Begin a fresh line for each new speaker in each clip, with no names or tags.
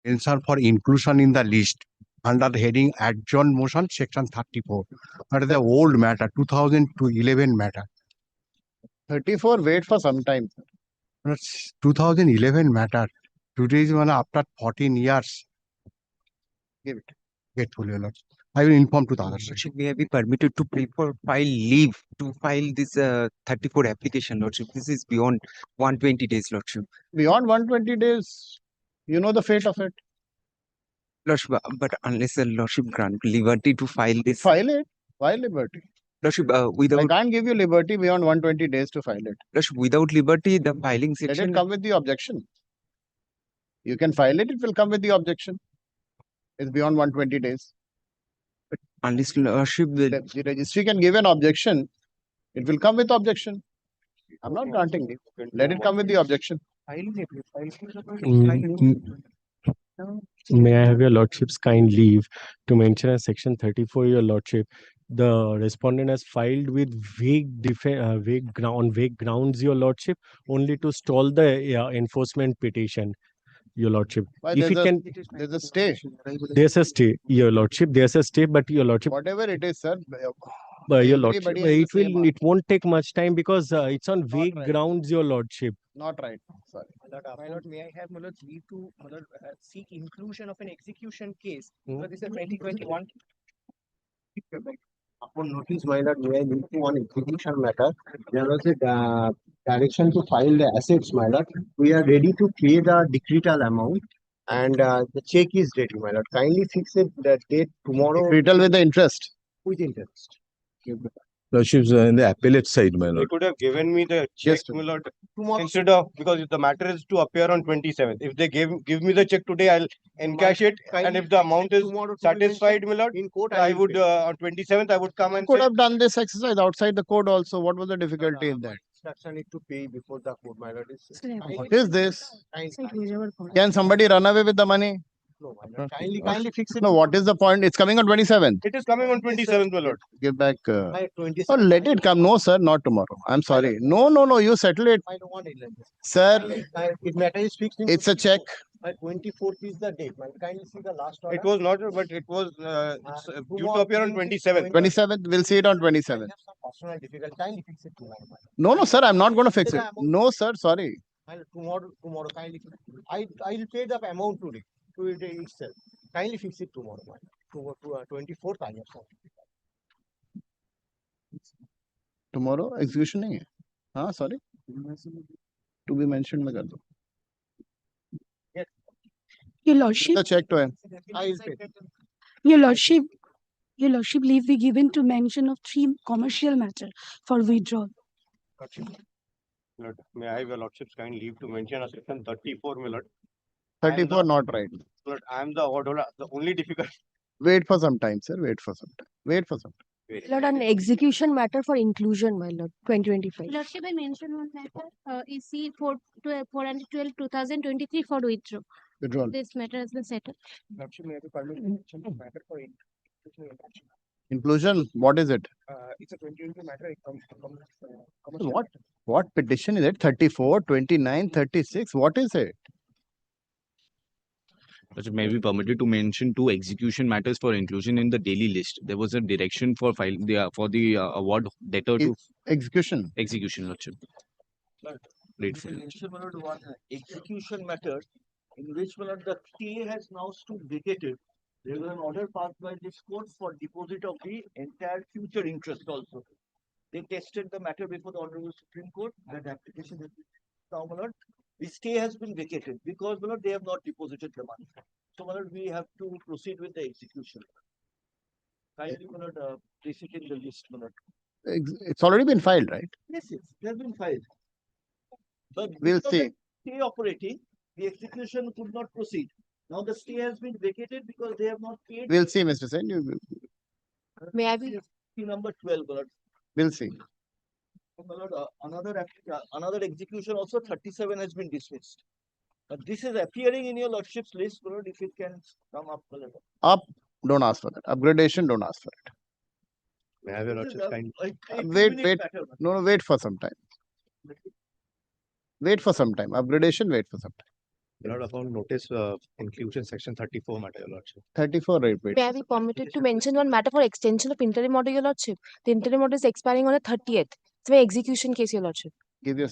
mention for inclusion in the list under the heading adjourned motion section 34. That is the old matter, 2011 matter.
34, wait for some time.
That's 2011 matter. Today is one after 14 years.
Give it.
Get full, your lordship. I will inform to the other side.
May I be permitted to file leave to file this 34 application, Lordship? This is beyond 120 days, Lordship.
Beyond 120 days, you know the fate of it.
Lordship, but unless the Lordship grant liberty to file this.
File it. File liberty.
Lordship,
I
without
can't give you liberty beyond 120 days to file it.
Lordship, without liberty, the filing
Let
section.
it come with the objection. You can file it, it will come with the objection. It's beyond 120 days.
Unless Lordship will.
The registry can give an objection, it will come with objection. I'm not granting it. Let it come with the objection.
May I have your lordship's kind leave to mention as section 34, your lordship, the respondent has filed with vague grounds, your lordship, only to stall the enforcement petition, your lordship.
Why,
If it can,
there's a stay.
there's a stay, your lordship, there's a stay, but your lordship,
Whatever it is, sir.
your lordship,
everybody has the same
it won't take much time because it's on vague
right.
grounds, your lordship.
Not right. Sorry.
My lord, may I have my lord leave to seek inclusion of an execution case? Because this is 2021.
Upon notice, my lord, may I move to one execution matter? There was a direction to file the assets, my lord. We are ready to pay the decretal amount and the check is ready, my lord. Kindly fix it the date tomorrow
Retell with the interest.
with interest.
Lordships in the appellate side, my
They
lord.
could have given me the check,
Just
my lord,
Tomorrow.
instead of, because the matter is to appear on 27th. If they give me the check today, I'll encash it, and if the amount is
Tomorrow to be mentioned
satisfied, my lord,
in court,
I
will
would
pay.
on 27th I would come and
could
say,
have done this exercise outside the code also. What was the difficulty in that?
Instruction need to pay before the court, my lord.
What is this?
Kindly,
Can somebody run away with the money?
no, my lord. Kindly fix it.
No, what is the point? It's coming on 27th.
it is coming on 27th, my lord.
Give back.
By 27th.
Oh, let it come. No, sir, not tomorrow. I'm sorry. No, you settle it.
I don't want it like this.
Sir,
If matter is fixed,
it's a check.
by 24th is the date. My kindly see the last order.
It was not, but it was it's, due to appear on 27th.
27th, we'll see it on
I
27th.
have some personal difficulty. Kindly fix it tomorrow.
No, sir, I'm not going to fix it. No, sir, sorry.
Tomorrow, kindly. I will pay the amount today itself. Kindly fix it tomorrow. To 24th, I have some.
Tomorrow execution नहीं है. हाँ, sorry. To be mentioned मैं कर दूँ.
Your lordship,
The check to him.
I will pay.
your lordship, leave be given to mention of 3 commercial matter for withdrawal.
Lord, may I have your lordship's kind leave to mention a section 34, my lord.
34 not right.
Lord, I am the order. The only difficult.
Wait for some time, sir. Wait for some time.
Lord, an execution matter for inclusion, my lord, 2025.
Lordship, I mentioned one matter, is C 412 2023 for withdraw.
Withdrawal.
This matter has been settled.
Lordship, may I be permitted to mention the matter for
Inclusion, what is it?
it's a 2020 matter. It comes
What petition is it? 34, 29, 36. What is it?
May be permitted to mention 2 execution matters for inclusion in the daily list. There was a direction for the award debtor to
Execution.
execution, Lordship. Grateful.
One execution matter in which the stay has now stood vacated. There was an order passed by this court for deposit of the entire future interest also. They tested the matter before the Honorable Supreme Court. That application has been now, my lord, the stay has been vacated because, my lord, they have not deposited the money. So, my lord, we have to proceed with the execution. Kindly, my lord, place it in the list, my lord.
It's already been filed, right?
Yes, it has been filed. But
We'll
because
see.
the stay operating, the execution could not proceed. Now the stay has been vacated because they have not paid.
We'll see, Mr. Sen.
May I be?
Number 12, my lord.
We'll see.
My lord, another execution also 37 has been dismissed. This is appearing in your lordship's list, my lord, if it can come up. My lord.
Up, don't ask for that. Upgradation, don't ask for it.
May I have your lordship's kind.
Wait. No, wait for some time. Wait for some time. Upgradation, wait for some time.
Lord, upon notice inclusion section 34 matter, Your Lordship.
34, right? Wait.
May I be permitted to mention one matter for extension of interim order, Your Lordship? The interim order is expiring on the 30th. It's my execution case, Your Lordship.
Give your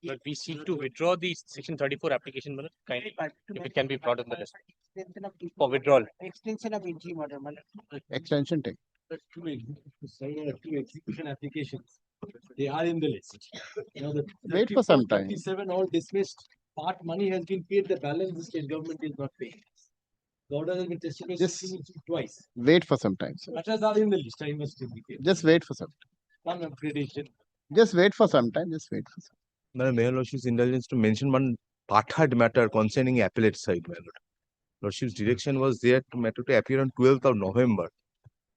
But we seek to withdraw the section 34 application, Malad. Kindly, if it can be brought on the list for withdrawal. Extension of interim order, Malad.
extension take.
Two execution applications. They are in the list. Now the
Wait for some time.
37 all dismissed. Part money has been paid. The balance the state government is not paying. The order has been tested by
Just-
Supreme Court twice.
Wait for some time, sir.
Matters are in the list. I must indicate.
Just wait for some.
One upgradation.
Just wait for some time. Just wait for some.
My Mayor Lordship's indulgence to mention one part-heard matter concerning appellate side, my Lord. Lordship's direction was there to matter to appear on 12th of November.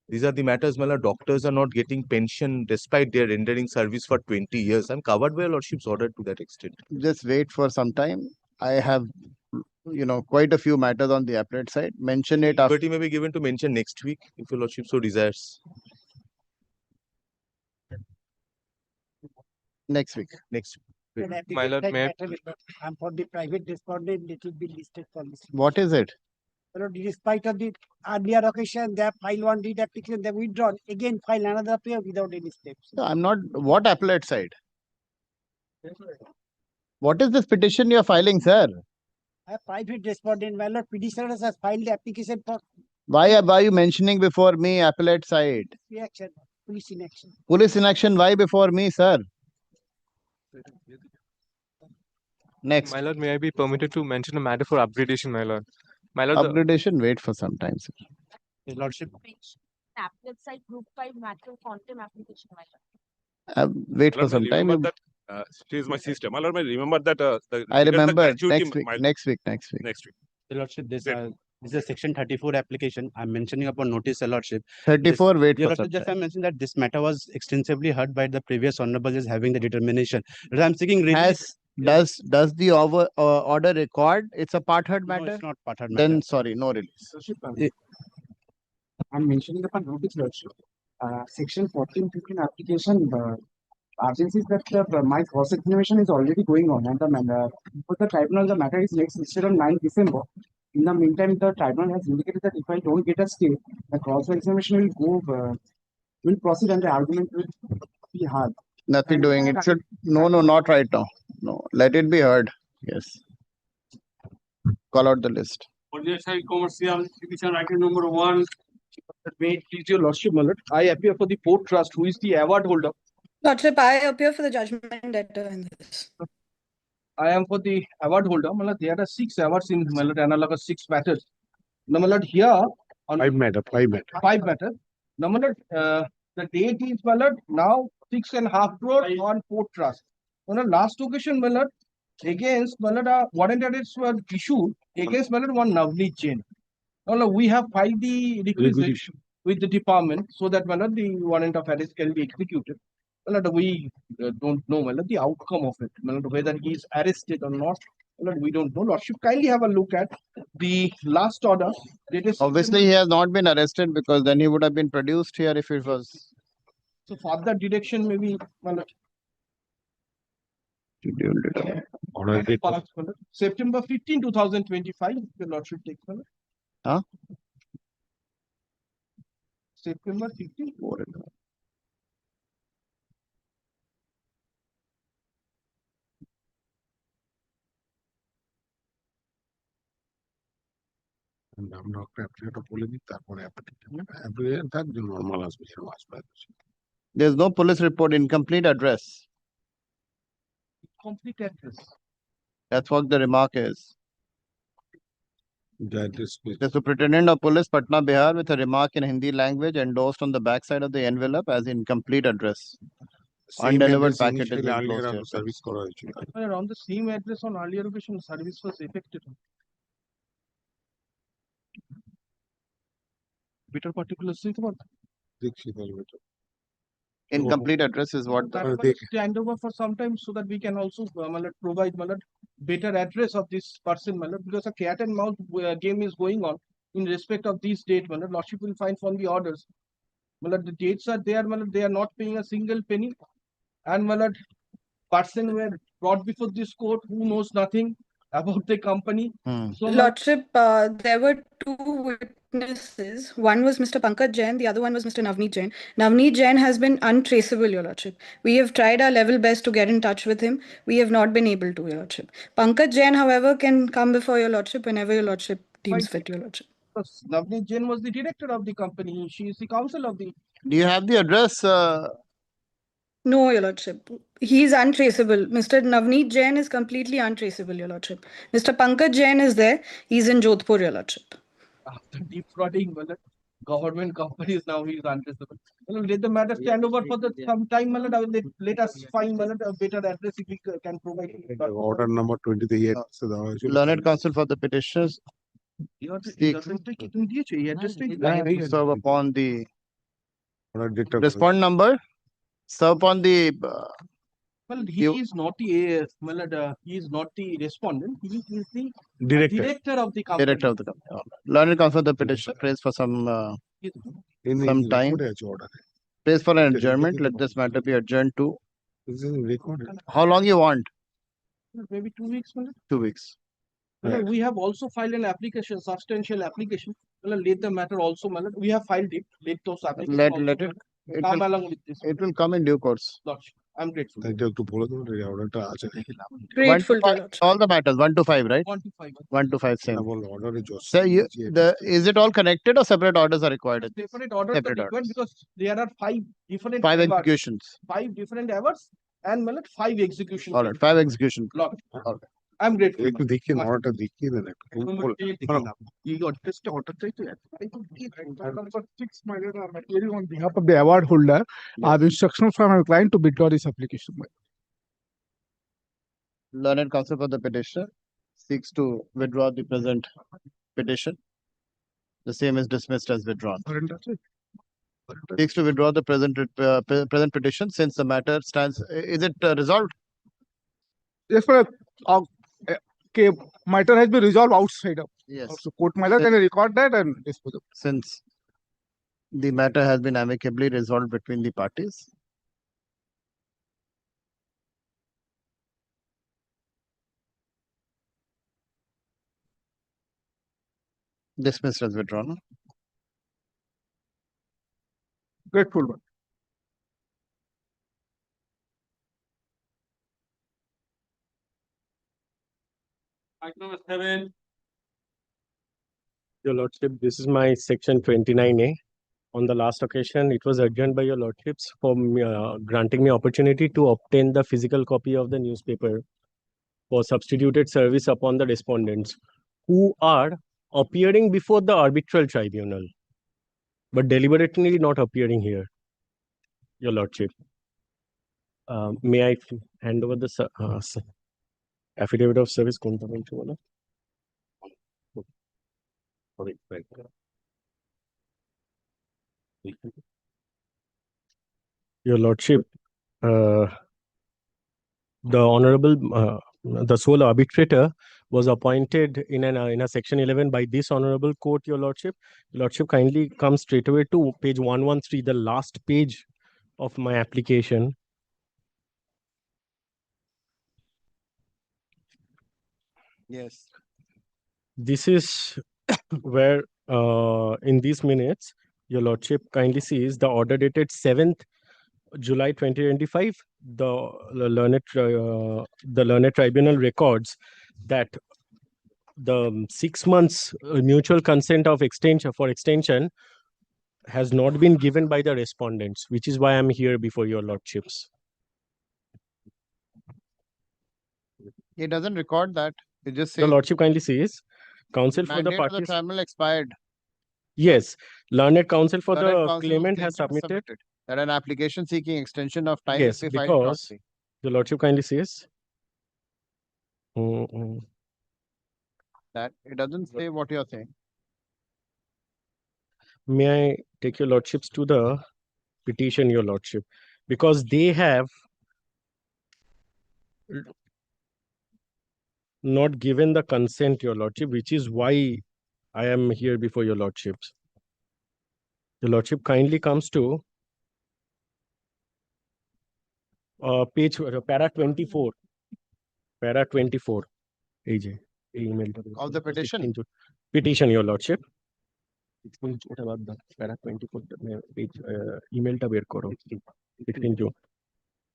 These are the matters, my Lord. Doctors are not getting pension despite their rendering service for 20 years. I'm covered by Your Lordship's order to that extent.
Just wait for some time. I have, quite a few matters on the appellate side. Mention it after.
Liberty may be given to mention next week if Your Lordship so desires.
Next week.
Next week.
My Lord, may I-
And for the private respondent, it will be listed for this.
What is it?
Lord, despite of the earlier occasion, they have filed one deed application, they withdrawn, again file another appeal without any steps.
I'm not. What appellate side? What is this petition you're filing, sir?
A private respondent, my lord, petitioners has filed the application for
Why are you mentioning before me appellate side?
reaction, police inaction.
Police inaction, why before me, sir? Next.
My Lord, may I be permitted to mention a matter for upgradation, my Lord? My Lord,
Upgradation, wait for some time, sir.
His Lordship.
Appellate side group 5 matter quantum application, my Lord.
Wait for some time.
She is my sister. My Lord, I remember that.
I remember next week. Next week.
Next week.
Your lordship, this is a section 34 application. I'm mentioning upon notice, your lordship.
34. Wait
Your
for some
lordship, just I
time.
mentioned that this matter was extensively heard by the previous honorable is having the determination. But I'm seeking relief.
Does the order record? It's a part heard
No,
matter.
it's not part heard matter.
Then sorry, no release.
I'm mentioning upon notice, lordship. Section 14-15 application, urgency is that my cross examination is already going on, and for the tribunal, the matter is next listed on 9th December. In the meantime, the tribunal has indicated that if I don't get a stay, the cross examination will proceed and the argument will be hard.
Nothing
And
doing. It should. No, not right now. No, let it be heard. Yes. Call out the list.
Commercial petition item number 1. Wait, please, your lordship, my lord. I appear for the Port Trust, who is the award holder.
Lordship, I appear for the judgment debtor in this.
I am for the award holder. My lord, there are 6 awards in my lord, analogous 6 matters. Now, my lord, here on 5 matters. Now, my lord, the date is, my lord, now 6.5 crore on Port Trust. On the last occasion, my lord, against my lord, warrant arrests were issued against my lord, one Navneet Jain. Now, Lord, we have filed the requisition with the department so that my lord, the warrant of arrest can be executed. My lord, we don't know, my lord, the outcome of it. My lord, whether he is arrested or not. My lord, we don't know. Lordship, kindly have a look at the last order.
Obviously, he has not been arrested because then he would have been produced here if it was.
So further direction maybe, my lord. September 15, 2025, the lordship takes, my lord.
Huh?
September 15.
There's no police report. Incomplete address.
Complete address.
That's what the remark is. The Superintendent of Police, Patna, Bihar, with a remark in Hindi language endorsed on the backside of the envelope as incomplete address. Undelivered packet is enclosed here.
On the same address on earlier occasion, service was effected. Better particulars, think about
Incomplete address is what the.
Stand over for some time so that we can also provide better address of this person, because a cat and mouse game is going on in respect of these dates. Lordship will find from the orders. The dates are there, they are not paying a single penny. And person were brought before this court who knows nothing. about the company.
Hmm.
So,
Lordship, there were two witnesses. One was Mr. Pankaj Jain, the other one was Mr. Navneet Jain. Navneet Jain has been untraceable, Your Lordship. We have tried our level best to get in touch with him. We have not been able to, Your Lordship. Pankaj Jain, however, can come before Your Lordship whenever Your Lordship deems fit, Your Lordship.
Navneet Jain was the director of the company. She is the counsel of the.
Do you have the address?
No, Your Lordship. He is untraceable. Mr. Navneet Jain is completely untraceable, Your Lordship. Mr. Pankaj Jain is there. He's in Jodhpur, Your Lordship.
After defrauding government companies, now he is untraceable. Let the matter stand over for some time. Let us find a better address if we can provide.
Order number 23.
Learned counsel for the petitioners seek
to
serve upon the respond number. Serve upon the.
Well, he is not the he is not the respondent. He is the director of the company.
Director of the company. Learned counsel for the petitioner prays for some time. Prays for an adjournment. Let this matter be adjourned to. How long you want?
Maybe 2 weeks.
2 weeks.
We have also filed an application, substantial application. Let the matter also. We have filed it. Let those applications.
Let it.
Come along with this.
It will come in due course.
Lordship, I'm grateful.
Grateful,
All the matters 1 to 5, right?
1 to 5.
1 to 5 same. So is it all connected or separate orders are required?
Separate orders are required because there are 5 different.
5 executions.
5 different hours and 5 executions.
All right, 5 executions.
Lord,
All right.
I'm grateful.
You got
just order
Number 6, my lord, I'm appearing on behalf of the award holder. I have instruction from my client to withdraw this application.
Learned counsel for the petitioner seeks to withdraw the present petition. The same is dismissed as withdrawn. Seeks to withdraw the present petition since the matter stands. Is it resolved?
Yes, sir. Matter has been resolved outside of.
Yes.
So court matter can record that and dispose of.
Since the matter has been amicably resolved between the parties. Dismissed as withdrawn.
Grateful one.
Number 7. Your Lordship, this is my section 29A. On the last occasion, it was adjourned by your Lordships for granting me opportunity to obtain the physical copy of the newspaper for substituted service upon the respondents who are appearing before the arbitral tribunal, but deliberately not appearing here, your Lordship. May I hand over the affidavit of service? Your Lordship, the Honorable, the sole arbitrator was appointed in a section 11 by this Honorable Court, Your Lordship. Your Lordship, kindly come straight away to page 113, the last page of my application.
Yes.
This is where in these minutes, Your Lordship kindly sees the order dated 7th July 2025. The learned tribunal records that the 6 months mutual consent of extension has not been given by the respondents, which is why I'm here before your Lordships.
It doesn't record that. It just says
The Lordship kindly sees counsel for the
mandate of the
parties.
tribunal expired.
Yes, learned counsel for
Learned
the
counsel
claimant has
statement
submitted.
that an application seeking extension of time
Yes,
will be filed
because
promptly.
the Lordship kindly says.
That it doesn't say what you're saying.
May I take your Lordships to the petition, your Lordship, because they have not given the consent, your Lordship, which is why I am here before your Lordships. Your Lordship kindly comes to page para 24. Para 24, AJ. email
Of the petition?
petition, your lordship. ওটা বাদ দাও, প্যারা 24 page, emailটা বের করো, 16 June.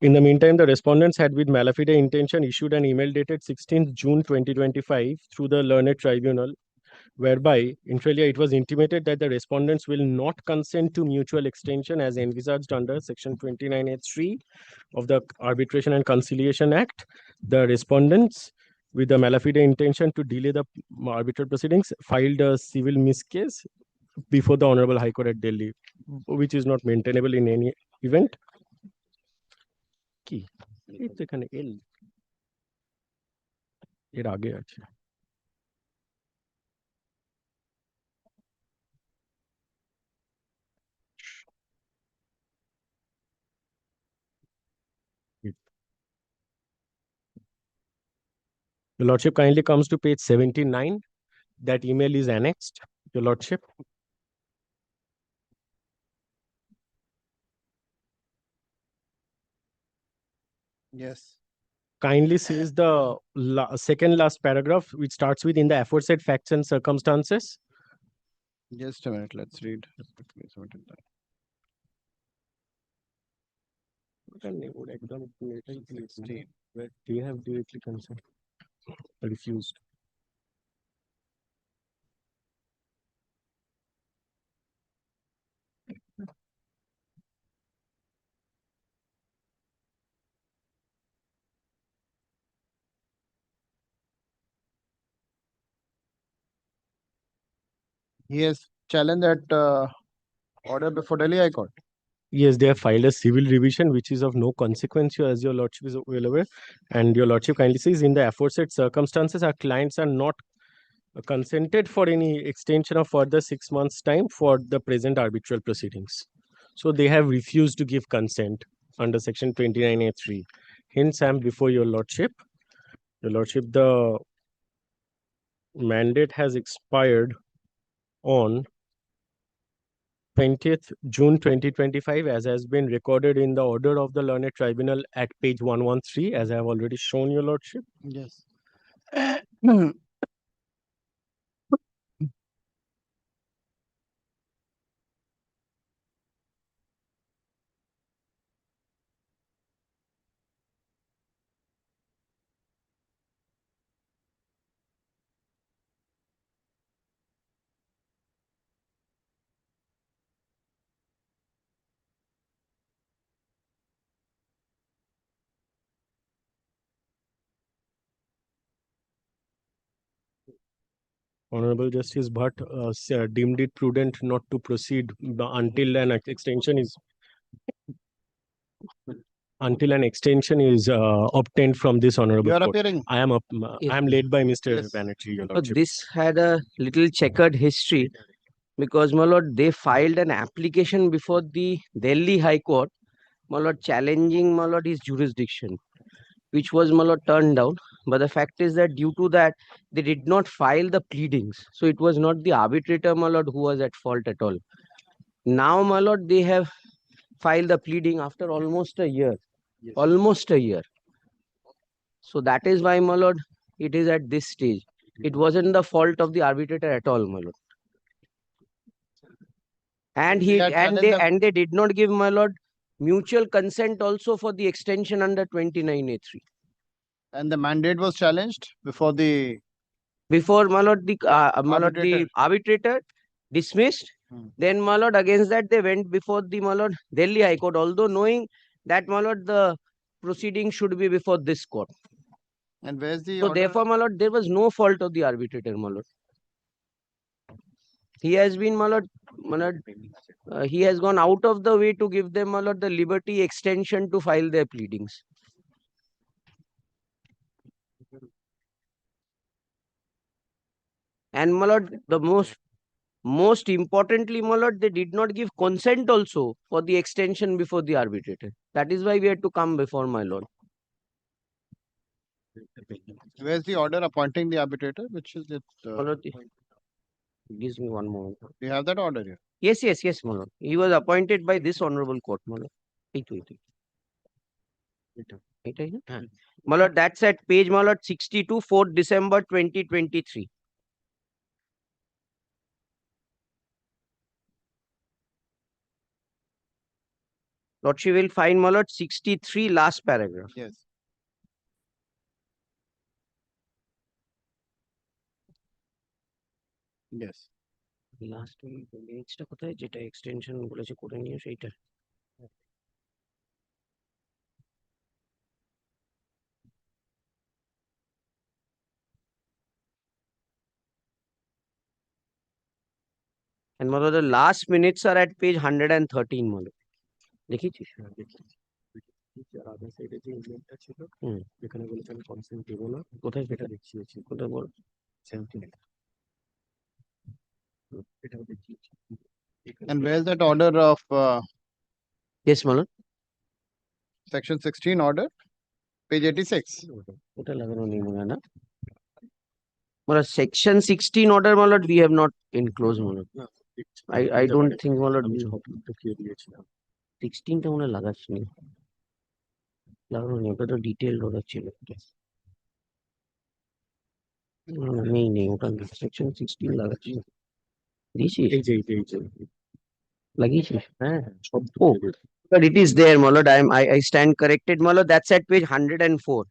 In the meantime, the respondents had with malafide intention issued an email dated 16th June 2025 through the learned tribunal, whereby inter alia it was intimated that the respondents will not consent to mutual extension as envisaged under section 29A(3) of the Arbitration and Conciliation Act. The respondents, with the malafide intention to delay the arbitral proceedings, filed a civil miscase before the Honorable High Court at Delhi, which is not maintainable in any event. কি এই তো এখানে এল এর আগে আছে। Your lordship kindly comes to page 79. That email is annexed, your lordship.
Yes.
Kindly says the second last paragraph, which starts with in the aforesaid facts and circumstances.
Just a minute, let's read.
They have directly consent. Refused.
He has challenged that order before Delhi High Court.
Yes, they have filed a civil revision, which is of no consequence, as your lordship is well aware. And your lordship kindly says, in the aforesaid circumstances, our clients are not consented for any extension of further 6 months' time for the present arbitral proceedings. So they have refused to give consent under section 29A(3). Hence, I am before your lordship. Your lordship, the mandate has expired on 20th June 2025, as has been recorded in the order of the learned tribunal at page 113, as I have already shown your lordship.
Yes.
Honorable Justice Bhatt deemed it prudent not to proceed until an extension is obtained from this honorable
You are
court.
appearing.
I am led by Mr.
Yes.
Banerjee, your
So
lordship.
this had a little checkered history because, my lord, they filed an application before the Delhi High Court, my lord, challenging, my lord, his jurisdiction, which was, my lord, turned down. But the fact is that due to that, they did not file the pleadings. So it was not the arbitrator, my lord, who was at fault at all. Now, my lord, they have filed the pleading after almost a year. Yes. Almost a year. So that is why, my lord, it is at this stage. It wasn't the fault of the arbitrator at all, my lord. And they did not give, my lord, mutual consent also for the extension under 29A(3).
And the mandate was challenged before the
my lord, the arbitrator dismissed. Then, my lord, against that they went before the, my lord, Delhi High Court, although knowing that, my lord, the proceeding should be before this court.
And where's the
So
order?
therefore, my lord, there was no fault of the arbitrator, my lord. He has been, my lord, he has gone out of the way to give them, my lord, the liberty extension to file their pleadings. And, my lord, the most importantly, my lord, they did not give consent also for the extension before the arbitrator. That is why we had to come before, my lord.
Where's the order appointing the arbitrator? Which is it?
My lord, gives me one moment.
Do you have that order here?
Yes, my lord. He was appointed by this honorable court, my lord. এটাই না? হ্যাঁ। My lord, that's at page, my lord, 62, 4th December 2023. Lordship will find, my lord, 63 last paragraph.
Yes. Yes.
Last পেজটা কোথায়, যেটা extension বলেছে করে নিও সেইটা? And my lord, the last minutes are at page 113, my lord. দেখিছিস?
আদার সাইডে যে ইমেলটা ছিল
হুম।
যেখানে বলেছে আমি কনসেন্ট দেবো না, কোথায় সেটা দেখিয়েছি,
কোথায় বল?
17 এটাও দেখিয়েছি।
And where's that order of
Yes, my lord.
section 16 order? Page 86.
ওটা লাগানো নেই মনে হয় না? My lord, section 16 order, my lord, we have not enclosed, my lord. I don't think, my lord,
আমি
we-
সব দেখিয়ে দিয়েছিলাম।
16 টা মনে হয় লাগাচ্ছি লাগানো নেই, ওটা তো ডিটেইলড order ছিল। নেই ওটা সেকশন 16 লাগাচ্ছি। দিয়েছিস?
এই যে
লাগিয়েছিস?
হ্যাঁ সব
Oh, but it is there, my lord. I stand corrected, my lord. That's at page 104.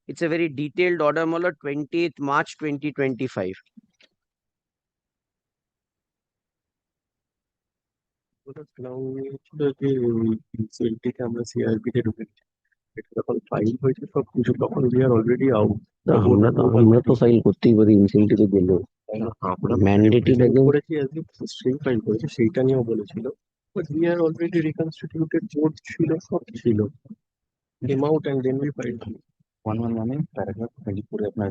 It's a very detailed order, my lord, 20th March 2025.
ওটা ছিল যে সেলটিকে আমরা সিআরপি তে ঢুকেছি, এটা যখন ফাইল হয়েছে সব কিছু তখন উই আর অলরেডি আউট।
আমরা তো ফাইল করতেই পারি ইনসেন্টিভে গেলেও।
আমরা
ম্যান্ডেটেড
করেছি সেই ফাইল করেছে সেইটা নিয়েও বলেছিল, but we are already reconstituted board ছিল, সব ছিল, came out and then we filed.
111 paragraph 24 আপনার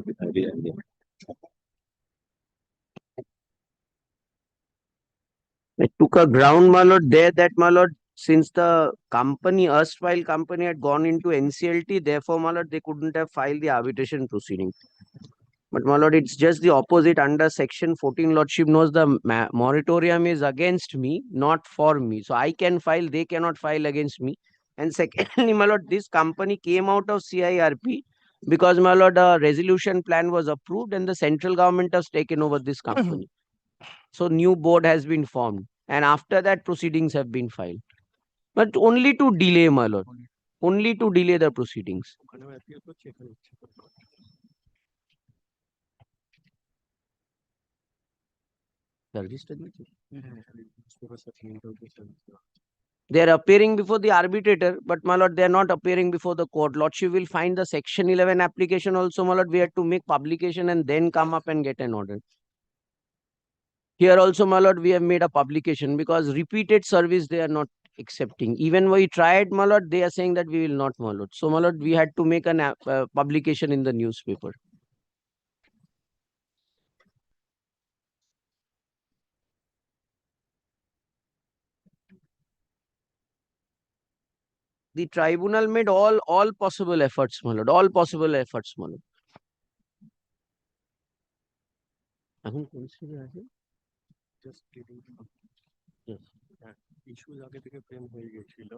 I took a ground, my lord, there that, my lord, since the company, erstwhile company had gone into NCLT, therefore, my lord, they couldn't have filed the arbitration proceeding. But, my lord, it's just the opposite. Under section 14, lordship knows the moratorium is against me, not for me. So I can file, they cannot file against me. And secondly, my lord, this company came out of CIRP because, my lord, a resolution plan was approved and the central government has taken over this company. So new board has been formed. And after that, proceedings have been filed. But only to delay, my lord. Only to delay the proceedings.
ওখানেও appeal করছে, এখানে ইচ্ছে করছে।
They are appearing before the arbitrator, but, my lord, they are not appearing before the court. Lordship will find the section 11 application also, my lord. We had to make publication and then come up and get an order. Here also, my lord, we have made a publication because repeated service they are not accepting. Even we tried, my lord, they are saying that we will not, my lord. So, my lord, we had to make an publication in the newspaper. The tribunal made all possible efforts, my lord. All possible efforts, my lord. এখন কোন স্টেজে আছে?
Just leading issues আগে থেকে frame হয়ে গেছিল।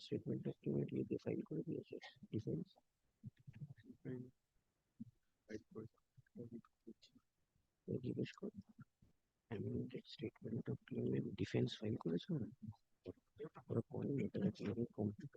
Statement দিয়ে file করে দিয়েছে ডিফেন্স। জিজ্ঞেস কর amended statement of clans defence file করেছে ওরা? ওরা করেনি, এটা কিভাবে complete?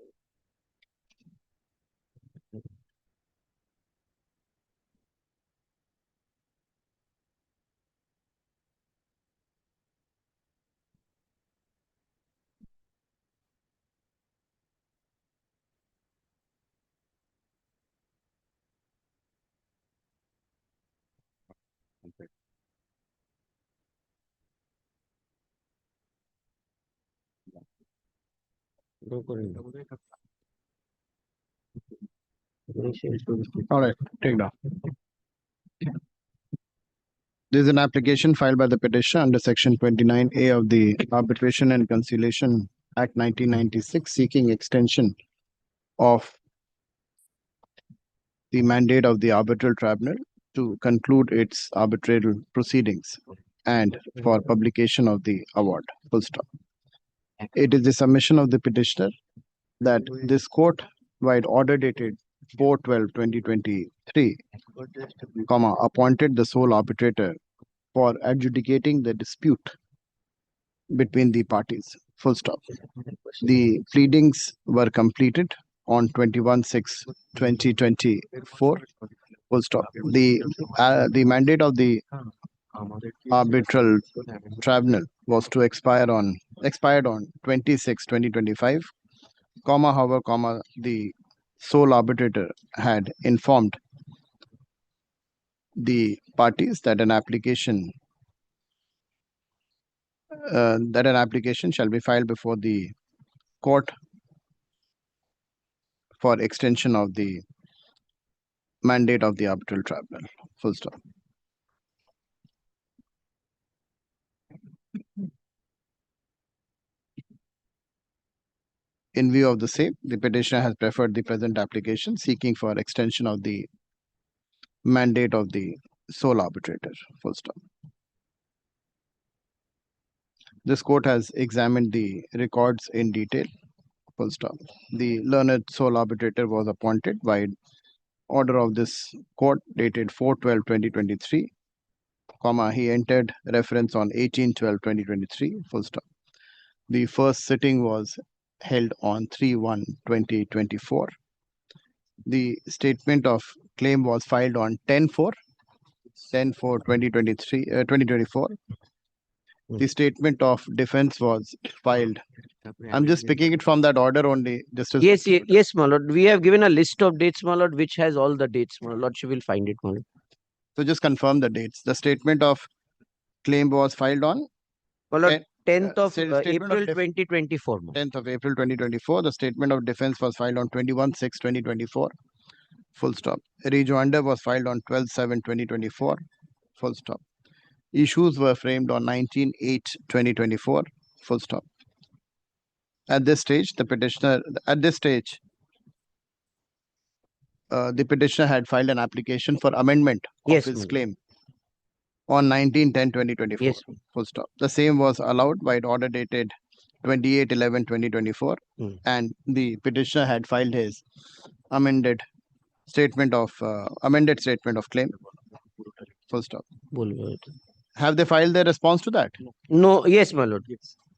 All right, take it down. This is an application filed by the petitioner under section 29A of the Arbitration and Conciliation Act 1996 seeking extension of the mandate of the arbitral tribunal to conclude its arbitral proceedings and for publication of the award. Full stop. It is the submission of the petitioner that this court, by order dated 4/12/2023, appointed the sole arbitrator for adjudicating the dispute between the parties. Full stop. The pleadings were completed on 21/6/2024. Full stop. The mandate of the arbitral tribunal was to expired on 26/2025. However, the sole arbitrator had informed the parties that an application shall be filed before the court for extension of the mandate of the arbitral tribunal. Full stop. In view of the same, the petitioner has preferred the present application seeking for extension of the mandate of the sole arbitrator. Full stop. This court has examined the records in detail. Full stop. The learned sole arbitrator was appointed by order of this court dated 4/12/2023, he entered reference on 18/12/2023. Full stop. The first sitting was held on 3/1/2024. The statement of claim was filed on 10/4/2024. The statement of defense was filed. I'm just picking it from that order only.
Yes, my lord. We have given a list of dates, my lord, which has all the dates, my lord. You will find it, my lord.
So just confirm the dates. The statement of claim was filed on?
My lord, 10th of April 2024.
10th of April 2024. The statement of defense was filed on 21/6/2024. Full stop. Rejoinder was filed on 12/7/2024. Full stop. Issues were framed on 19/8/2024. Full stop. At this stage, the petitioner had filed an application for amendment of his claim on 19/10/2024.
Yes.
Full stop. The same was allowed by order dated 28/11/2024, and the petitioner had filed his amended statement of claim. Full stop. Have they filed their response to that?
No, yes, my lord.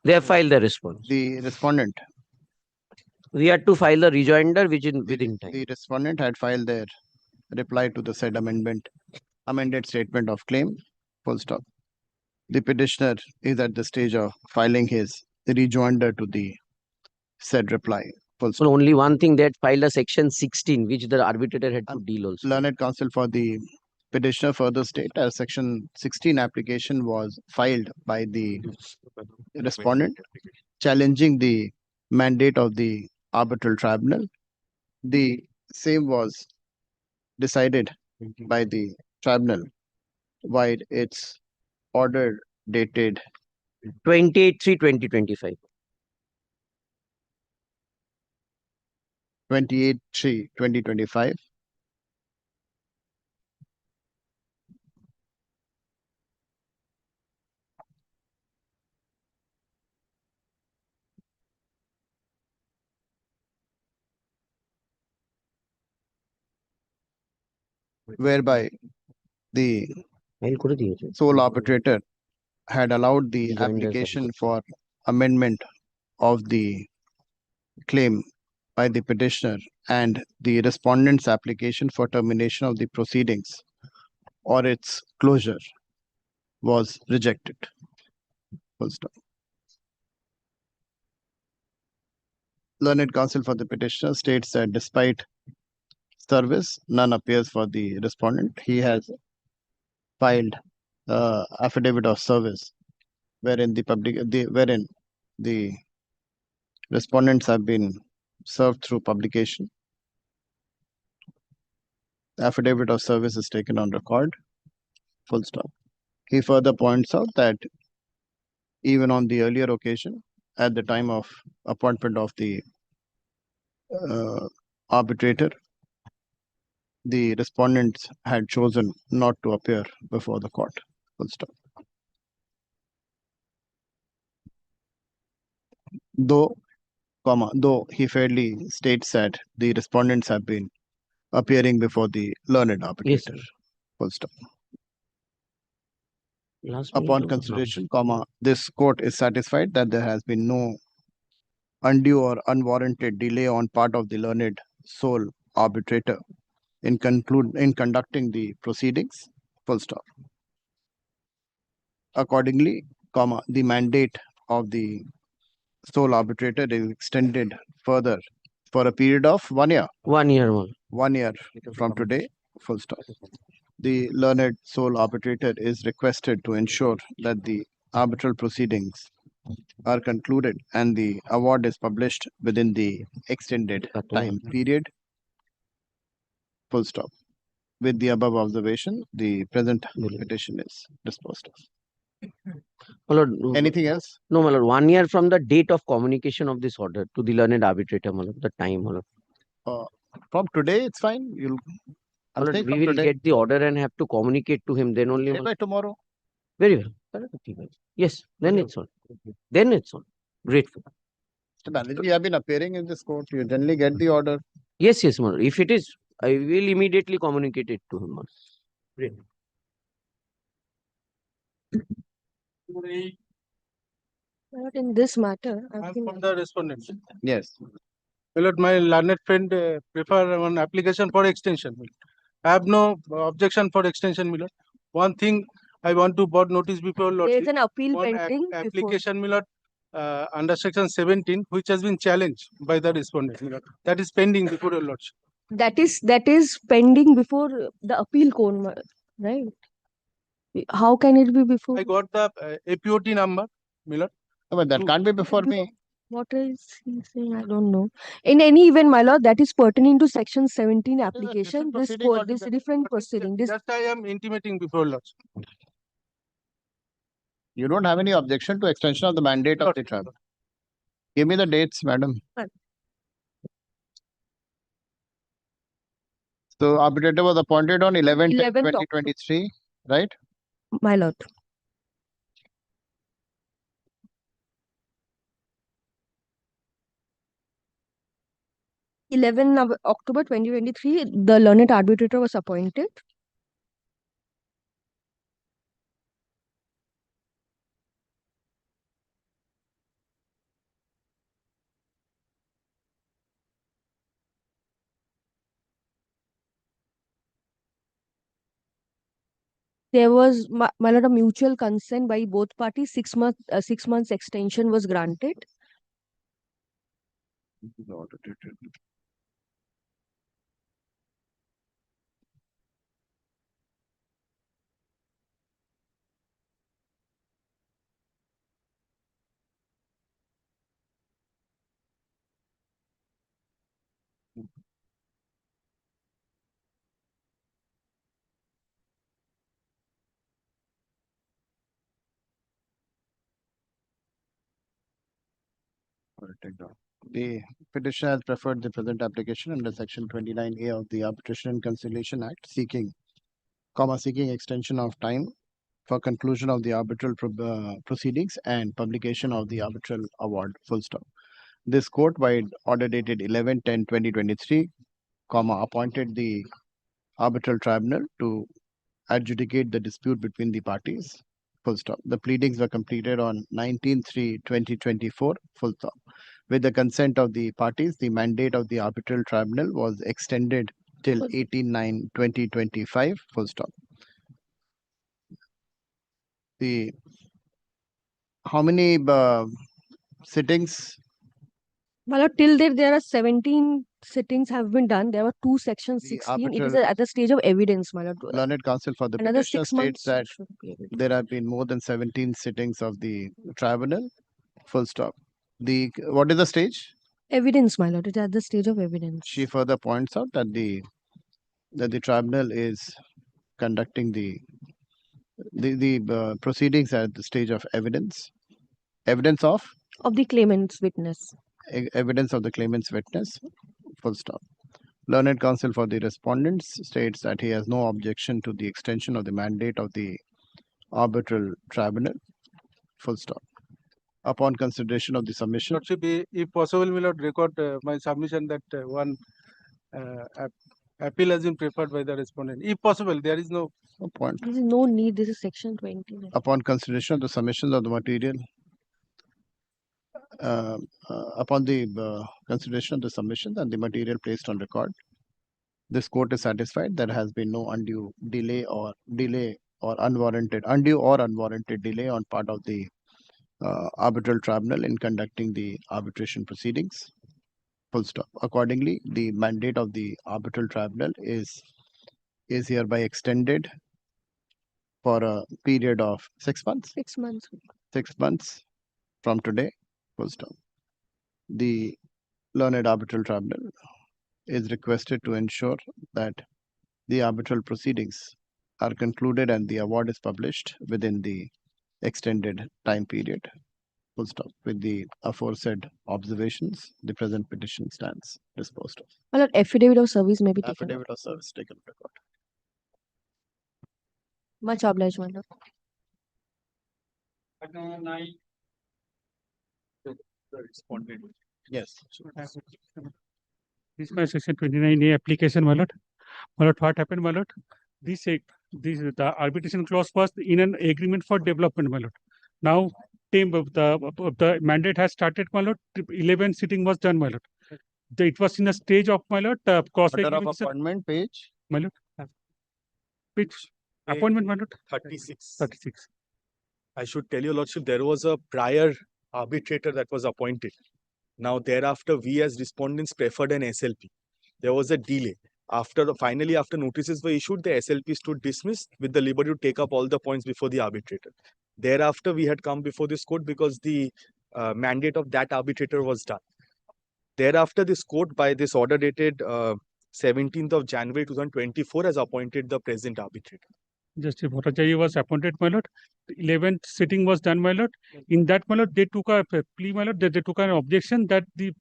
They have filed the response.
The respondent.
We had to file a rejoinder within time.
The respondent had filed their reply to the said amended statement of claim. Full stop. The petitioner is at the stage of filing his rejoinder to the said reply. Full stop.
So only one thing, that filed a section 16, which the arbitrator had to deal also.
Learned counsel for the petitioner further state as section 16 application was filed by the respondent challenging the mandate of the arbitral tribunal. The same was decided by the tribunal while its order dated
28/3/2025.
28/3/2025. Whereby the sole arbitrator had allowed the application for amendment of the claim by the petitioner and the respondent's application for termination of the proceedings or its closure was rejected. Full stop. Learned counsel for the petitioner states that despite service, none appears for the respondent. He has filed affidavit of service wherein the respondents have been served through publication. The affidavit of service is taken on record. Full stop. He further points out that even on the earlier occasion, at the time of appointment of the arbitrator, the respondents had chosen not to appear before the court. Full stop. Though he fairly states that the respondents have been appearing before the learned arbitrator. Full stop. Upon consideration, this court is satisfied that there has been no undue or unwarranted delay on part of the learned sole arbitrator in conducting the proceedings. Full stop. Accordingly, the mandate of the sole arbitrator is extended further for a period of 1 year.
1 year.
1 year from today. Full stop. The learned sole arbitrator is requested to ensure that the arbitral proceedings are concluded and the award is published within the extended time period. Full stop. With the above observation, the present petition is disposed of.
My lord,
Anything else?
No, my lord. 1 year from the date of communication of this order to the learned arbitrator, my lord, the time, my lord.
From today, it's fine.
My lord, we will get the order and have to communicate to him. Then only.
By tomorrow.
Very well. Yes, then it's on. Then it's on. Grateful.
Mr. Banerjee, you have been appearing in this court. You generally get the order.
Yes, yes, my lord. If it is, I will immediately communicate it to him, my lord.
Great.
But in this matter, I
I'm
think
from the respondent.
Yes.
My lord, my learned friend prefer one application for extension. I have no objection for extension, my lord. One thing I want to board notice before lord.
there is an appeal
One
pending before.
application, my lord, under section 17, which has been challenged by the respondent, my lord. That is pending before your lordship.
That is pending before the appeal court, right? How can it be before?
I got the APOT number, my lord.
But that can't be before me.
What is he saying? I don't know. In any event, my lord, that is pertaining to section 17 application. This different proceeding. This
Just I am intimating before lordship.
You don't have any objection to extension of the mandate of the tribunal. Give me the dates, madam. So arbitrator was appointed on 11/10/2023, right?
My lord. October 2023, the learned arbitrator was appointed. There was, my lord, a mutual consent by both parties. 6 months extension was granted.
The petitioner has preferred the present application under section 29A of the Arbitration and Conciliation Act, seeking extension of time for conclusion of the arbitral proceedings and publication of the arbitral award. Full stop. This court, by order dated 11/10/2023, appointed the arbitral tribunal to adjudicate the dispute between the parties. Full stop. The pleadings were completed on 19/3/2024. Full stop. With the consent of the parties, the mandate of the arbitral tribunal was extended till 18/9/2025. Full stop. How many sittings?
My lord, till there are 17 sittings have been done. There were 2 sections 16. It is at the stage of evidence, my lord.
Learned counsel for the
Another
petitioner
6 months
states that there have been more than 17 sittings of the tribunal. Full stop. What is the stage?
Evidence, my lord. It is at the stage of evidence.
She further points out that the tribunal is conducting the proceedings at the stage of evidence. Evidence of
the claimant's witness.
Evidence of the claimant's witness. Full stop. Learned counsel for the respondents states that he has no objection to the extension of the mandate of the arbitral tribunal. Full stop. Upon consideration of the submission.
Lordship, if possible, my lord, record my submission that one appeal has been preferred by the respondent. If possible, there is no
point.
There is no need. This is section 20.
Upon consideration of the submissions of the material, upon the consideration of the submissions and the material placed on record, this court is satisfied there has been no undue or unwarranted delay on part of the arbitral tribunal in conducting the arbitration proceedings. Full stop. Accordingly, the mandate of the arbitral tribunal is hereby extended for a period of 6 months.
6 months.
6 months from today. Full stop. The learned arbitral tribunal is requested to ensure that the arbitral proceedings are concluded and the award is published within the extended time period. Full stop. With the aforesaid observations, the present petition stands disposed of.
My lord, affidavit of service may be taken.
Affidavit of service taken to record.
Much obliged, my lord.
Yes.
This is my section 29A application, my lord. My lord, what happened, my lord? The arbitration clause was in an agreement for development, my lord. Now, the mandate has started, my lord. 11 sitting was done, my lord. It was in a stage of, my lord, cross
Order of appointment page.
my lord. Page appointment, my lord.
36.
36.
I should tell your lordship, there was a prior arbitrator that was appointed. Now, thereafter, we as respondents preferred an SLP. There was a delay. Finally, after notices were issued, the SLP stood dismissed with the liberty to take up all the points before the arbitrator. Thereafter, we had come before this court because the mandate of that arbitrator was done. Thereafter, this court, by this order dated 17th of January 2024, has appointed the present arbitrator.
Justice Bhattacharya was appointed, my lord. The 11th sitting was done, my lord. In that, my lord, they took a plea, my lord. They took an objection that the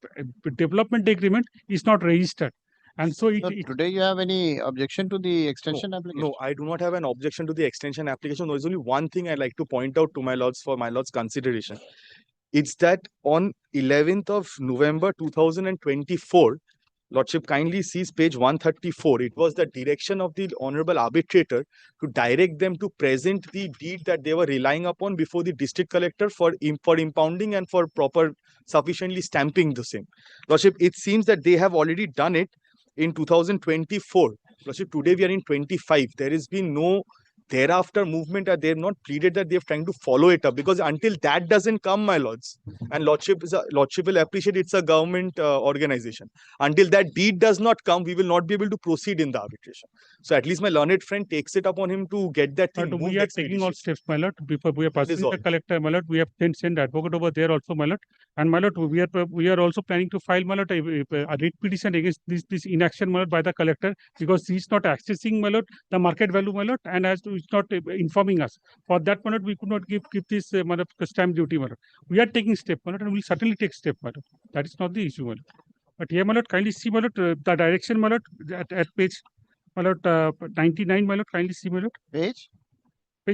development agreement is not registered. And so
today you have any objection to the extension application?
No, I do not have an objection to the extension application. There is only one thing I'd like to point out to my lords for my lords' consideration. It's that on 11th of November 2024, Lordship kindly sees page 134. It was the direction of the Honorable Arbitrator to direct them to present the deed that they were relying upon before the District Collector for impounding and for proper sufficiently stamping the same. Lordship, it seems that they have already done it in 2024. Lordship, today we are in 25. There has been no thereafter movement, they have not pleaded that they are trying to follow it up, because until that doesn't come, my lords, and lordship will appreciate it's a government organization. Until that deed does not come, we will not be able to proceed in the arbitration. So at least my learned friend takes it upon him to get that thing moved.
We are taking all steps, my lord. Before we are pursuing the collector, my lord, we have then sent advocate over there also, my lord. And my lord, we are also planning to file, my lord, a writ petition against this inaction, my lord, by the collector, because he is not accessing, my lord, the market value, my lord, and as to it's not informing us. For that, my lord, we could not give this stamp duty, my lord. We are taking step, my lord, and we will certainly take step, my lord. That is not the issue, my lord. But here, my lord, kindly see, my lord, the direction, my lord, at page, my lord, 99, my lord, kindly see, my lord. Page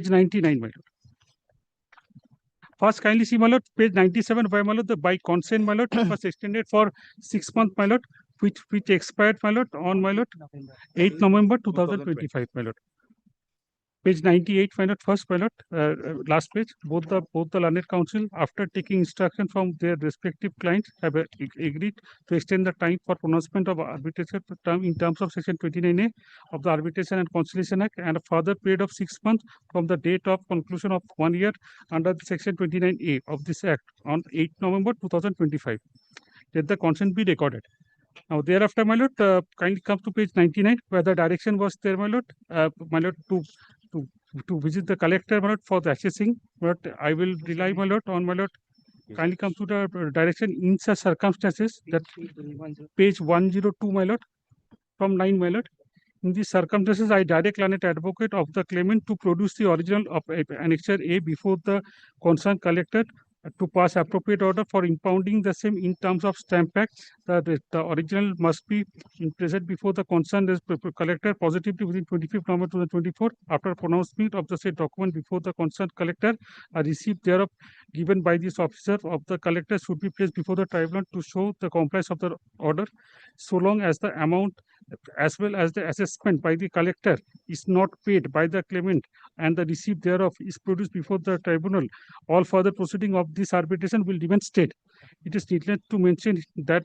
99, my lord. First, kindly see, my lord, page 97, by my lord, the by consent, my lord, was extended for 6 months, my lord, which expired, my lord, on, my lord, 8th November 2025, my lord. Page 98, final first pilot, last page. Both the learned counsel, after taking instruction from their respective clients, have agreed to extend the time for pronouncement of arbitration term in terms of Section 29A of the Arbitration and Conciliation Act, and a further period of 6 months from the date of conclusion of 1 year under Section 29A of this Act on 8 November 2025. Let the consent be recorded. Now, thereafter, my lord, kindly come to page 99, where the direction was there, my lord, to visit the collector, my lord, for the assessing. But I will rely, my lord, on my lord. Kindly come to the direction in such circumstances, that page 102, my lord, from 9, my lord. In these circumstances, I direct learned advocate of the claimant to produce the original of Annexure A before the concerned collector to pass appropriate order for impounding the same in terms of stamp act. The original must be present before the concerned collector positively within 25th November 2024 after pronouncement of the said document before the concerned collector. A receipt thereof given by this officer of the collector should be placed before the tribunal to show the compliance of the order, so long as the amount as well as the assessment by the collector is not paid by the claimant and the receipt thereof is produced before the tribunal. All further proceeding of this arbitration will remain stayed. It is needless to mention that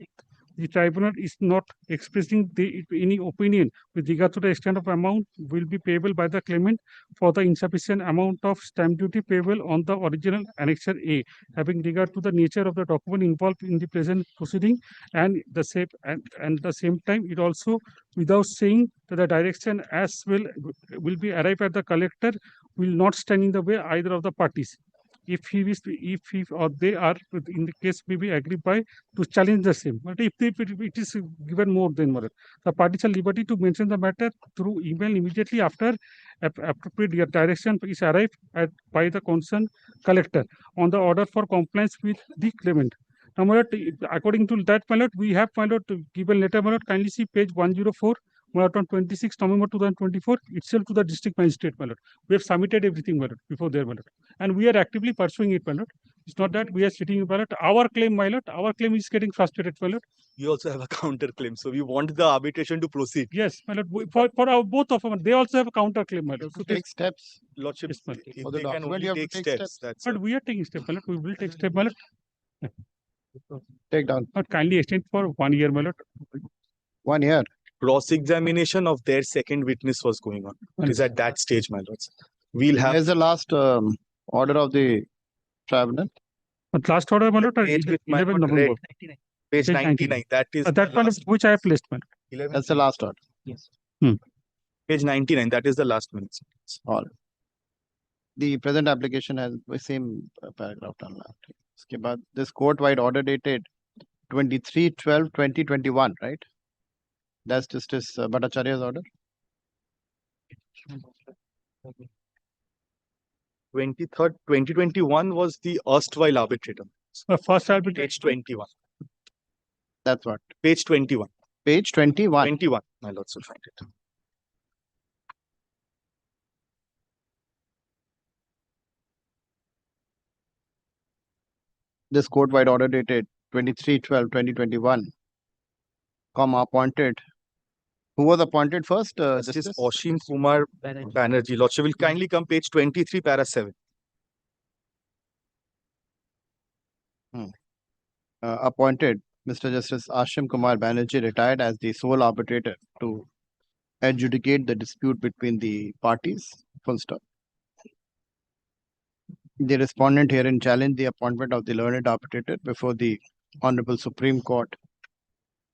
the tribunal is not expressing any opinion with regard to the extent of amount will be payable by the claimant for the insufficient amount of stamp duty payable on the original Annexure A, having regard to the nature of the document involved in the present proceeding and the same time it also without saying that the direction as well will be arrived at the collector will not stand in the way either of the parties. If he or they are in the case may be agreed by to challenge the same. But if it is given more than one, the parties are liberty to mention the matter through email immediately after appropriate direction is arrived at by the concerned collector on the order for compliance with the claimant. Now, my lord, according to that, my lord, we have, my lord, given letter, my lord, kindly see page 104, my lord, on 26 November 2024, itself to the district magistrate, my lord. We have submitted everything, my lord, before there, my lord. And we are actively pursuing it, my lord. It's not that we are sitting, my lord. Our claim, my lord, our claim is getting frustrated, my lord.
You also have a counter claim, so we want the arbitration to proceed.
Yes, my lord. For our, both of them, they also have a counter claim, my lord.
To take steps.
Lordship,
Yes, my lord.
if
For the
they can
document, you
only
have to
take
take
steps,
steps.
that's
But
all.
we are taking step, my lord. We will take step, my lord.
Take down.
But kindly extend for 1 year, my lord.
1 year.
Cross-examination of their second witness was going on. It is at that stage, my lords. We'll have
Here's the last order of the tribunal.
But last order, my lord,
page with my
11
lord
November.
read. Page 99. That is
That
the
one
last
which I have placed, my lord.
That's the last order.
Yes.
Hmm.
Page 99. That is the last minutes.
All. The present application has the same paragraph done. Uske baad, this court-wide order dated 23/12/2021, right? That's Justice Bhattacharya's order.
23rd, 2021 was the erstwhile arbitrator.
First arbitrator.
Page 21.
That's what.
Page 21.
Page 21.
21. My lords will find it.
This court-wide order dated 23/12/2021, appointed. Who was appointed first?
Justice Oshin Kumar Banerjee. Lordship will kindly come page 23, para 7.
Appointed Mr. Justice Ashim Kumar Banerjee, retired, as the sole arbitrator to adjudicate the dispute between the parties. Full stop. The respondent herein challenged the appointment of the learned arbitrator before the Honorable Supreme Court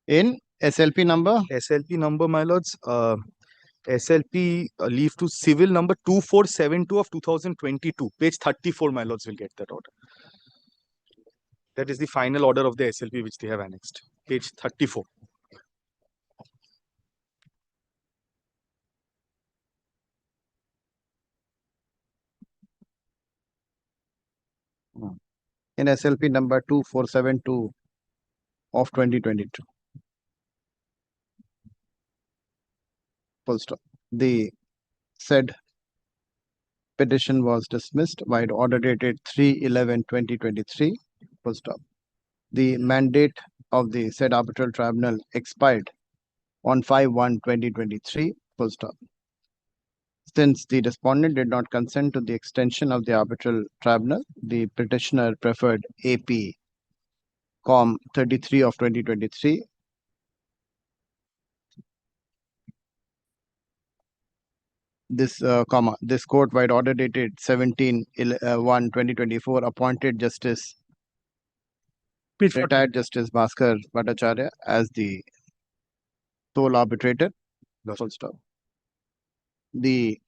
in SLP number?
SLP number, my lords. SLP leave to civil number 2472 of 2022. Page 34, my lords will get that order. That is the final order of the SLP which they have annexed. Page 34.
In SLP number 2472 of 2022. Full stop. The said petition was dismissed by order dated 3/11/2023. Full stop. The mandate of the said arbitral tribunal expired on 5/1/2023. Full stop. Since the respondent did not consent to the extension of the arbitral tribunal, the petitioner preferred AP Com 33 of 2023. This this court-wide order dated 17/1/2024 appointed Justice retired Justice Bhaskar Bhattacharya as the sole arbitrator. Full stop. The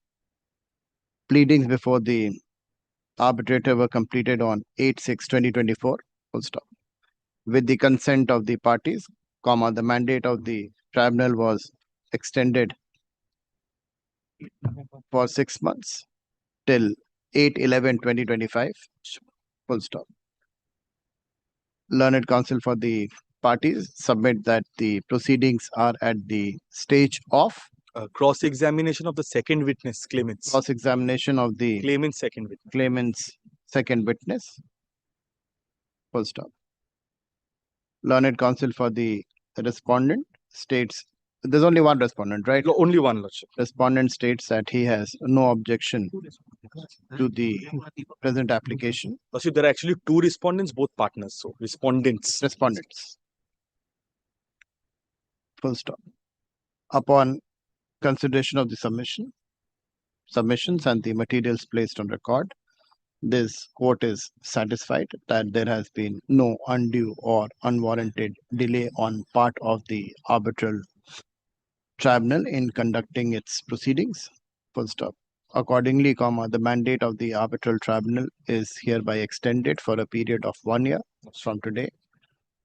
pleadings before the arbitrator were completed on 8/6/2024. Full stop. With the consent of the parties, the mandate of the tribunal was extended for 6 months till 8/11/2025. Full stop. learned counsel for the parties submit that the proceedings are at the stage of
Cross-examination of the second witness, claimants.
cross-examination of the
Claimant's second witness.
claimant's second witness. Full stop. Learned counsel for the respondent states there's only one respondent, right?
Only one, Lordship.
Respondent states that he has no objection to the present application.
Lordship, there are actually two respondents, both partners. So respondents.
Respondents. Full stop. Upon consideration of the submissions and the materials placed on record, this court is satisfied that there has been no undue or unwarranted delay on part of the arbitral tribunal in conducting its proceedings. Full stop. Accordingly, the mandate of the arbitral tribunal is hereby extended for a period of 1 year from today.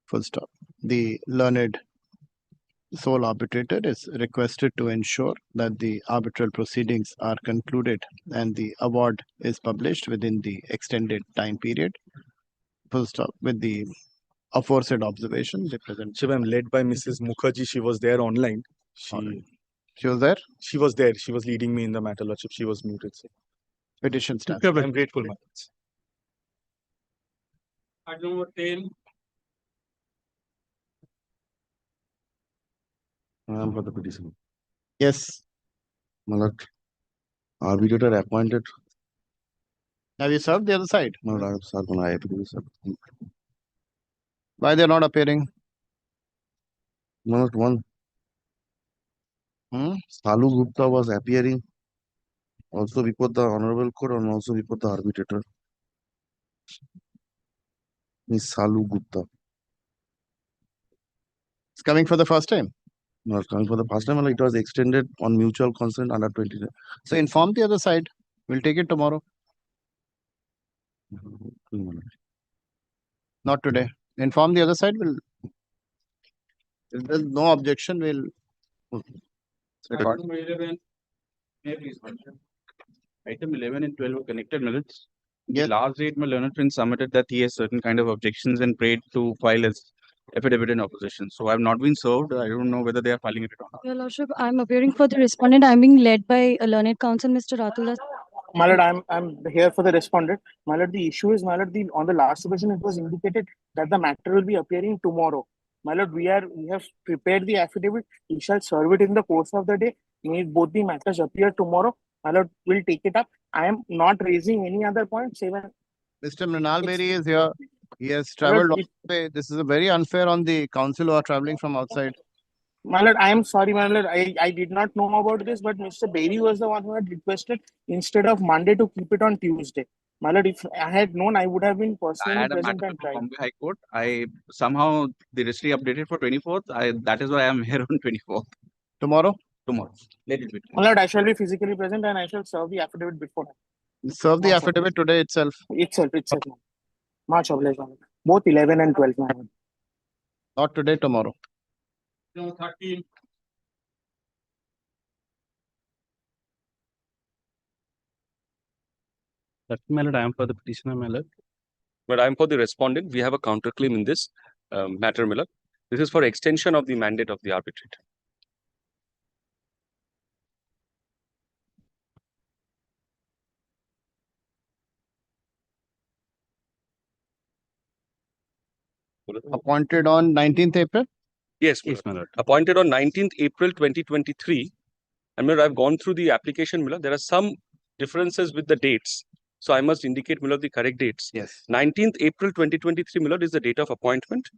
Full stop. The learned sole arbitrator is requested to ensure that the arbitral proceedings are concluded and the award is published within the extended time period. Full stop. With the aforesaid observation, the present.
Shiv, I'm led by Mrs. Mukherjee. She was there online.
She was there?
She was there. She was leading me in the matter, Lordship. She was muted. So.
Petition stands.
I'm grateful, my lords.
Item number 10.
I am for the petition.
Yes.
My lord, arbitrator appointed.
Have you served the other side?
My lord, I have served on IAPT.
Why they are not appearing?
My lord, one. Salu Gupta was appearing also before the Honorable Court and also before the arbitrator. Miss Salu Gupta.
It's coming for the first time.
No, it's coming for the first time. And it was extended on mutual consent under 20.
So inform the other side. We'll take it tomorrow. Not today. Inform the other side. If there's no objection, we'll record.
Item 11. May I please mention? Item 11 and 12 were connected minutes.
Yes.
The last date, my learned friend submitted that he has certain kind of objections and prayed to file his affidavit in opposition. So I have not been served. I don't know whether they are filing it or not.
Your Lordship, I'm appearing for the respondent. I'm being led by a learned counsel, Mr. Ratul Das.
My lord, I'm here for the respondent. My lord, the issue is, my lord, on the last submission, it was indicated that the matter will be appearing tomorrow. My lord, we have prepared the affidavit. We shall serve it in the course of the day. May both the matters appear tomorrow. My lord, we'll take it up. I am not raising any other point.
Mr. Mrinal Beri is here. He has traveled all the way. This is very unfair on the council who are traveling from outside.
My lord, I am sorry, my lord. I did not know about this, but Mr. Berry was the one who had requested instead of Monday to keep it on Tuesday. My lord, if I had known, I would have been
I
personally
had a
present
matter
and
to
tried.
Bombay High Court. I somehow the registry updated for 24th. That is why I am here on 24th.
Tomorrow?
Tomorrow. Let it be.
My lord, I shall be physically present and I shall serve the affidavit before that.
Serve the affidavit today itself.
Itself. Much obliged, my lord. Both 11 and 12, my lord.
Not today, tomorrow.
Number 13.
My lord, I am for the petitioner, my lord.
But I am for the respondent. We have a counterclaim in this matter, Miller. This is for extension of the mandate of the arbitrator.
Appointed on 19th April?
Yes, my lord. Appointed on 19th April 2023. And Miller, I've gone through the application, Miller. There are some differences with the dates. So I must indicate, Miller, the correct dates.
Yes.
19th April 2023, Miller, is the date of appointment.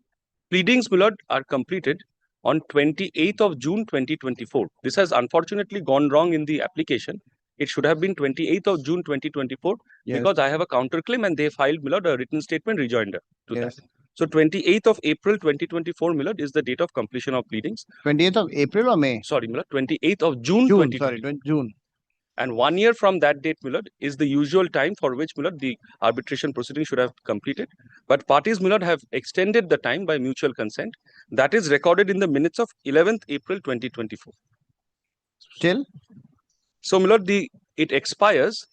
Pleadings, Miller, are completed on 28th of June 2024. This has unfortunately gone wrong in the application. It should have been 28th of June 2024 because I have a counterclaim and they filed, Miller, a written statement rejoinder to that. So 28th of April 2024, Miller, is the date of completion of pleadings.
28th of April or May?
Sorry, Miller, 28th of June 2024.
June.
And 1 year from that date, Miller, is the usual time for which, Miller, the arbitration proceeding should have completed. But parties, Miller, have extended the time by mutual consent. That is recorded in the minutes of 11th April 2024.
Till?
So, Miller, it expires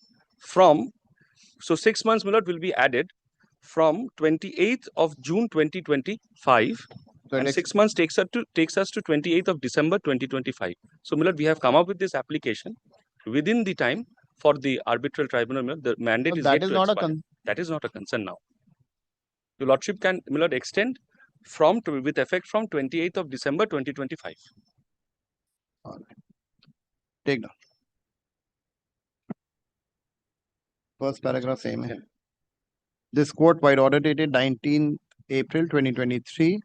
from, so 6 months, Miller, will be added from 28th of June 2025 and
next-
6 months takes us to 28th of December 2025. So, my lord, we have come up with this application within the time for the arbitral tribunal. My lord, the mandate is
that
yet
is
to
not a
expire. That is not a concern now. Your lordship can, my lord, extend with effect from 28th of December 2025.
Take down. First paragraph same. hai. This court, by order dated 19 April 2023,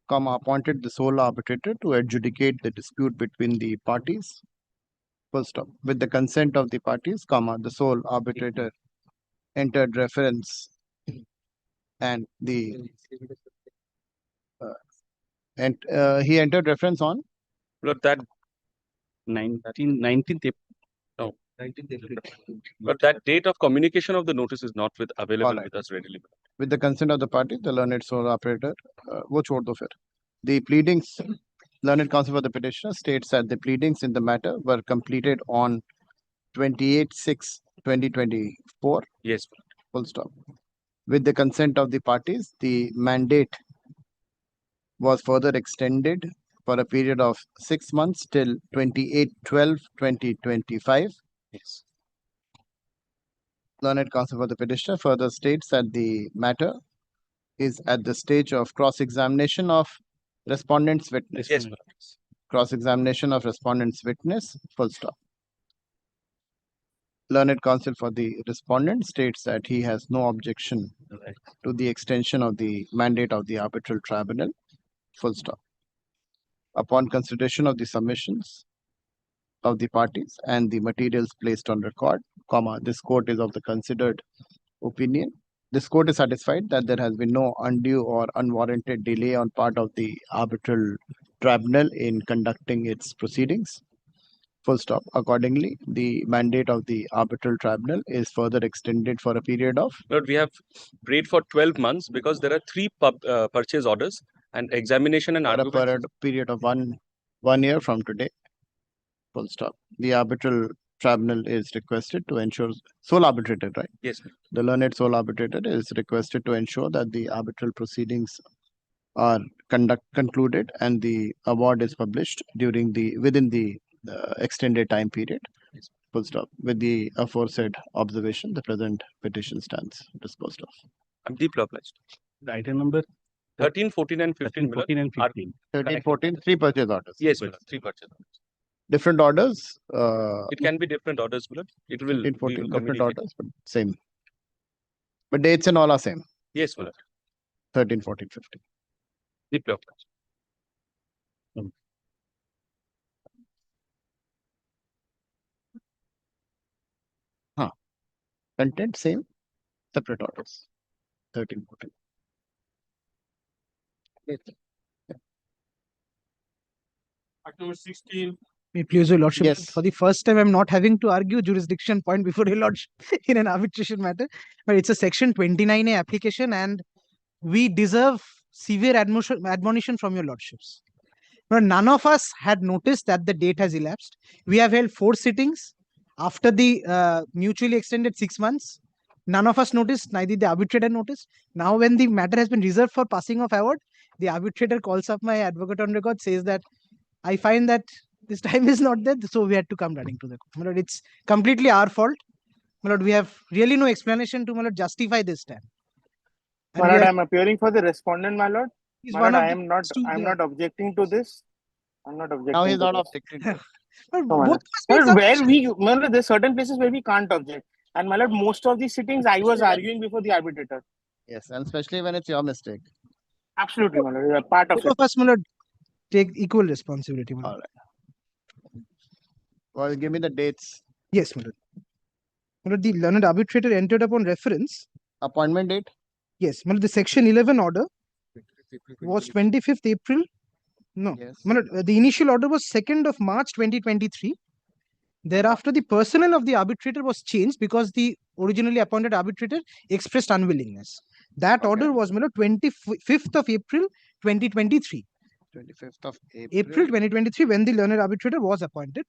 appointed the sole arbitrator to adjudicate the dispute between the parties. Full stop. With the consent of the parties, the sole arbitrator entered reference and he entered reference on
Lord, that 19th April. No. 19th April. But that date of communication of the notice is not available with us readily.
with the consent of the party, the learned sole operator, wo chhod do fir. The pleadings, learned counsel for the petitioner states that the pleadings in the matter were completed on 28/6/2024.
Yes.
Full stop. With the consent of the parties, the mandate was further extended for a period of 6 months till 28/12/2025.
Yes.
Learned counsel for the petitioner further states that the matter is at the stage of cross-examination of respondent's witness.
Yes.
Cross-examination of respondent's witness, full stop. Learned counsel for the respondent states that he has no objection to the extension of the mandate of the arbitral tribunal, full stop. Upon consideration of the submissions of the parties and the materials placed on record, this court is of the considered opinion. This court is satisfied that there has been no undue or unwarranted delay on part of the arbitral tribunal in conducting its proceedings. Full stop. Accordingly, the mandate of the arbitral tribunal is further extended for a period of.
Lord, we have prayed for 12 months because there are 3 purchase orders and examination and
for
argument.
a period of one year from today. Full stop. The arbitral tribunal is requested to ensure sole arbitrator, right?
Yes.
The learned sole arbitrator is requested to ensure that the arbitral proceedings are concluded and the award is published within the extended time period. Full stop. With the aforesaid observation, the present petition stands disposed of.
I'm deeply obliged.
The item number
13, 14, and 15.
14 and 15.
13, 14, 3 purchase orders.
Yes, my lord, 3 purchase orders.
Different orders.
It can be different orders, my lord. It will
13, 14,
we will
different
communicate.
orders, but same. But dates and all are same.
Yes, my lord.
13, 14, 15.
Deeply obliged.
Content same, separate orders. 13, 14.
Act number 16.
May it please your lordship.
Yes.
For the first time, I'm not having to argue jurisdiction point before your lordship in an arbitration matter, but it's a section 29A application and we deserve severe admonition from your lordships. Now, none of us had noticed that the date has elapsed. We have held 4 sittings after the mutually extended 6 months. None of us noticed, neither the arbitrator noticed. Now, when the matter has been reserved for passing of award, the arbitrator calls up my advocate on record, says that I find that this time is not there, so we had to come running to the court. My lord, it's completely our fault. My lord, we have really no explanation to, my lord, justify this time. And
My
we
lord,
are-
I'm appearing for the respondent, my lord.
He's
My
one
lord,
of
I
the
am not.
two
I'm
there.
not objecting to this. I'm not objecting.
Now he's
to
not
this.
objecting.
But
No, my
both
lord.
of us
My
made
lord, where
submissions.
my lord, there's certain places where we can't object. And my lord, most of these sittings I was arguing before the arbitrator.
Yes, and especially when it's your mistake.
Absolutely, my lord. You are part of
Both
it.
of us, my lord, take equal responsibility. My lord.
All right. Well, give me the dates.
Yes, my lord. My lord, the learned arbitrator entered upon reference.
Appointment date?
Yes, my lord, the section 11 order was 25th April. No,
Yes.
my lord, the initial order was 2nd of March 2023. Thereafter, the personnel of the arbitrator was changed because the originally appointed arbitrator expressed unwillingness. That order was, my lord, 25th of April 2023.
25th of
April 2023, when the learned arbitrator was appointed.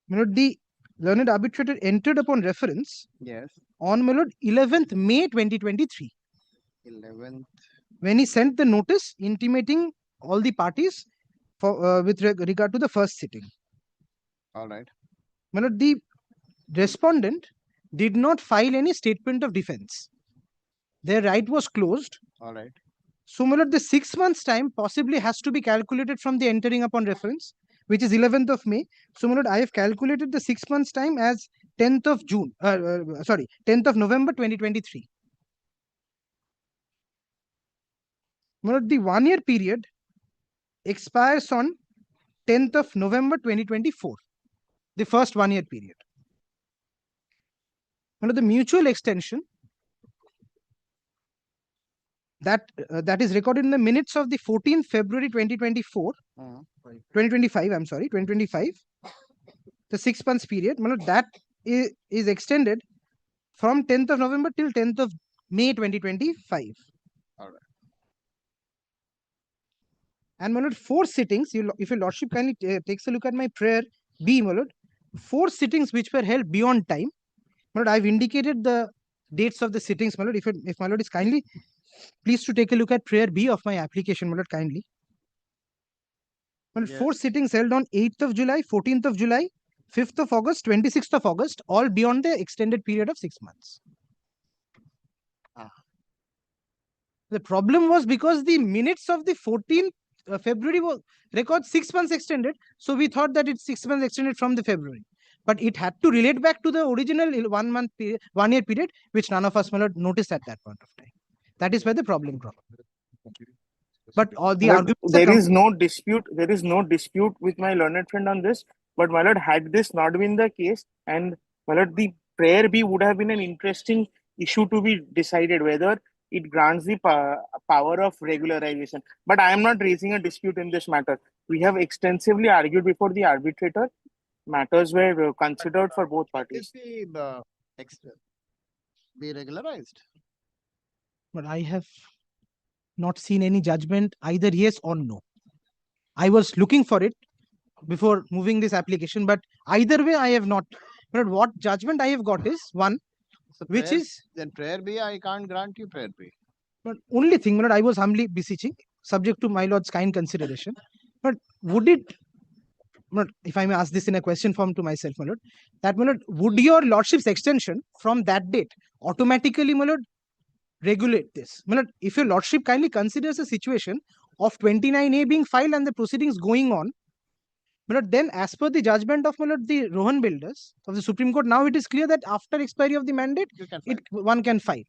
My lord, the learned arbitrator entered upon reference
Yes.
on, my lord, 11th May 2023.
11th.
When he sent the notice intimating all the parties for with regard to the first sitting.
All right.
My lord, the respondent did not file any statement of defense. Their right was closed.
All right.
So, my lord, the 6 months time possibly has to be calculated from the entering upon reference, which is 11th of May. So, my lord, I have calculated the 6 months time as 10th of June. 10th of November 2023. My lord, the 1 year period expires on 10th of November 2024. The first 1 year period. Under the mutual extension that is recorded in the minutes of the 14th February 2024, 2025, I'm sorry, 2025, the 6 months period, that is extended from 10th of November till 10th of May 2025.
All right.
And my lord, 4 sittings, if your lordship kindly takes a look at my prayer B, my lord, 4 sittings which were held beyond time. My lord, I've indicated the dates of the sittings, my lord. If my lord is kindly please to take a look at prayer B of my application, my lord, kindly. Well,
Yes.
4 sittings held on 8th of July, 14th of July, 5th of August, 26th of August, all beyond the extended period of 6 months. The problem was because the minutes of the 14th February record 6 months extended. So we thought that it's 6 months extended from the February. But it had to relate back to the original 1 year period, which none of us, my lord, noticed at that point of time. That is where the problem comes. But all the arguments
there is no dispute. There is no dispute with my learned friend on this. But my lord, had this not been the case, and my lord, the prayer B would have been an interesting issue to be decided whether it grants the power of regularization. But I am not raising a dispute in this matter. We have extensively argued before the arbitrator. Matters were considered for both parties.
Be regularized.
But I have not seen any judgment either yes or no. I was looking for it before moving this application, but either way I have not. But what judgment I have got is one,
So
which
prayer,
is
then prayer B, I can't grant you prayer B.
but only thing, my lord, I was humbly beseeching, subject to my lord's kind consideration. But would it, my lord, if I may ask this in a question form to myself, my lord, that my lord, would your lordship's extension from that date automatically, my lord, regulate this? My lord, if your lordship kindly considers a situation of 29A being filed and the proceedings going on, my lord, then as per the judgment of my lord, the Rohan builders of the Supreme Court, now it is clear that after expiry of the mandate, one can file.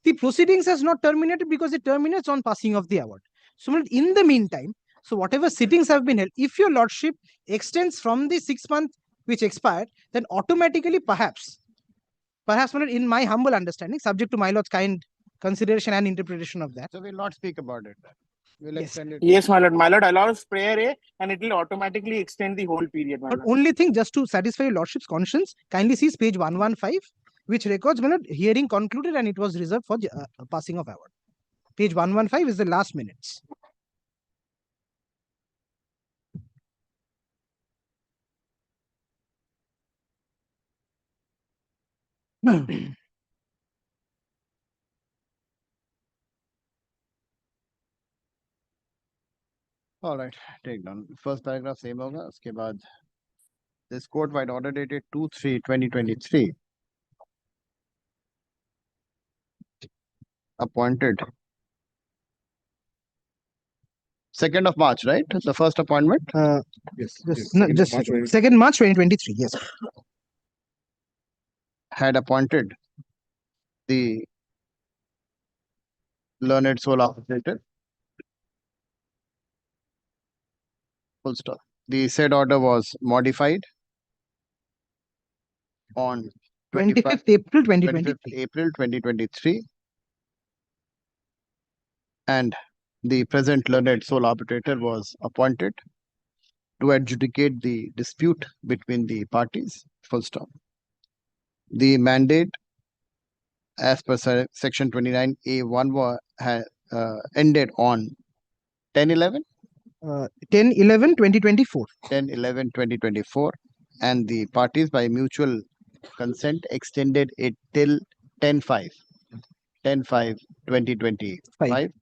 The proceedings has not terminated because it terminates on passing of the award. So my lord, in the meantime, so whatever sittings have been held, if your lordship extends from the 6 month which expired, then automatically perhaps, my lord, in my humble understanding, subject to my lord's kind consideration and interpretation of that.
So we'll not speak about it then. We'll
Yes.
extend it.
Yes, my lord. My lord allows prayer A, and it will automatically extend the whole period. My
But
lord.
only thing, just to satisfy your lordship's conscience, kindly sees page 115, which records, my lord, hearing concluded and it was reserved for passing of award. Page 115 is the last minutes.
All right, take down. First paragraph same होगा, उसके बाद this court by order dated 2/3/2023 appointed 2nd of March, right? The first appointment.
Yes. Just 2nd March 2023. Yes.
Had appointed the learned sole operator. Full stop. The said order was modified on
25th April 2023.
25th April 2023. And the present learned sole arbitrator was appointed to adjudicate the dispute between the parties. Full stop. The mandate as per section 29A1 ended on 10/11?
10/11/2024.
10/11/2024. and the parties by mutual consent extended it till 10/5, 10/5/2025.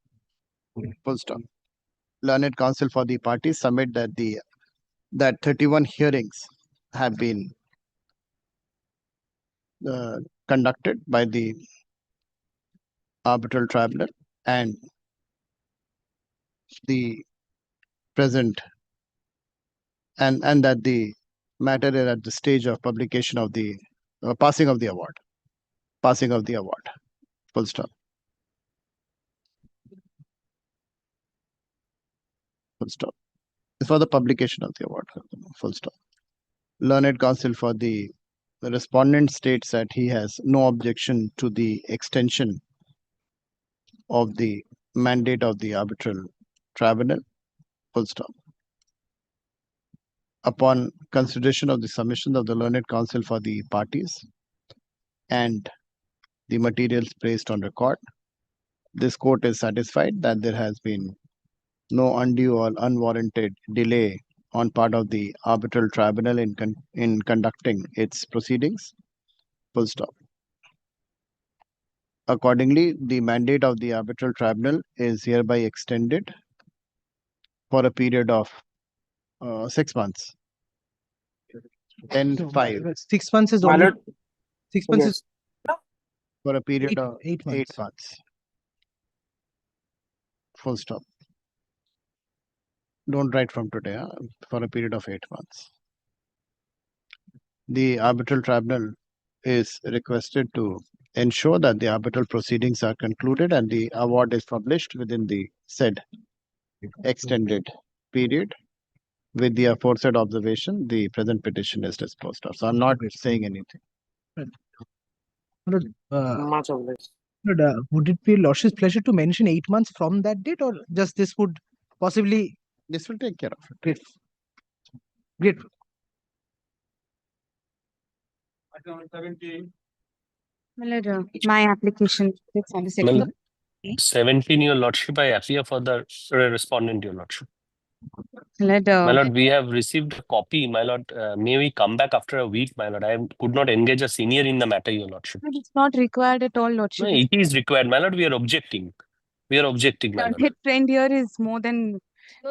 Full stop. Learned counsel for the parties submit that 31 hearings have been conducted by the arbitral tribunal and the present and that the matter is at the stage of publication of the passing of the award. Full stop. Full stop. It's for the publication of the award. Full stop. Learned counsel for the respondent states that he has no objection to the extension of the mandate of the arbitral tribunal. Full stop. Upon consideration of the submission of the learned counsel for the parties and the materials placed on record, this court is satisfied that there has been no undue or unwarranted delay on part of the arbitral tribunal in conducting its proceedings. Full stop. Accordingly, the mandate of the arbitral tribunal is hereby extended for a period of 6 months. 10/5.
6 months is
My
only
lord,
6 months
yes.
is
For a period
eight,
of
8 months.
8 months. Full stop. Don't write from today, for a period of 8 months. The arbitral tribunal is requested to ensure that the arbitral proceedings are concluded and the award is published within the said extended period. With the aforesaid observation, the present petition is disposed of. So I'm not saying anything.
Much obliged.
Would it be Lordship's pleasure to mention 8 months from that date, or just this would possibly?
This will take care of it.
Great. Great.
My application is on the second.
17, Your Lordship, I appear for the respondent, Your Lordship.
My
My Lord, we have received a copy, my Lord. May we come back after a week, my Lord? I could not engage a senior in the matter, Your Lordship.
It's not required at all, Lordship.
No, it is required, my Lord. We are objecting. My Lord.
His friend here is more than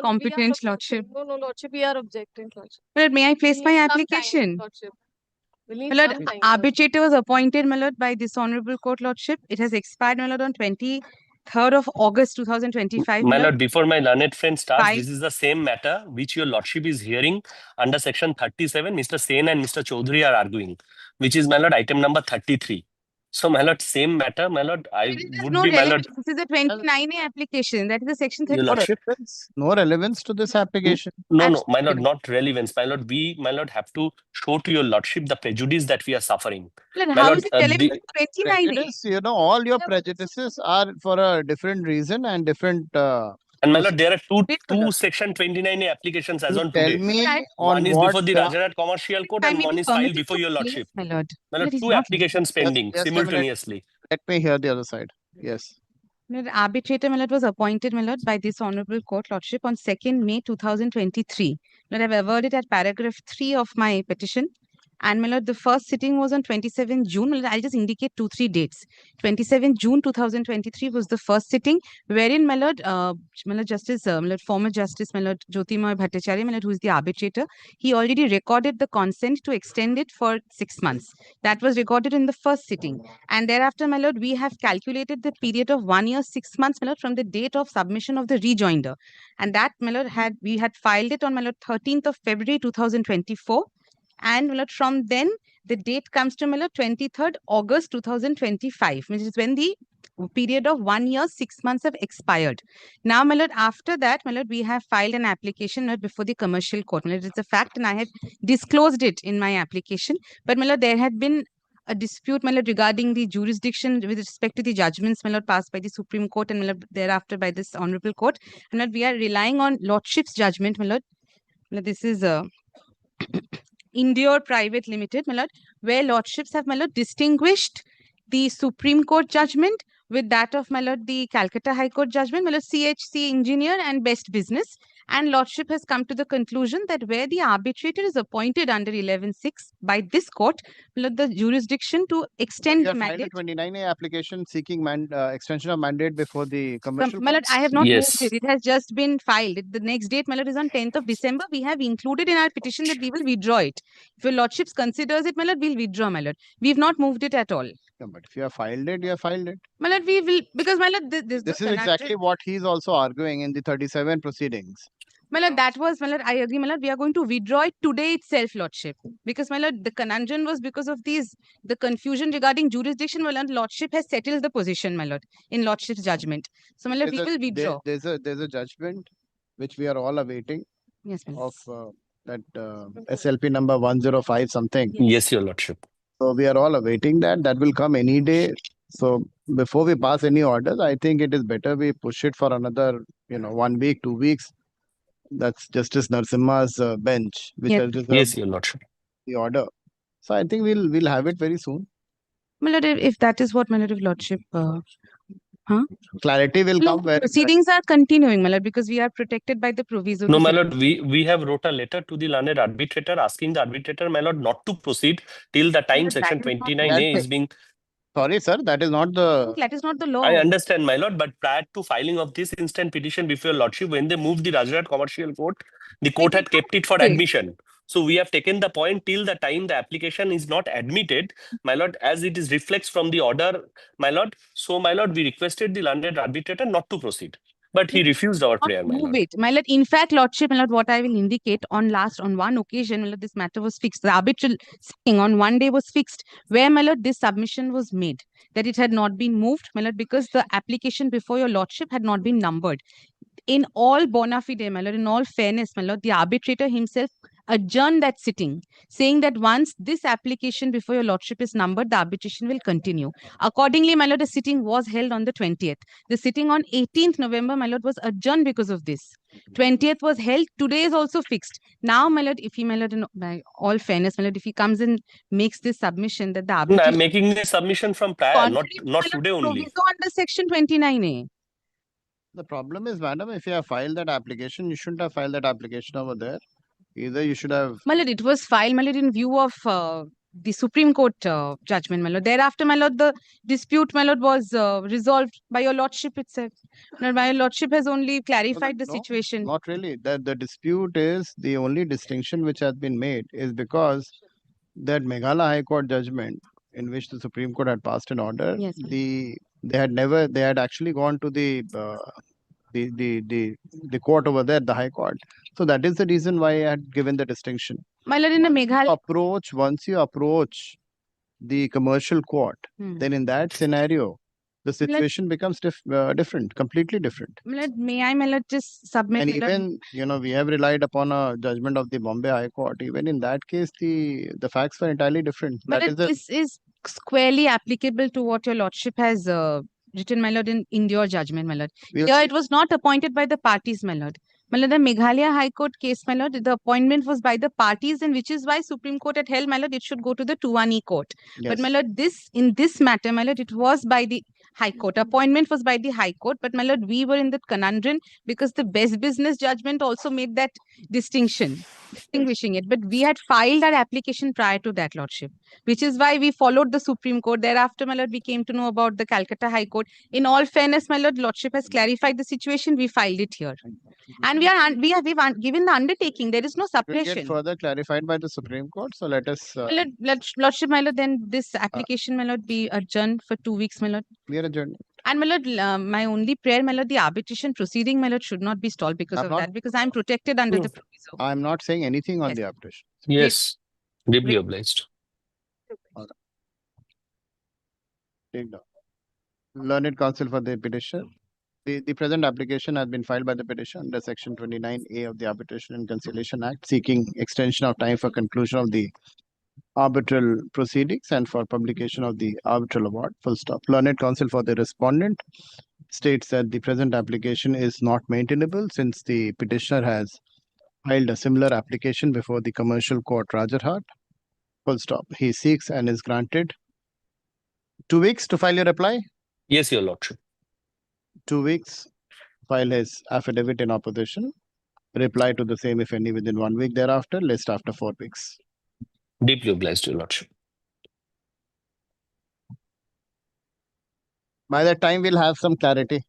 competent, Lordship.
No, Lordship, we are objecting, Lordship.
My Lord, may I place my
Some time,
application?
Lordship. We
My
need
Lord,
some time.
arbitrator was appointed, my Lord, by this Honorable Court, Lordship. It has expired, my Lord, on 23rd of August 2025.
My Lord, before my learned friend starts,
Fine.
this is the same matter which Your Lordship is hearing under section 37. Mr. Sen and Mr. Chaudhary are arguing, which is, my Lord, item number 33. So, my Lord, same matter, my Lord, I would
No
be, my Lord,
relevance. This is a 29A application. That is a section
Your
34.
Lordship.
No relevance to this application.
No, my Lord, not relevance. My Lord, we, my Lord, have to show to Your Lordship the prejudice that we are suffering.
Lord,
My
how
Lord,
is it relevant to 29A?
Prejudice, all your prejudices are for a different reason and different.
And my Lord, there are two section 29A applications as on
Tell
today.
me
One
on
is
what
before the Rajarat Commercial Court and one is filed before Your Lordship.
My Lord.
My
Lord,
Lord,
he's
two
not-
applications pending
Just a minute.
simultaneously.
Let me hear the other side. Yes.
Lord, arbitrator, my Lord, was appointed, my Lord, by this Honorable Court, Lordship, on 2nd May 2023. Lord, I've awarded at paragraph 3 of my petition. And my Lord, the first sitting was on 27 June. My Lord, I'll just indicate 2-3 dates. 27 June 2023 was the first sitting, wherein my Lord, Justice, my Lord, former Justice, my Lord, Jyotirmoy Bhattacharya, my Lord, who is the arbitrator, he already recorded the consent to extend it for 6 months. That was recorded in the first sitting. And thereafter, my Lord, we have calculated the period of 1 year, 6 months, my Lord, from the date of submission of the rejoinder. And that, my Lord, we had filed it on, my Lord, 13th of February 2024. And my Lord, from then, the date comes to, my Lord, 23rd August 2025, which is when the period of 1 year, 6 months have expired. Now, my Lord, after that, my Lord, we have filed an application, my Lord, before the commercial court. My Lord, it's a fact, and I have disclosed it in my application. But, my Lord, there had been a dispute, my Lord, regarding the jurisdiction with respect to the judgments, my Lord, passed by the Supreme Court and, my Lord, thereafter by this Honorable Court. And, my Lord, we are relying on Lordship's judgment, my Lord. My Lord, this is Endure Private Limited, my Lord, where Lordships have, my Lord, distinguished the Supreme Court judgment with that of, my Lord, the Calcutta High Court judgment, my Lord, CHC Engineer and Best Business. And Lordship has come to the conclusion that where the arbitrator is appointed under 11.6 by this court, the jurisdiction to extend
You have filed a
mandate.
29A application seeking extension of mandate before the commercial
My lord,
court?
I have not
Yes.
moved it. It has just been filed. The next date, my lord, is on 10th of December. We have included in our petition that we will withdraw it. If your lordships considers it, my lord, we'll withdraw, my lord. We've not moved it at all.
Yeah, but if you have filed it, you have filed it.
My lord, we will, because my lord,
This is exactly what he's also arguing in the 37 proceedings.
My lord, that was, my lord, I agree, my lord, we are going to withdraw it today itself, lordship. Because, my lord, the conundrum was because of the confusion regarding jurisdiction, my lord, lordship has settled the position, my lord, in lordship's judgment. So, my lord, we will withdraw.
There's a judgment which we are all awaiting.
Yes, my
of that SLP number 105 something.
Yes, your lordship.
So we are all awaiting that. That will come any day. So before we pass any orders, I think it is better we push it for another, 1 week, 2 weeks. That's Justice Narasimha's bench, which has reserved
Yes, your lordship.
the order. So I think we'll have it very soon.
My lord, if that is what, my lord, of lordship,
Clarity will come when
proceedings are continuing, my lord, because we are protected by the proviso.
No, my lord, we have wrote a letter to the learned arbitrator asking the arbitrator, my lord, not to proceed till the time
Lord,
section
that is not
29A is being.
Sorry, sir, that is not the.
That is not the law.
I understand, my lord, but prior to filing of this instant petition before your lordship, when they moved the Rajrat Commercial Court, the court had kept it for
Okay.
admission. So we have taken the point till the time the application is not admitted, my lord, as it is reflects from the order, my lord. So, my lord, we requested the learned arbitrator not to proceed. But he refused our prayer, my
Move
lord.
it. My lord, in fact, lordship, my lord, what I will indicate on one occasion, my lord, this matter was fixed. The arbitral sitting on one day was fixed, where, my lord, this submission was made, that it had not been moved, my lord, because the application before your lordship had not been numbered. In all bona fide, my lord, in all fairness, my lord, the arbitrator himself adjourned that sitting, saying that once this application before your lordship is numbered, the arbitration will continue. Accordingly, my lord, the sitting was held on the 20th. The sitting on 18th November, my lord, was adjourned because of this. 20th was held. Today is also fixed. Now, my lord, if he, my lord, in all fairness, my lord, if he comes and makes this submission that the
No,
arbitration
I'm making this submission from prior, not today only.
proviso under section 29A.
The problem is, madam, if you have filed that application, you shouldn't have filed that application over there. Either you should have.
My lord, it was filed, my lord, in view of the Supreme Court judgment, my lord. Thereafter, my lord, the dispute, my lord, was resolved by your lordship itself. My your lordship has only clarified the situation.
Not really. The dispute is the only distinction which has been made is because that Meghalaya High Court judgment in which the Supreme Court had passed an order,
Yes,
they had actually gone to the court over there, the High Court. So that is the reason why I had given the distinction.
My lord, in the Meghalaya.
Once you approach the commercial court, then in that scenario, the situation becomes different, completely different.
My lord, may I, my lord, just submit?
And
my lord?
even, we have relied upon a judgment of the Bombay High Court. Even in that case, the facts were entirely different.
But this is squarely applicable to what your lordship has written, my lord, in your judgment, my lord.
We'll
Here, it was not appointed by the parties, my lord. My lord, the Meghalaya High Court case, my lord, the appointment was by the parties, and which is why Supreme Court had held, my lord, it should go to the 2-1E court. But my lord, in this matter, my lord, it was by the High Court. Appointment was by the High Court, but my lord, we were in the conundrum because the best business judgment also made that distinguishing it. But we had filed our application prior to that, lordship, which is why we followed the Supreme Court. Thereafter, my lord, we came to know about the Calcutta High Court. In all fairness, my lord, lordship has clarified the situation. We filed it here, and we've given the undertaking. There is no
Will
suppression.
get further clarified by the Supreme Court. So let us.
Lordship, my lord, then this application, my lord, be adjourned for 2 weeks, my lord.
We are adjourned.
And my lord, my only prayer, my lord, the arbitration proceeding, my lord, should not be stalled because of that, because I'm protected under the proviso.
I'm not saying anything on the arbitration.
Yes, deeply obliged.
Take down. Learned counsel for the petition. The present application has been filed by the petition under Section 29A of the Arbitration and Conciliation Act, seeking extension of time for conclusion of the arbitral proceedings and for publication of the arbitral award. Full stop. Learned counsel for the respondent states that the present application is not maintainable since the petitioner has filed a similar application before the commercial court Rajarhat. Full stop. He seeks and is granted 2 weeks to file your reply.
Yes, your lordship.
2 weeks, file his affidavit in opposition. reply to the same, if any, within 1 week thereafter, list after 4 weeks.
Deeply obliged, Your Lordship.
By that time, we'll have some clarity.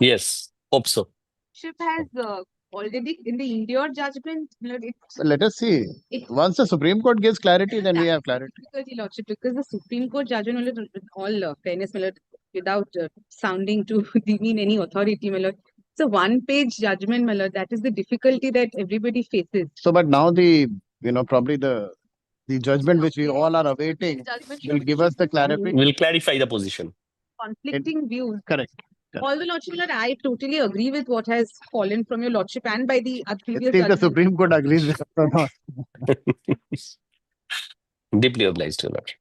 Yes, hope so.
Ship has already in the India judgment, it's
So let us see.
it
Once the Supreme Court gives clarity, then we have clarity.
because Your Lordship, because the Supreme Court judgment, my lord, with all fairness, my lord, without sounding to demean any authority, my lord, it's a one-page judgment, my lord. That is the difficulty that everybody faces.
So, but now probably the judgment which we all are awaiting
Judgment
will give us the clarity.
Will clarify the position.
Conflicting views.
Correct.
Although, Lordship, my lord, I totally agree with what has fallen from your Lordship and by the previous
Let's see if the
judgment.
Supreme Court agrees with us or not.
Deeply obliged, Your Lordship.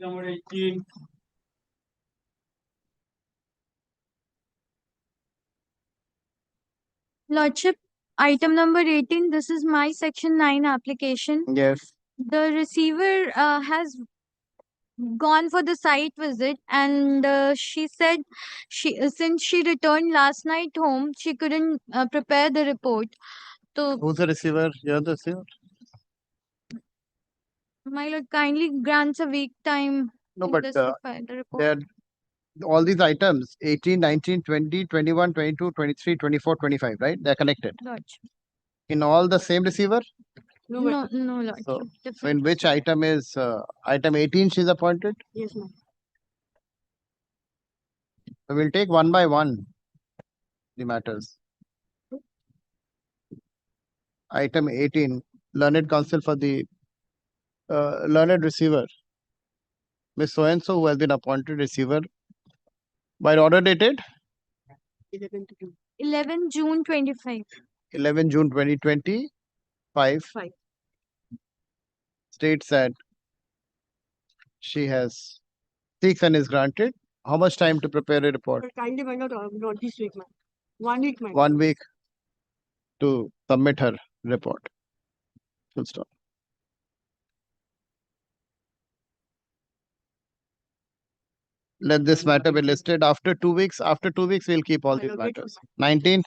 Number 18.
Lordship, item number 18, this is my section 9 application.
Yes.
The receiver has gone for the site visit and she said since she returned last night home, she couldn't prepare the report. So,
Who's the receiver? You're the receiver.
my lord kindly grants a week time
No,
to
but
just prepare the report.
they're all these items 18, 19, 20, 21, 22, 23, 24, 25, right? They're connected.
Lordship.
In all the same receiver?
No, Lordship.
So in
different
which
receiver.
item is item 18 she's appointed?
Yes, ma'am.
So we'll take one by one the matters. Item 18, learned counsel for the learned receiver. Miss So-and-so, who has been appointed receiver by order dated
11 June 25.
11 June 2025, states that she has seeks and is granted. How much time to prepare a report?
Kindly find out not this week, ma'am. 1 week, ma'am.
1 week to submit her report. Full stop. Let this matter be listed after 2 weeks. After 2 weeks, we'll keep all these matters. 19.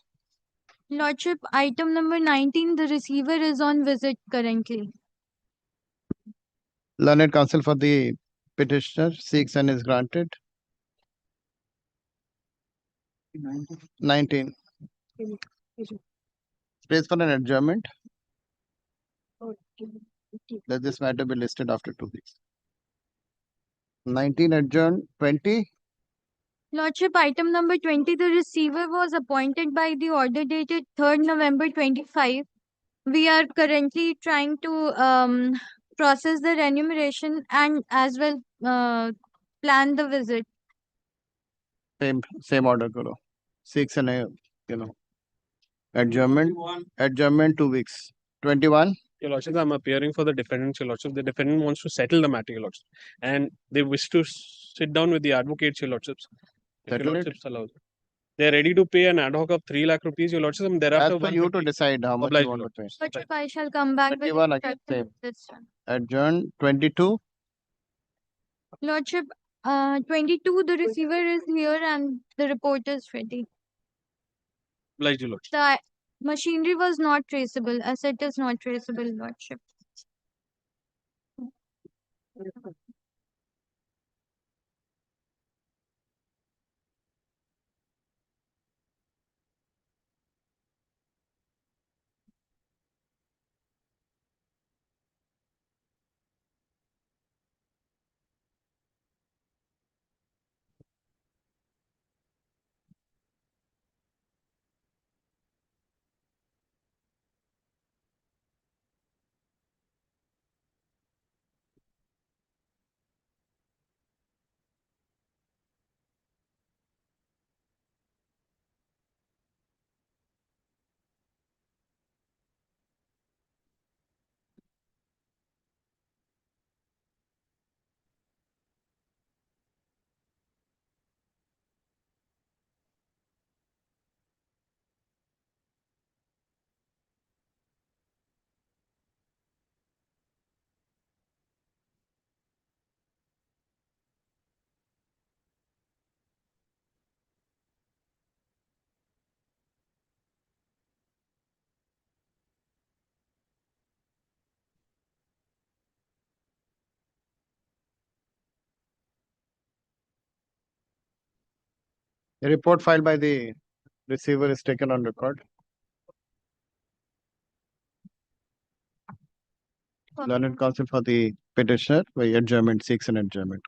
Lordship, item number 19, the receiver is on visit currently.
Learned counsel for the petitioner seeks and is granted. 19. Space for an adjournment. Let this matter be listed after 2 weeks. 19 adjourned. 20.
Lordship, item number 20, the receiver was appointed by the order dated 3rd November 25. We are currently trying to process the remuneration and as well plan the visit.
Same order karo. 6 and adjournment. Adjournment 2 weeks. 21.
Your Lordship, I'm appearing for the defendant, Your Lordship. The defendant wants to settle the matter, Your Lordship. And they wish to sit down with the advocates, Your Lordships. If Your
Settle it?
Lordships allow. They're ready to pay an ad hoc of 3 lakh rupees, Your Lordship. And thereafter,
As per you to decide how much
Obliged,
you want to pay.
Lordship, I shall come back with
21 again,
instructions
same.
this time.
Adjourned. 22.
Lordship, 22, the receiver is here and the report is ready.
obliged, Your Lordship.
The machinery was not traceable. Asset is not traceable, Lordship.
The report filed by the receiver is taken on record. Learned counsel for the petitioner by adjournment seeks an adjournment.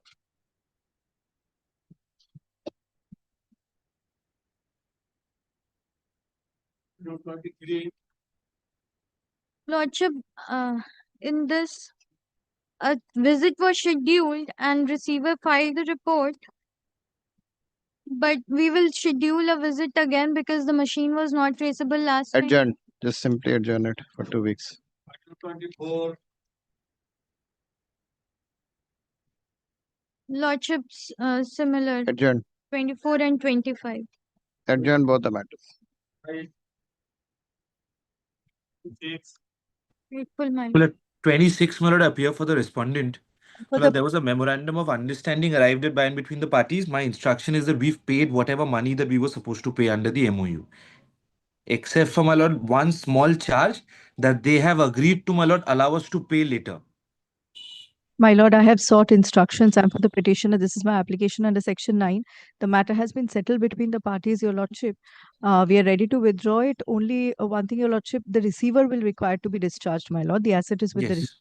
Lordship, in this, a visit was scheduled and receiver filed the report. But we will schedule a visit again because the machine was not traceable last time.
Adjourn. Just simply adjourn it for 2 weeks.
Lordships, similar.
Adjourn.
24 and 25.
Adjourn both the matters.
Grateful, my
Well, at 26 Malad appear for the respondent. Well, there was a memorandum of understanding arrived at by and between the parties. My instruction is that we've paid whatever money that we were supposed to pay under the MOU. Except for, my lord, one small charge that they have agreed to, my lord, allow us to pay later.
My lord, I have sought instructions and for the petitioner, this is my application under section 9. The matter has been settled between the parties, your lordship. We are ready to withdraw it. Only one thing, your lordship, the receiver will require to be discharged, my lord. The asset is with the
Yes.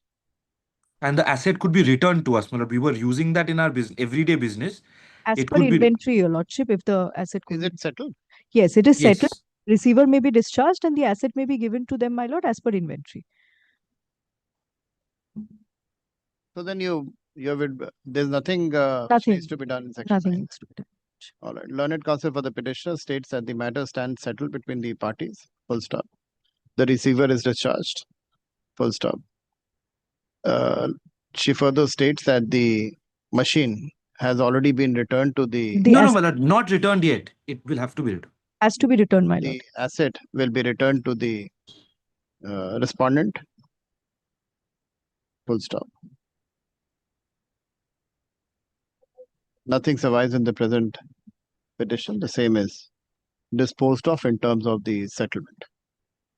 And the asset could be returned to us, my lord. We were using that in our everyday business.
as
It
per
could be.
inventory, your lordship, if the asset
Is it settled?
Yes, it is settled.
Yes.
Receiver may be discharged and the asset may be given to them, my lord, as per inventory.
So then there's nothing,
Nothing.
needs to be done in section
Nothing
9.
needs to be done.
All right. Learned counsel for the petitioner states that the matter stands settled between the parties. Full stop. The receiver is discharged. Full stop. She further states that the machine has already been returned to the.
No, my lord, not returned yet. It will have to be returned.
Has to be returned, my lord.
The asset will be returned to the respondent. Full stop. Nothing survives in the present petition. The same is disposed of in terms of the settlement.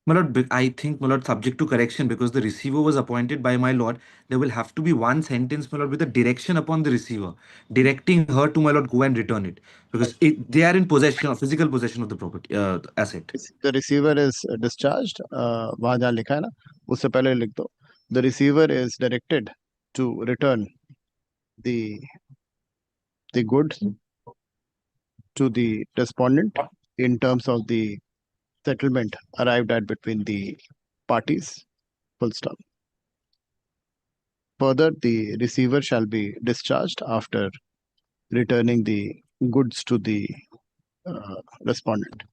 My lord, I think, my lord, subject to correction, because the receiver was appointed by my lord, there will have to be one sentence, my lord, with a direction upon the receiver, directing her to, my lord, go and return it. Because they are in possession, physical possession of the property, asset.
The receiver is discharged. वहाँ जहाँ लिखा है ना, उससे पहले लिख दो. The receiver is directed to return the goods to the respondent in terms of the settlement arrived at between the parties. Full stop. Further, the receiver shall be discharged after returning the goods to the respondent.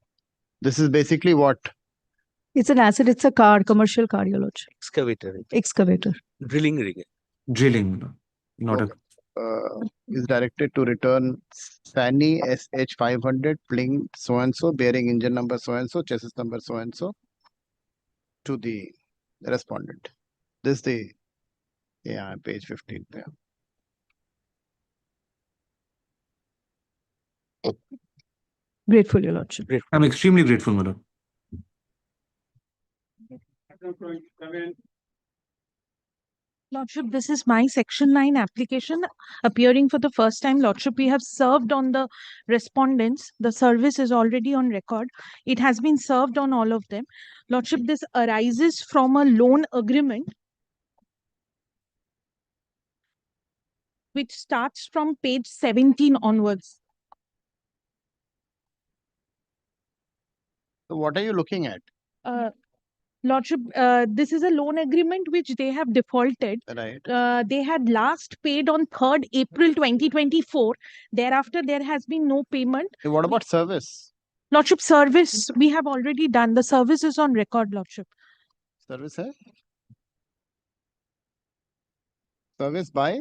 This is basically what?
It's an asset, it's a car, commercial car, your lordship.
Excavator.
Excavator.
Drilling rig.
Drilling, not a.
Is directed to return Fanny SH500 Pling so and so, bearing engine number so and so, chassis number so and so, to the respondent. This page 15. Yeah.
Grateful, your lordship.
I'm extremely grateful, my lord.
Lordship, this is my section 9 application appearing for the first time. Lordship, we have served on the respondents. The service is already on record. It has been served on all of them. Lordship, this arises from a loan agreement which starts from page 17 onwards.
So what are you looking at?
Lordship, this is a loan agreement which they have defaulted.
Right.
They had last paid on 3rd April 2024. Thereafter, there has been no payment.
What about service?
Lordship, service, we have already done. The service is on record, Lordship.
Service hai? Service by?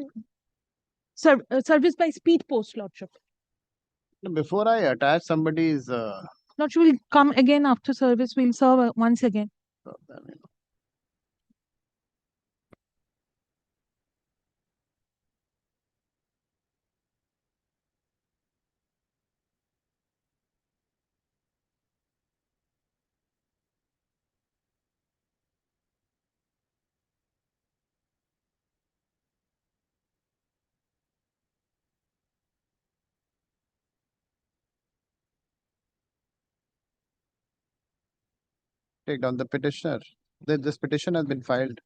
Service by speed post, Lordship.
Before I attach somebody's...
Lordship, will come again after service. We'll serve once again.
Take down the petitioner. This petition has been filed.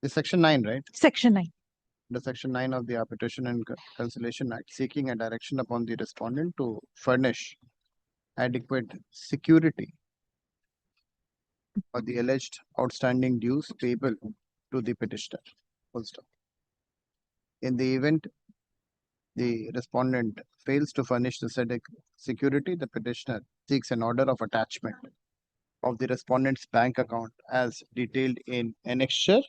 The section 9, right?
Section 9.
The section 9 of the Arbitration and Conciliation Act, seeking a direction upon the respondent to furnish adequate security for the alleged outstanding dues payable to the petitioner. Full stop. In the event the respondent fails to furnish the said security, the petitioner seeks an order of attachment of the respondent's bank account as detailed in annexure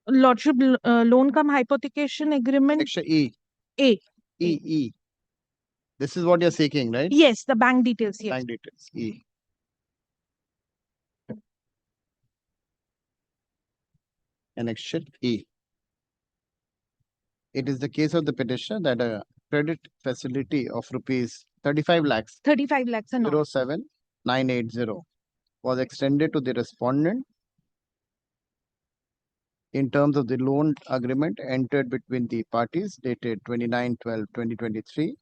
Lordship, loan cum hypothecation agreement.
Annexure E.
A.
E. This is what you're seeking, right?
Yes, the bank details. Yes.
Bank details. E. Annexure E. It is the case of the petitioner that a credit facility of rupees 35 lakhs
35 lakhs and all.
07980 was extended to the respondent in terms of the loan agreement entered between the parties dated 29/12/2023,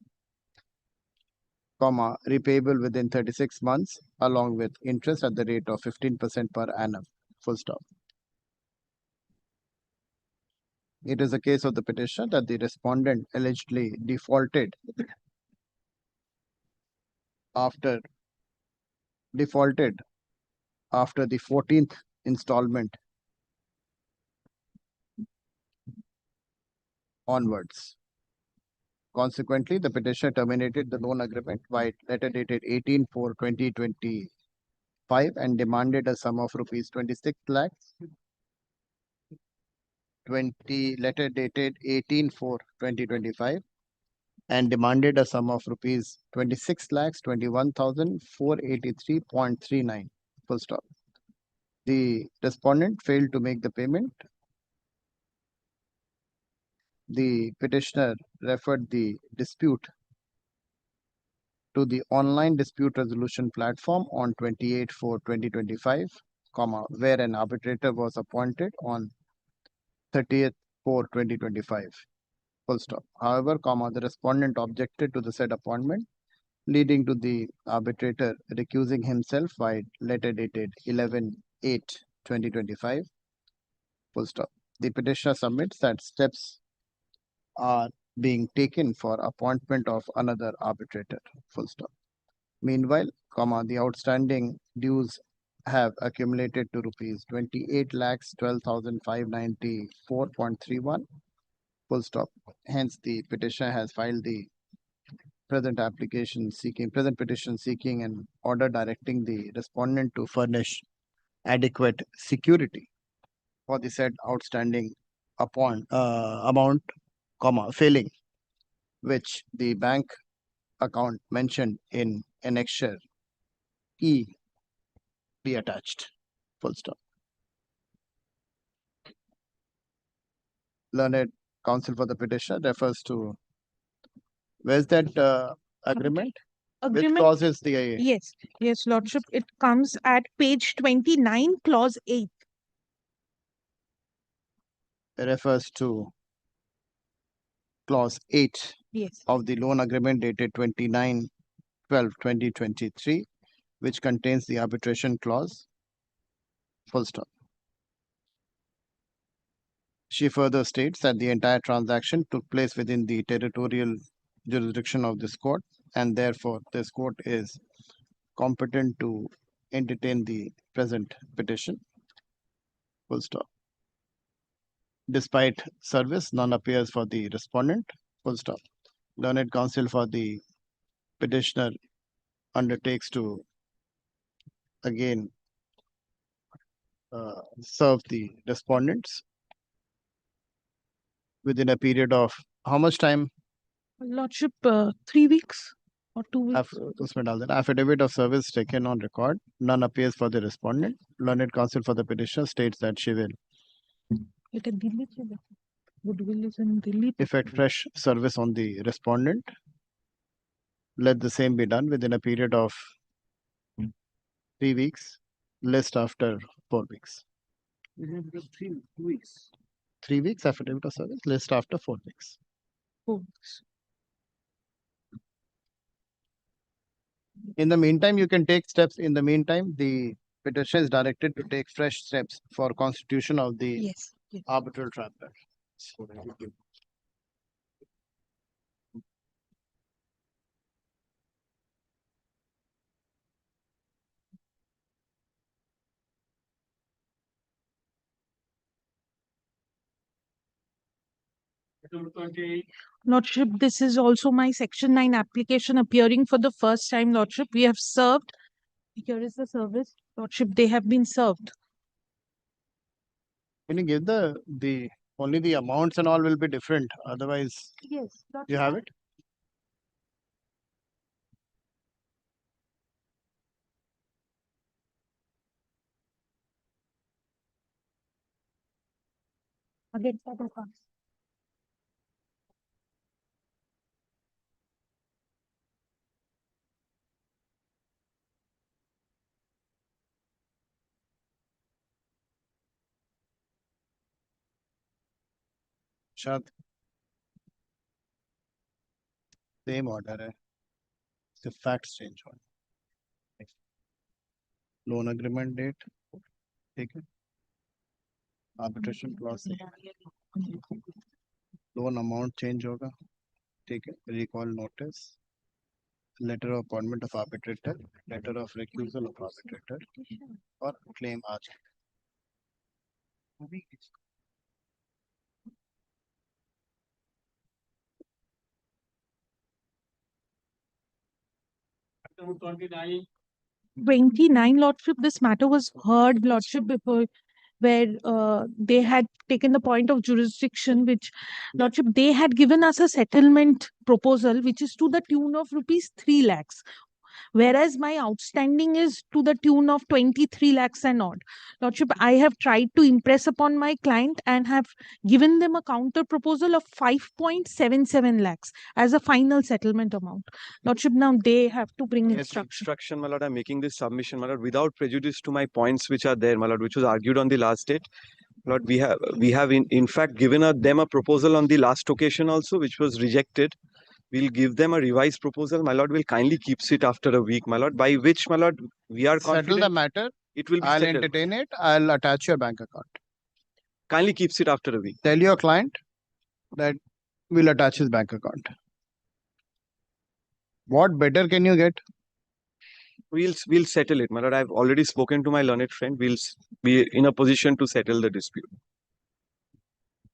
repayable within 36 months along with interest at the rate of 15% per annum. Full stop. It is a case of the petitioner that the respondent allegedly defaulted after the 14th installment onwards. Consequently, the petitioner terminated the loan agreement by letter dated 18/4/2025 and demanded a sum of rupees 26 lakhs. Letter dated 18/4/2025 and demanded a sum of rupees 26,21,483.39. Full stop. The respondent failed to make the payment. The petitioner referred the dispute to the online dispute resolution platform on 28/4/2025, where an arbitrator was appointed on 30/4/2025. Full stop. However, the respondent objected to the said appointment, leading to the arbitrator recusing himself by letter dated 11/8/2025. Full stop. The petitioner submits that steps are being taken for appointment of another arbitrator. Full stop. Meanwhile, the outstanding dues have accumulated to rupees 28,12,594.31. Full stop. Hence, the petitioner has filed the present petition seeking an order directing the respondent to furnish adequate security for the said outstanding amount, failing which the bank account mentioned in annexure E be attached. Full stop. Learned counsel for the petitioner refers to, where's that agreement? Which clause is the
Yes, Lordship. It comes at page 29, clause 8.
refers to clause 8
Yes.
of the loan agreement dated 29/12/2023, which contains the arbitration clause. Full stop. She further states that the entire transaction took place within the territorial jurisdiction of this court, and therefore this court is competent to entertain the present petition. Full stop. Despite service, none appears for the respondent. Full stop. Learned counsel for the petitioner undertakes to again serve the respondents within a period of how much time?
Lordship, 3 weeks or 2 weeks.
Affidavit of service taken on record. None appears for the respondent. Learned counsel for the petitioner states that she will effect fresh service on the respondent. Let the same be done within a period of 3 weeks, list after 4 weeks.
3 weeks.
3 weeks affidavit of service, list after 4 weeks.
4 weeks.
In the meantime, you can take steps. In the meantime, the petition is directed to take fresh steps for constitution of the
Yes.
arbitral tribunal.
Lordship, this is also my Section 9 application appearing for the first time, Lordship. We have served. Here is the service. Lordship, they have been served.
Can you give the only the amounts and all will be different? Otherwise,
Yes.
you have it?
Against other parts.
Shad. Same order. The facts change one. Loan agreement date. ठीक है. Arbitration clause. Loan amount change होगा. ठीक है. Recall notice. Letter of appointment of arbitrator. Letter of recusal of arbitrator. और claim आज.
Item 29, Lordship, this matter was heard, Lordship, before where they had taken the point of jurisdiction, which, Lordship, they had given us a settlement proposal, which is to the tune of rupees 3 lakhs. Whereas my outstanding is to the tune of 23 lakhs and odd. Lordship, I have tried to impress upon my client and have given them a counter proposal of 5.77 lakhs as a final settlement amount. Lordship, now they have to bring instruction.
My lord, I'm making this submission, my lord, without prejudice to my points which are there, my lord, which was argued on the last date. Lord, we have in fact given them a proposal on the last occasion also, which was rejected. We'll give them a revised proposal. My lord will kindly keeps it after a week, my lord, by which, my lord, we are confident.
Settle the matter.
It will be
I'll
settled.
entertain it. I'll attach your bank account.
Kindly keeps it after a week.
Tell your client that we'll attach his bank account. What better can you get?
We'll settle it, my lord. I've already spoken to my learned friend. We'll be in a position to settle the dispute.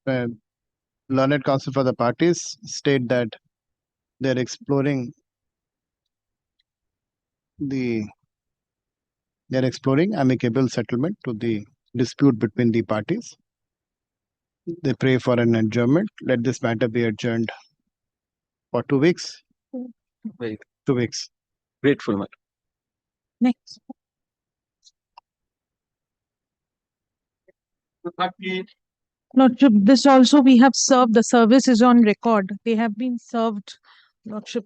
Learned counsel for the parties state that they're exploring amicable settlement to the dispute between the parties. They pray for an adjournment. Let this matter be adjourned for 2 weeks.
Very
2 weeks.
grateful, my lord.
Next. Lordship, this also we have served. The service is on record. They have been served, Lordship.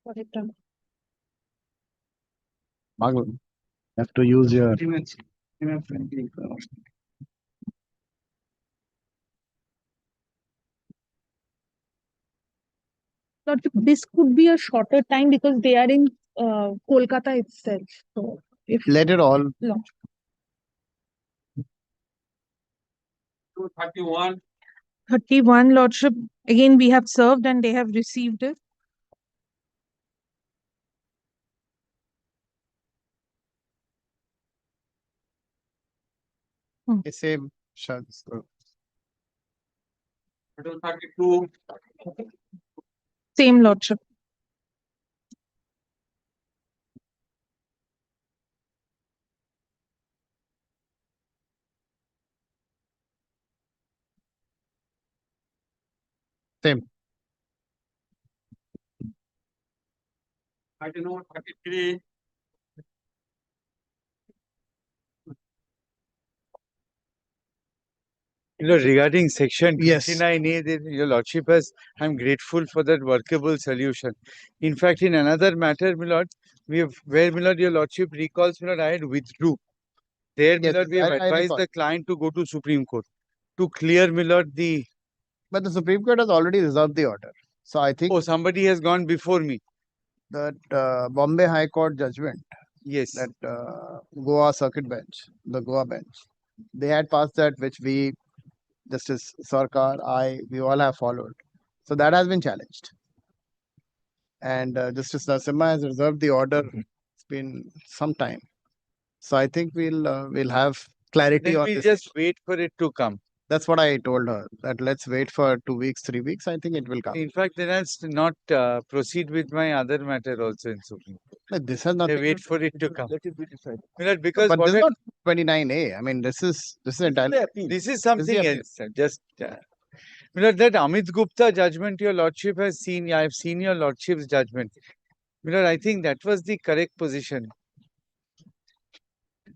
You have to use your
Lordship, this could be a shorter time because they are in Kolkata itself. So if
let it all.
Lordship. 31, Lordship. Again, we have served and they have received it.
Same. Shad.
32. Same, Lordship.
Same.
33.
Regarding section
Yes.
29A, your lordship I'm grateful for that workable solution. In fact, in another matter, my lord, we have, where Milord, your Lordship recalls, Milord, I had withdrew. There,
Yes,
Milord, we have
I
advised
recall.
the client to go to Supreme Court to clear, Milord, the.
But the Supreme Court has already reserved the order. So I think
Oh, somebody has gone before me.
that Bombay High Court judgment,
Yes.
that Goa Circuit Bench, the Goa bench, they had passed that, which we, Justice Sarkar, we all have followed. So that has been challenged. And Justice Narasimha has reserved the order. It's been some time. So I think we'll have clarity
Then
on
we
this.
just wait for it to come.
That's what I told her, that let's wait for 2 weeks, 3 weeks. I think it will come.
In fact, then I'll not proceed with my other matter also in Supreme Court.
But this has
They
nothing.
wait for it to come.
Let it be decided.
Milord, because
But
what
this is
I-
not 29A. I mean, this is entirely.
this is something
appeal.
else. Just Milord, that Amit Gupta judgment your Lordship has seen. I have seen your Lordship's judgment. Milord, I think that was the correct position.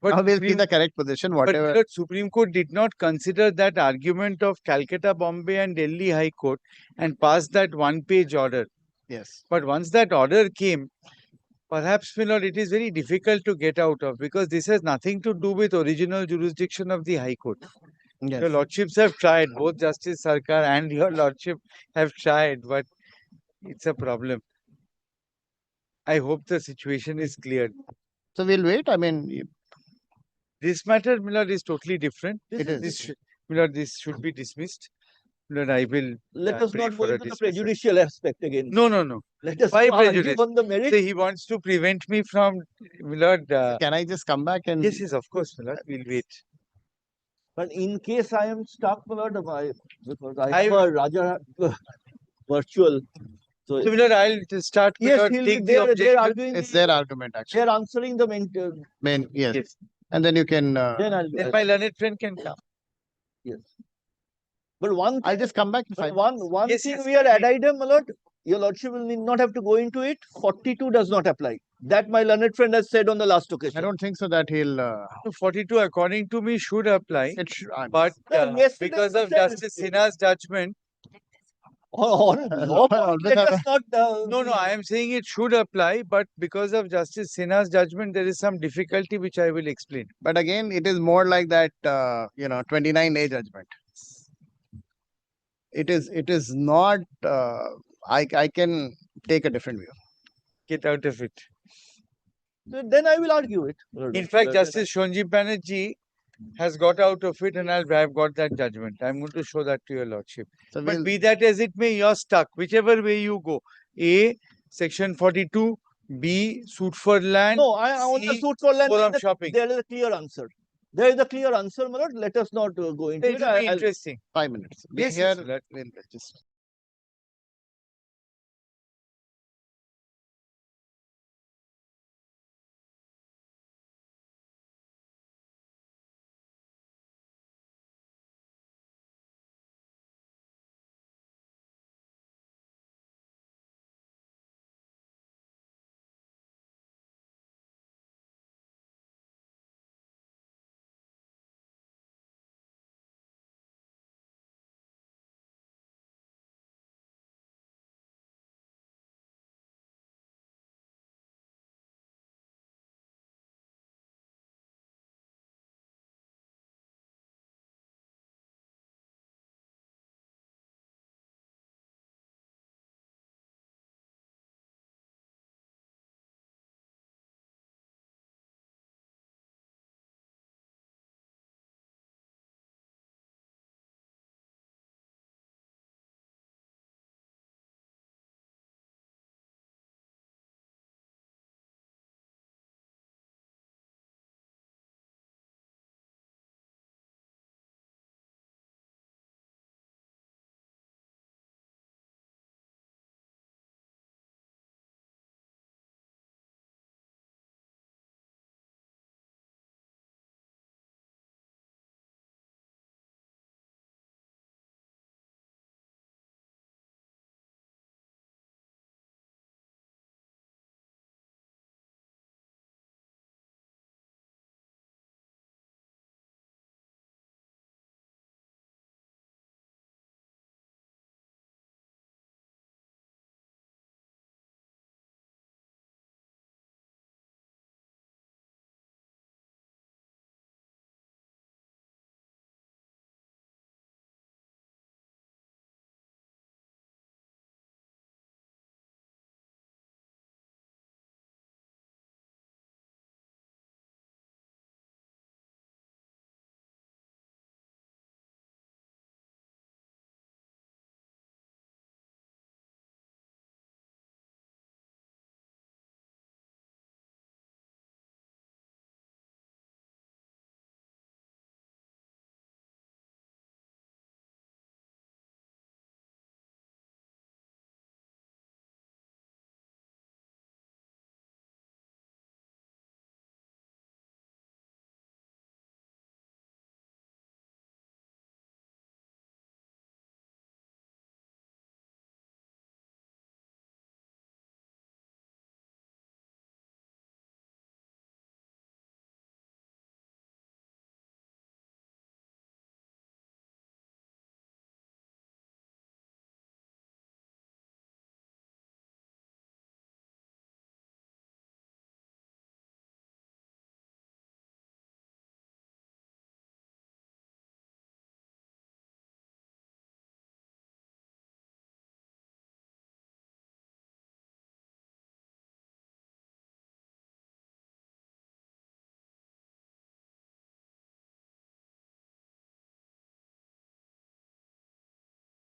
But
Now we'll see the correct position,
But
whatever.
Milord, Supreme Court did not consider that argument of Calcutta, Bombay, and Delhi High Court and passed that one-page order.
Yes.
But once that order came, perhaps, Milord, it is very difficult to get out of, because this has nothing to do with original jurisdiction of the High Court.
Yes.
Your Lordships have tried, both Justice Sarkar and your Lordship have tried, but it's a problem. I hope the situation is cleared.
So we'll wait. I mean,
This matter, Milord, is totally different.
It
Milord, this should be dismissed. Milord, I will.
Let us
pray
not
for
go
a
into the
dismissal.
prejudicial aspect again.
No, no, no.
Let us
Why
argue
prejudice?
on the merit.
Say he wants to prevent me from, Milord.
Can I just come back and?
Yes, of course, Milord. We'll wait.
But in case I am stuck, Milord, because I have
I-
a Raja virtual. So,
Milord, I'll start.
yes,
Milord,
he'll
take
be
the
there. They're
objection.
arguing.
It's their argument actually.
They're answering the main.
Yes. And then you can.
Then
my learned friend can come.
Yes. But one.
I'll just come back in 5
One
Yes,
thing
yes.
we are addendum, my lord. Your lordship will need not have to go into it. 42 does not apply. That my learned friend has said on the last occasion.
I don't think so that he'll.
42, according to me, should apply.
It should,
But
yesterday
because
you
of
said-
Justice Sinha's judgment,
on law, let us not.
no, I am saying it should apply, but because of Justice Sinha's judgment, there is some difficulty which I will explain.
But again, it is more like that, 29A judgment. It is not. I can take a different view.
Get out of it.
Then I will argue it.
In fact, Justice Shonji Banerjee has got out of it, and I've got that judgment. I'm going to show that to your lordship.
So
But
we'll,
be that as it may, you're stuck. Whichever way you go. A, Section 42. B, suit for land.
No, I want the
C,
suit for land.
forum shopping.
There is a clear answer. There is a clear answer, my lord. Let us not go into
It
it.
will be interesting.
5 minutes. Be
Yes,
here.
yes,
We'll just.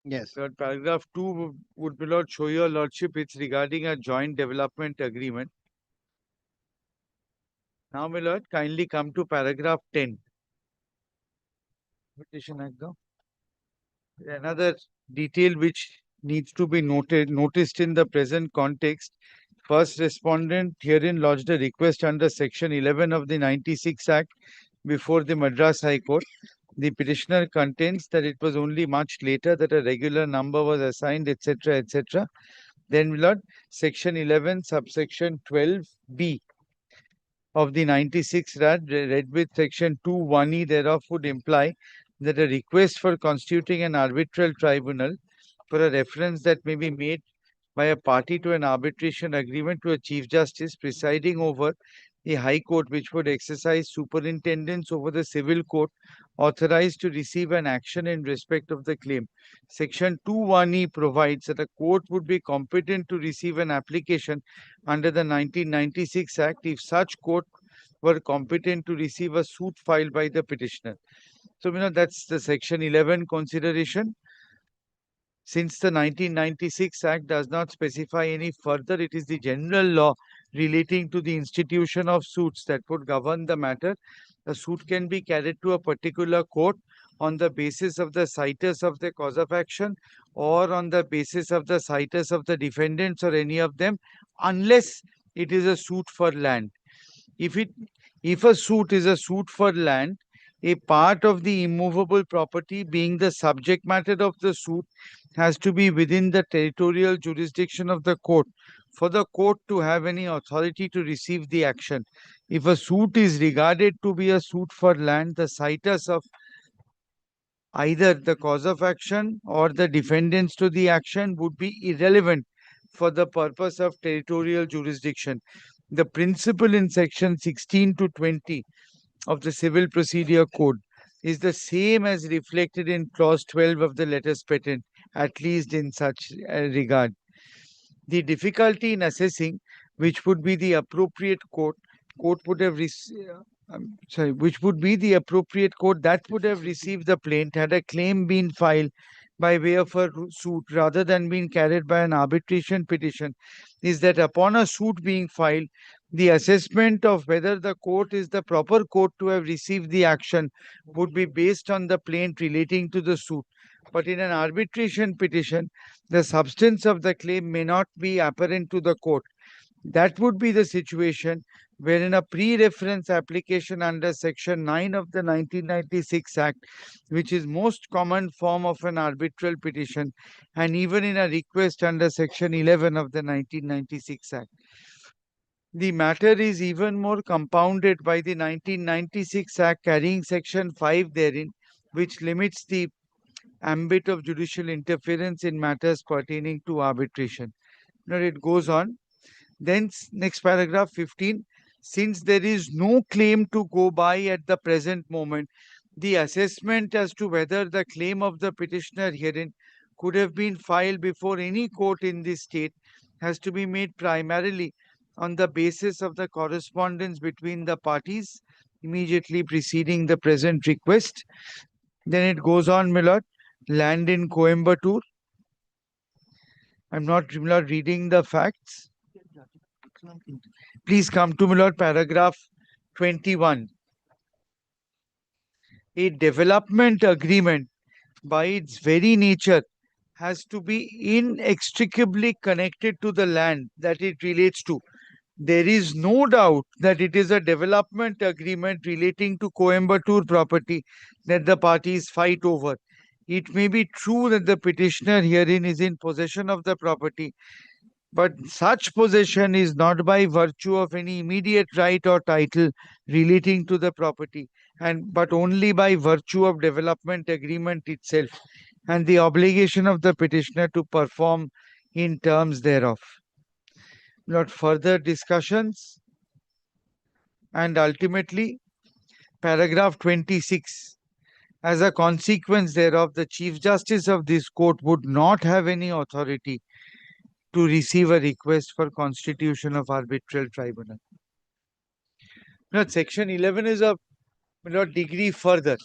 Yes.
Lord, paragraph 2 would be, Lord, show your lordship, it's regarding a joint development agreement. Now, my lord, kindly come to paragraph 10. Petition Act now. Another detail which needs to be noticed in the present context. First respondent herein lodged a request under section 11 of the 96 Act before the Madras High Court. The petitioner contends that it was only much later that a regular number was assigned, etc., etc. Then, my lord, section 11, subsection 12B of the 96 RAD, read with section 2(1)(e) thereof, would imply that a request for constituting an arbitral tribunal for a reference that may be made by a party to an arbitration agreement to a Chief Justice presiding over the High Court, which would exercise superintendence over the civil court authorized to receive an action in respect of the claim. Section 2(1)(e) provides that a court would be competent to receive an application under the 1996 Act if such court were competent to receive a suit filed by the petitioner. So, that's the section 11 consideration. Since the 1996 Act does not specify any further, it is the general law relating to the institution of suits that would govern the matter. A suit can be carried to a particular court on the basis of the citus of the cause of action or on the basis of the citus of the defendants or any of them, unless it is a suit for land. If a suit is a suit for land, a part of the immovable property being the subject matter of the suit has to be within the territorial jurisdiction of the court for the court to have any authority to receive the action. If a suit is regarded to be a suit for land, the citus of either the cause of action or the defendants to the action would be irrelevant for the purpose of territorial jurisdiction. The principle in section 16 to 20 of the Civil Procedure Code is the same as reflected in clause 12 of the letters patent, at least in such regard. The difficulty in assessing which would be the appropriate court would have which would be the appropriate court that would have received the plaint had a claim been filed by way of a suit rather than being carried by an arbitration petition, is that upon a suit being filed, the assessment of whether the court is the proper court to have received the action would be based on the plaint relating to the suit. But in an arbitration petition, the substance of the claim may not be apparent to the court. That would be the situation wherein a pre-reference application under section 9 of the 1996 Act, which is most common form of an arbitral petition, and even in a request under section 11 of the 1996 Act. The matter is even more compounded by the 1996 Act carrying section 5 therein, which limits the ambit of judicial interference in matters pertaining to arbitration. Now it goes on. Then next paragraph 15, since there is no claim to go by at the present moment, the assessment as to whether the claim of the petitioner herein could have been filed before any court in this state has to be made primarily on the basis of the correspondence between the parties immediately preceding the present request. Then it goes on, my lord, land in Coimbatore. I'm not reading the facts. Please come to, my lord, paragraph 21. A development agreement by its very nature has to be inextricably connected to the land that it relates to. There is no doubt that it is a development agreement relating to Coimbatore property that the parties fight over. It may be true that the petitioner herein is in possession of the property, but such possession is not by virtue of any immediate right or title relating to the property, but only by virtue of development agreement itself and the obligation of the petitioner to perform in terms thereof. Not further discussions. And ultimately, paragraph 26. As a consequence thereof, the Chief Justice of this court would not have any authority to receive a request for constitution of arbitral tribunal. Now, section 11 is a degree further.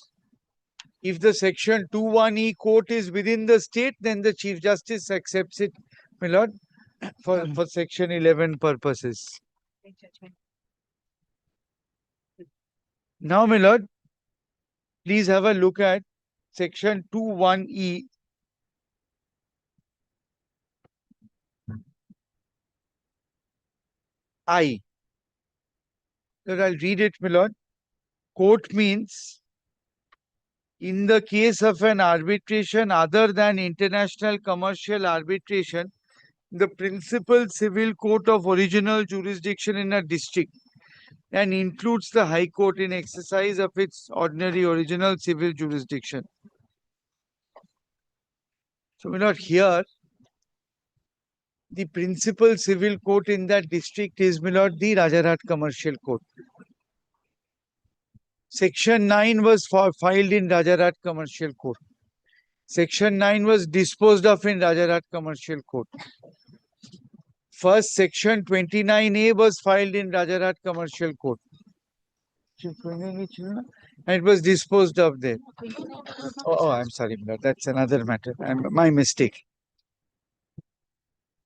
If the section 21E court is within the state, then the Chief Justice accepts it, my lord, for section 11 purposes. Now, my lord, please have a look at section 21E. I. Lord, I'll read it, my lord. Court means in the case of an arbitration other than international commercial arbitration, the principal civil court of original jurisdiction in a district and includes the High Court in exercise of its ordinary original civil jurisdiction. So, my lord, here the principal civil court in that district is, my lord, the Rajarhat Commercial Court. Section 9 was filed in Rajarhat Commercial Court. Section 9 was disposed of in Rajarhat Commercial Court. First, Section 29A was filed in Rajarhat Commercial Court. And it was disposed of there. Oh, I'm sorry, my lord. That's another matter. My mistake.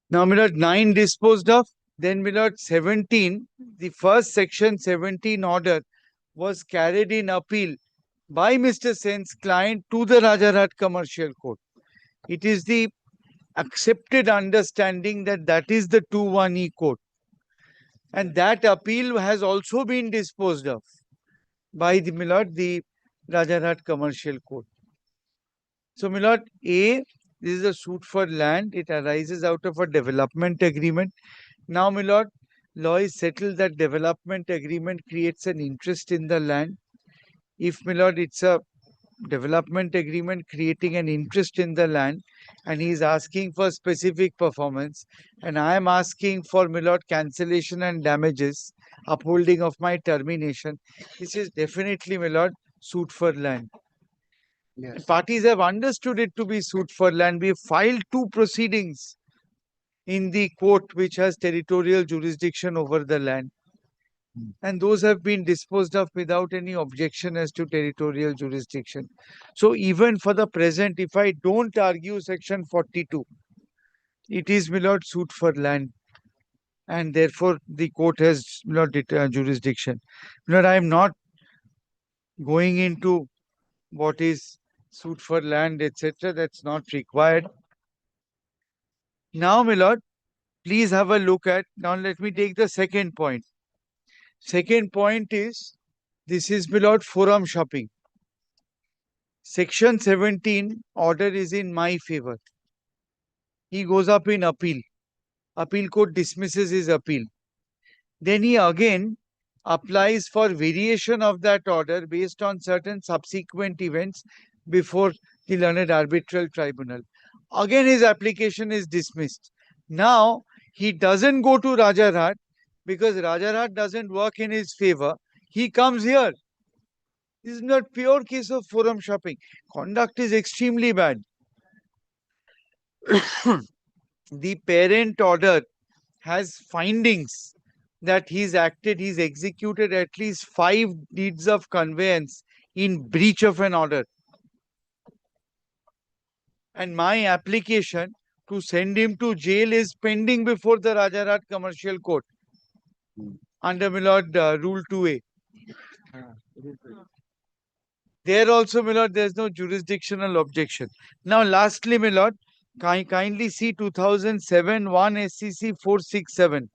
Now, my lord, 9 disposed of. Then, my lord, 17, the first Section 17 order was carried in appeal by Mr. Sen's client to the Rajarhat Commercial Court. It is the accepted understanding that that is the 21E court. And that appeal has also been disposed of by the, my lord, the Rajarhat Commercial Court. So, my lord, A, this is a suit for land. It arises out of a development agreement. Now, my lord, law is settled that development agreement creates an interest in the land. If, my lord, it's a development agreement creating an interest in the land and he is asking for specific performance and I am asking for, my lord, cancellation and damages, upholding of my termination, this is definitely, my lord, suit for land. Yes. Parties have understood it to be suit for land. We have filed 2 proceedings in the court which has territorial jurisdiction over the land. And those have been disposed of without any objection as to territorial jurisdiction. So even for the present, if I don't argue section 42, it is, my lord, suit for land. And therefore, the court has, my lord, jurisdiction. My lord, I am not going into what is suit for land, etc. That's not required. Now, my lord, please have a look at, now let me take the second point. Second point is, this is, my lord, forum shopping. Section 17 order is in my favor. He goes up in appeal. Appeal court dismisses his appeal. Then he again applies for variation of that order based on certain subsequent events before the learned arbitral tribunal. Again, his application is dismissed. Now, he doesn't go to Rajarhat because Rajarhat doesn't work in his favor. He comes here. This is not pure case of forum shopping. Conduct is extremely bad. The parent order has findings that he's executed at least 5 deeds of conveyance in breach of an order. And my application to send him to jail is pending before the Rajarhat Commercial Court under, my lord, Rule 2A. There also, my lord, there is no jurisdictional objection. Now, lastly, my lord, kindly see 2007 1 SCC 467.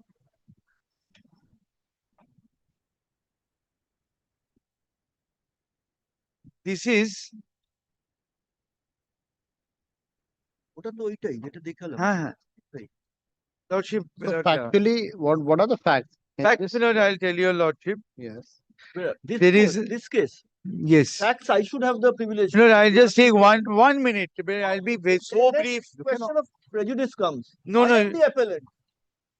This is Lordship.
So factually, what are the facts?
Facts, my lord, I'll tell your lordship.
Yes.
This case. Yes.
Facts, I should have the privilege.
No, I'll just take one minute. I'll be so brief.
Question of prejudice comes.
No,
I am the appellant.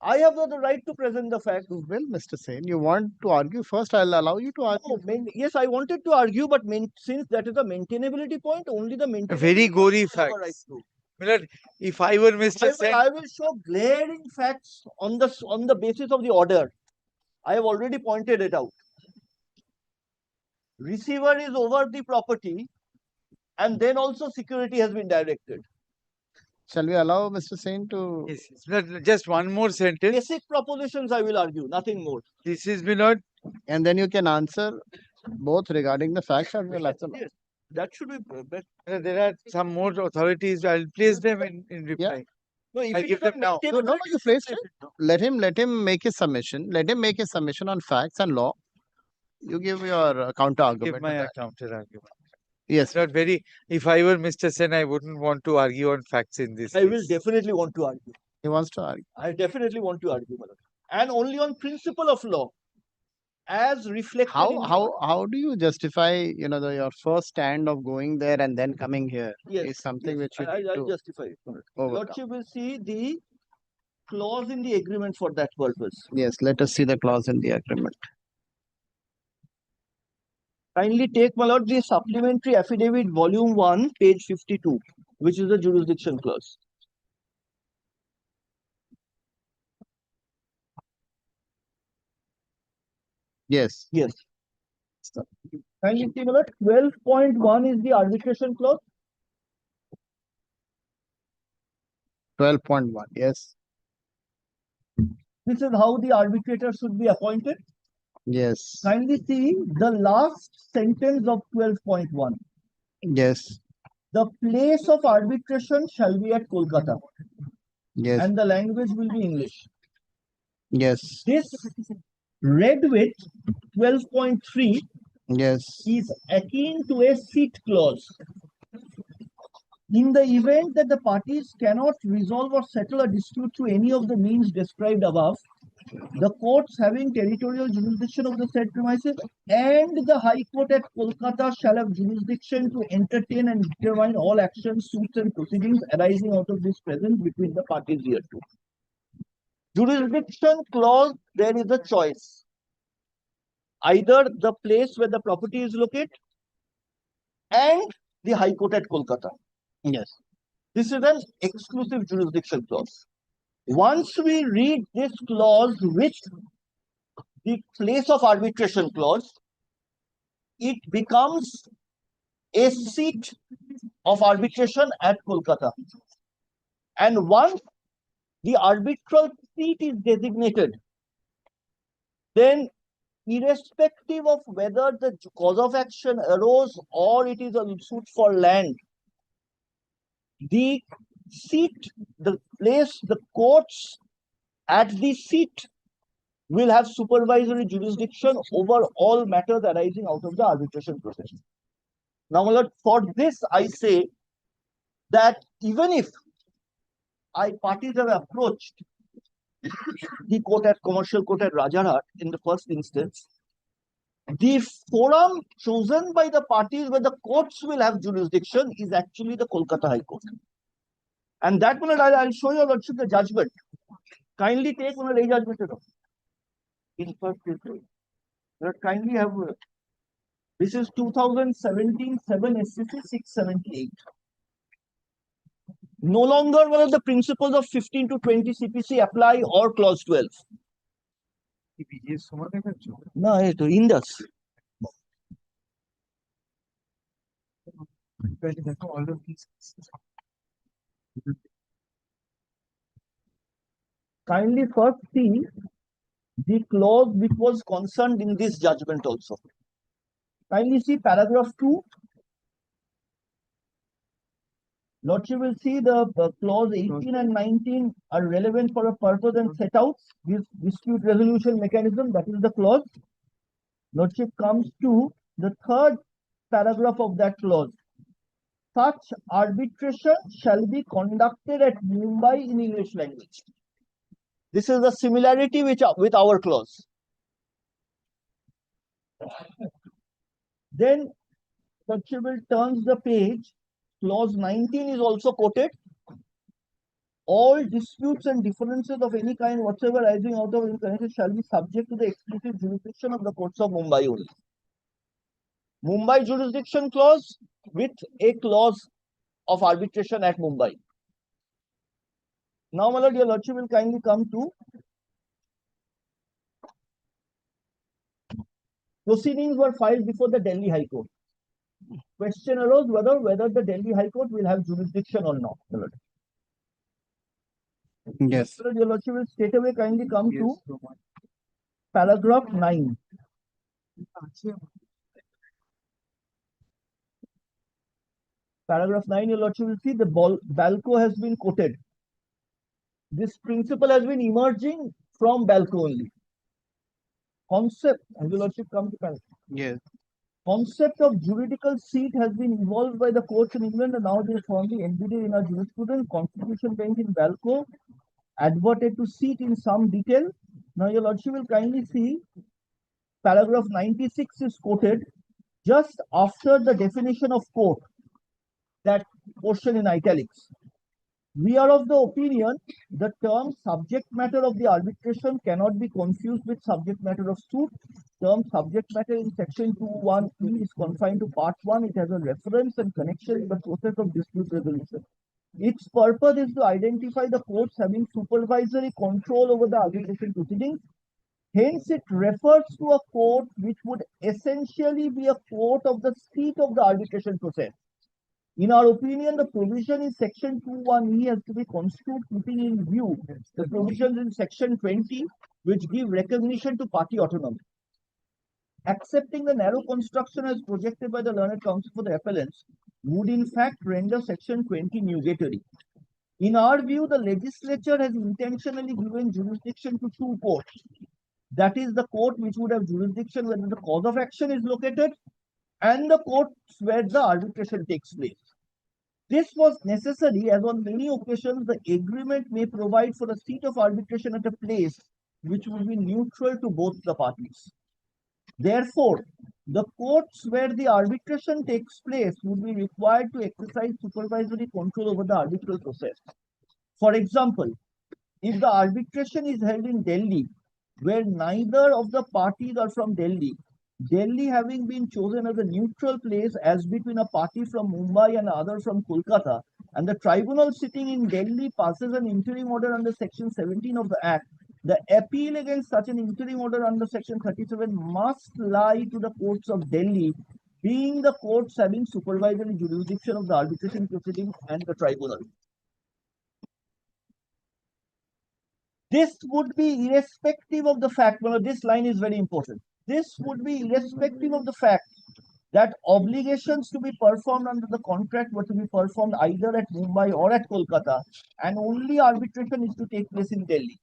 I have the right to present the facts.
Well, Mr. Sen, you want to argue first, I'll allow you to argue.
Yes, I wanted to argue, but since that is a maintainability point, only the maintainability.
Very gory facts. Right, if I were Mr. Sen,
I will show glaring facts on the basis of the order. I have already pointed it out. Receiver is over the property and then also security has been directed.
Shall we allow Mr. Sain to?
Yes, yes. Just one more sentence.
Basic propositions I will argue, nothing more.
This is my lord.
And then you can answer both regarding the facts as well as the law.
Yes, that should be better.
There are some more authorities. I'll place them in reply.
No, if
I'll
it
give
is
them
a
now.
mistake,
No, you placed it. Let him make his submission. Let him make his submission on facts and law. You give your counter argument.
Give my counter argument.
Yes.
Not very. If I were Mr. Sen, I wouldn't want to argue on facts in this.
I will definitely want to argue.
He wants to argue.
I definitely want to argue, my lord. And only on principle of law, as reflected.
How do you justify your first stand of going there and then coming here?
Yes,
Is something which you need
I'll
to
justify it.
overcome.
Lordship will see the clause in the agreement for that purpose.
Yes, let us see the clause in the agreement.
Kindly take, my lord, the supplementary affidavit, volume 1, page 52, which is the jurisdiction clause.
Yes.
Yes. Kindly see, my lord, 12.1 is the arbitration clause.
12.1. Yes.
This is how the arbitrator should be appointed.
Yes.
Kindly see the last sentence of 12.1.
Yes.
The place of arbitration shall be at Kolkata.
Yes.
And the language will be English.
Yes.
This read with 12.3
Yes.
is akin to a seat clause. In the event that the parties cannot resolve or settle a dispute through any of the means described above, the courts having territorial jurisdiction of the said premises and the High Court at Kolkata shall have jurisdiction to entertain and determine all actions, suits, and proceedings arising out of this present between the parties hereto. Jurisdiction clause, there is a choice. Either the place where the property is located and the High Court at Kolkata.
Yes.
This is an exclusive jurisdiction clause. Once we read this clause with the place of arbitration clause, it becomes a seat of arbitration at Kolkata. And once the arbitral seat is designated, then irrespective of whether the cause of action arose or it is a suit for land, the seat, the place, the courts at the seat will have supervisory jurisdiction over all matters arising out of the arbitration process. Now, my lord, for this I say that even if parties have approached the court at Commercial Court at Rajarhat in the first instance, the forum chosen by the parties where the courts will have jurisdiction is actually the Kolkata High Court. And that one I'll show you lordship the judgment. Kindly take one a judgment. In first instance. Kindly have this is 2017 7 SCC 678. No longer one of the principles of 15 to 20 CPC apply or clause 12. No, it Indus. Kindly first see the clause which was concerned in this judgment also. Kindly see paragraph 2. Lordship will see the clause 18 and 19 are relevant for a purpose and set out this dispute resolution mechanism. That is the clause. Lordship comes to the third paragraph of that clause. Such arbitration shall be conducted at Mumbai in English language. This is the similarity with our clause. Then Lordship will turns the page. Clause 19 is also quoted. All disputes and differences of any kind whatsoever arising out of any shall be subject to the exclusive jurisdiction of the courts of Mumbai only. Mumbai jurisdiction clause with a clause of arbitration at Mumbai. Now, my lord, your lordship will kindly come to proceedings were filed before the Delhi High Court. question arose whether the Delhi High Court will have jurisdiction or not.
Yes.
Your Lordship will straight away kindly come to paragraph 9. Paragraph 9, your Lordship will see the Balco has been quoted. This principle has been emerging from Balco only. Concept, and your Lordship come to paragraph.
Yes.
Concept of juridical seat has been evolved by the courts in England and now they are firmly embedded in our jurisprudence. Constitution bench in Balco adverted to seat in some detail. Now your Lordship will kindly see paragraph 96 is quoted just after the definition of court, that portion in italics. We are of the opinion the term subject matter of the arbitration cannot be confused with subject matter of suit. Term subject matter in section 2(1)(e) is confined to part 1. It has a reference and connection with the process of dispute resolution. Its purpose is to identify the courts having supervisory control over the arbitration proceedings. Hence, it refers to a court which would essentially be a court of the seat of the arbitration process. In our opinion, the provision in section 2(1)(e) has to be construed keeping in view the provisions in section 20 which give recognition to party autonomy. Accepting the narrow construction as projected by the learned counsel for the appellants would in fact render section 20 nugatory. In our view, the legislature has intentionally given jurisdiction to two courts. That is the court which would have jurisdiction where the cause of action is located and the courts where the arbitration takes place. This was necessary as on many occasions the agreement may provide for a seat of arbitration at a place which would be neutral to both the parties. Therefore, the courts where the arbitration takes place would be required to exercise supervisory control over the arbitral process. For example, if the arbitration is held in Delhi, where neither of the parties are from Delhi, Delhi having been chosen as a neutral place as between a party from Mumbai and other from Kolkata, and the tribunal sitting in Delhi passes an interim order under section 17 of the Act, the appeal against such an interim order under section 37 must lie to the courts of Delhi, being the courts having supervisory jurisdiction of the arbitration proceedings and the tribunal. This would be irrespective of the fact, well, this line is very important. This would be irrespective of the fact that obligations to be performed under the contract were to be performed either at Mumbai or at Kolkata, and only arbitration is to take place in Delhi.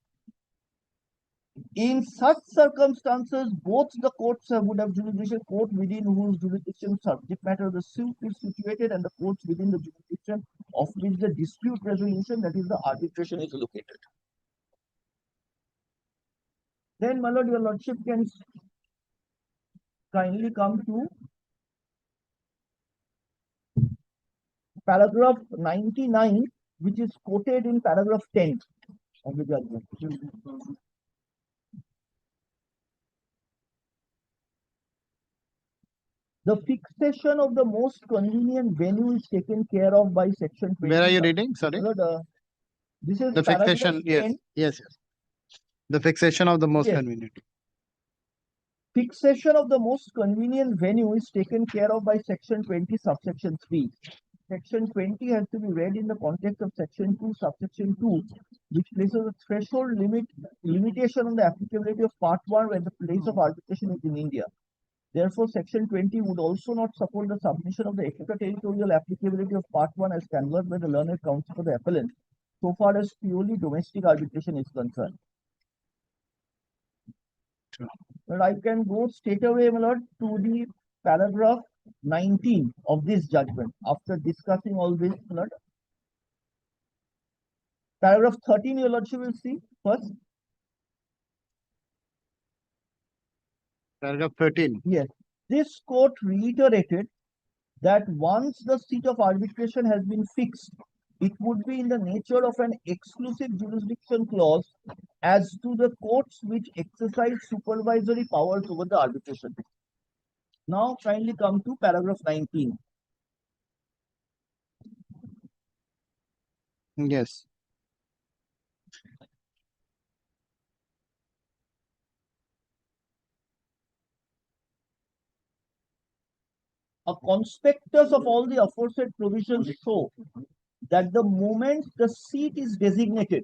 In such circumstances, both the courts would have jurisdiction, court within whose jurisdiction subject matter of the suit is situated, and the courts within the jurisdiction of which the dispute resolution, that is the arbitration, is located. Then, my lord, your lordship can kindly come to paragraph 99, which is quoted in paragraph 10 of the judgment. The fixation of the most convenient venue is taken care of by section 20.
Where are you reading? Sorry.
This is
the fixation. Yes.
10.
Yes. Yes. The fixation of the most
Yes.
convenient.
Fixation of the most convenient venue is taken care of by section 20, subsection 3. Section 20 has to be read in the context of section 2, subsection 2, which places a threshold limitation on the applicability of part 1 where the place of arbitration is in India. Therefore, section 20 would also not support the submission of the extraterritorial applicability of part 1 as canvassed by the learned counsel for the appellant, so far as purely domestic arbitration is concerned. But I can go straight away, my lord, to the paragraph 19 of this judgment after discussing all this, my lord. Paragraph 13, your lordship will see first.
Paragraph 13.
Yes. This court reiterated that once the seat of arbitration has been fixed, it would be in the nature of an exclusive jurisdiction clause as to the courts which exercise supervisory powers over the arbitration. Now, kindly come to paragraph 19.
Yes.
a conspectus of all the aforesaid provisions show that the moment the seat is designated,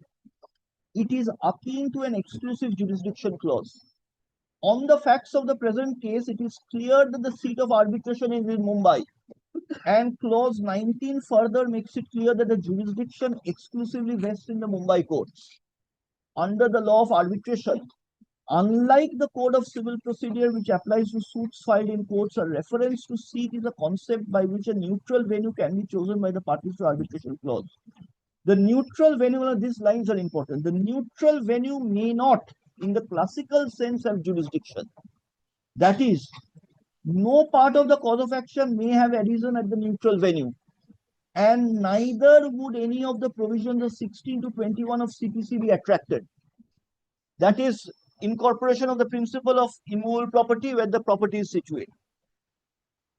it is akin to an exclusive jurisdiction clause. On the facts of the present case, it is clear that the seat of arbitration is in Mumbai. And clause 19 further makes it clear that the jurisdiction exclusively rests in the Mumbai courts. Under the law of arbitration, unlike the Code of Civil Procedure, which applies to suits filed in courts, a reference to seat is a concept by which a neutral venue can be chosen by the parties to arbitration clause. The neutral venue, these lines are important. The neutral venue may not, in the classical sense, have jurisdiction. That is, no part of the cause of action may have arisen at the neutral venue, and neither would any of the provisions of 16 to 21 of CPC be attracted. That is, incorporation of the principle of immovable property where the property is situated.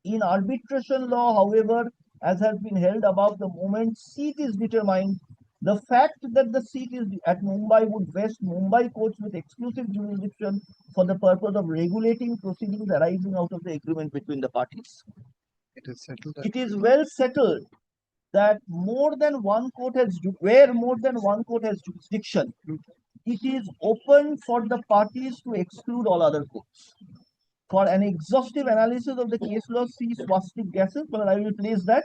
In arbitration law, however, as has been held above, the moment seat is determined, the fact that the seat is at Mumbai would vest Mumbai courts with exclusive jurisdiction for the purpose of regulating proceedings arising out of the agreement between the parties.
It is settled.
It is well settled that more than one court has jurisdiction, it is open for the parties to exclude all other courts. For an exhaustive analysis of the case law, see swastik gases, but I will place that.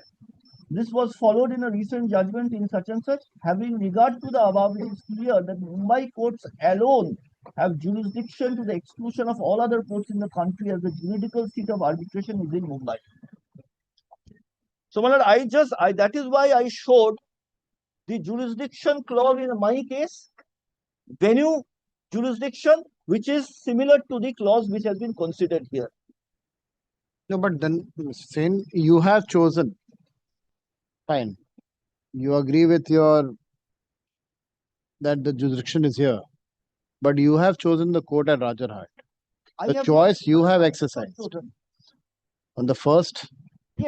This was followed in a recent judgment in such and such. Having regard to the above, it is clear that Mumbai courts alone have jurisdiction to the exclusion of all other courts in the country, as the juridical seat of arbitration is in Mumbai. So, that is why I showed the jurisdiction clause in my case, venue jurisdiction, which is similar to the clause which has been considered here.
No, but then saying you have chosen, fine. You agree with that the jurisdiction is here, but you have chosen the court at Rajarhat. The choice you have exercised on the first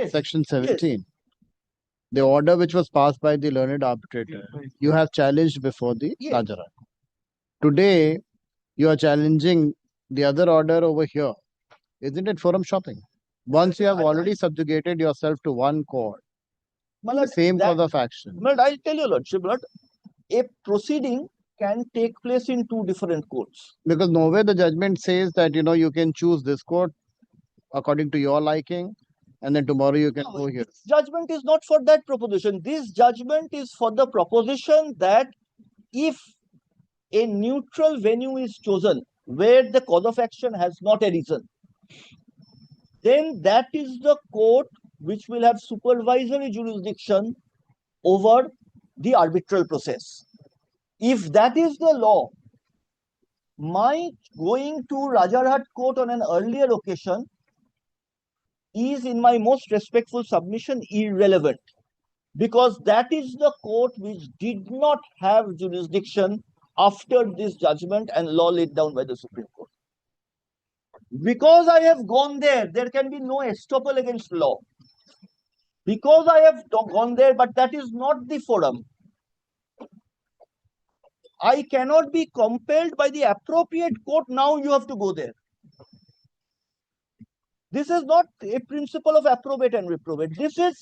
section 17. The order which was passed by the learned arbitrator, you have challenged before the Rajarhat. Today, you are challenging the other order over here. Isn't it forum shopping? Once you have already subjugated yourself to one court, the same cause of action.
I'll tell you, Lordship, a proceeding can take place in two different courts.
Because nowhere the judgment says that, you can choose this court according to your liking, and then tomorrow you can go here.
Judgment is not for that proposition. This judgment is for the proposition that if a neutral venue is chosen where the cause of action has not arisen, then that is the court which will have supervisory jurisdiction over the arbitral process. If that is the law, my going to Rajarhat court on an earlier occasion is, in my most respectful submission, irrelevant, because that is the court which did not have jurisdiction after this judgment and law laid down by the Supreme Court. Because I have gone there, there can be no estoppel against law. Because I have gone there, but that is not the forum, I cannot be compelled by the appropriate court. Now you have to go there. This is not a principle of approbate and reprobate. This is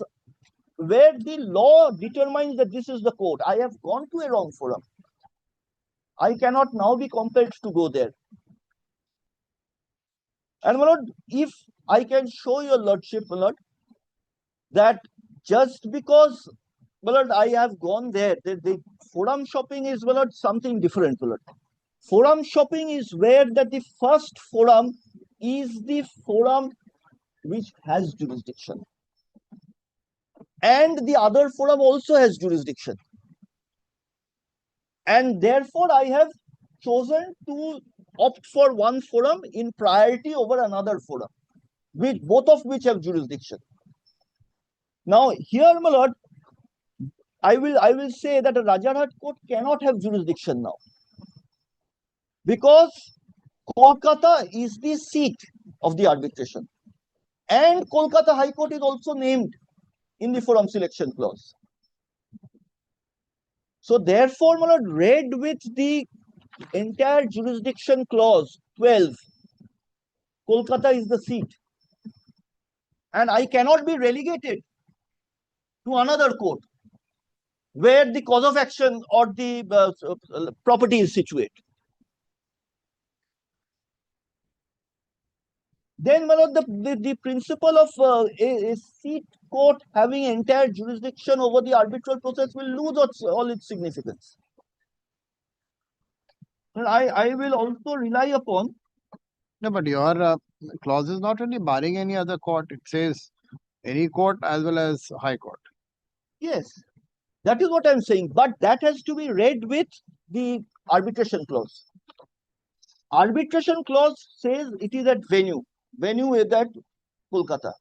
where the law determines that this is the court. I have gone to a wrong forum. I cannot now be compelled to go there. And my lord, if I can show your lordship, my lord, that just because, my lord, I have gone there, the forum shopping is, my lord, something different, my lord. Forum shopping is where that the first forum is the forum which has jurisdiction, and the other forum also has jurisdiction, and therefore I have chosen to opt for one forum in priority over another forum, with both of which have jurisdiction. Now here, my lord, I will say that a Rajarhat court cannot have jurisdiction now, because Kolkata is the seat of the arbitration, and Kolkata High Court is also named in the forum selection clause. So therefore, my lord, read with the entire jurisdiction clause 12, Kolkata is the seat. and I cannot be relegated to another court where the cause of action or the property is situated. Then, the principle of a seat court having entire jurisdiction over the arbitral process will lose all its significance. And I will also rely upon.
No, but your clause is not really barring any other court. It says any court as well as high court.
Yes, that is what I'm saying. But that has to be read with the arbitration clause. Arbitration clause says it is at venue. Venue is at Kolkata.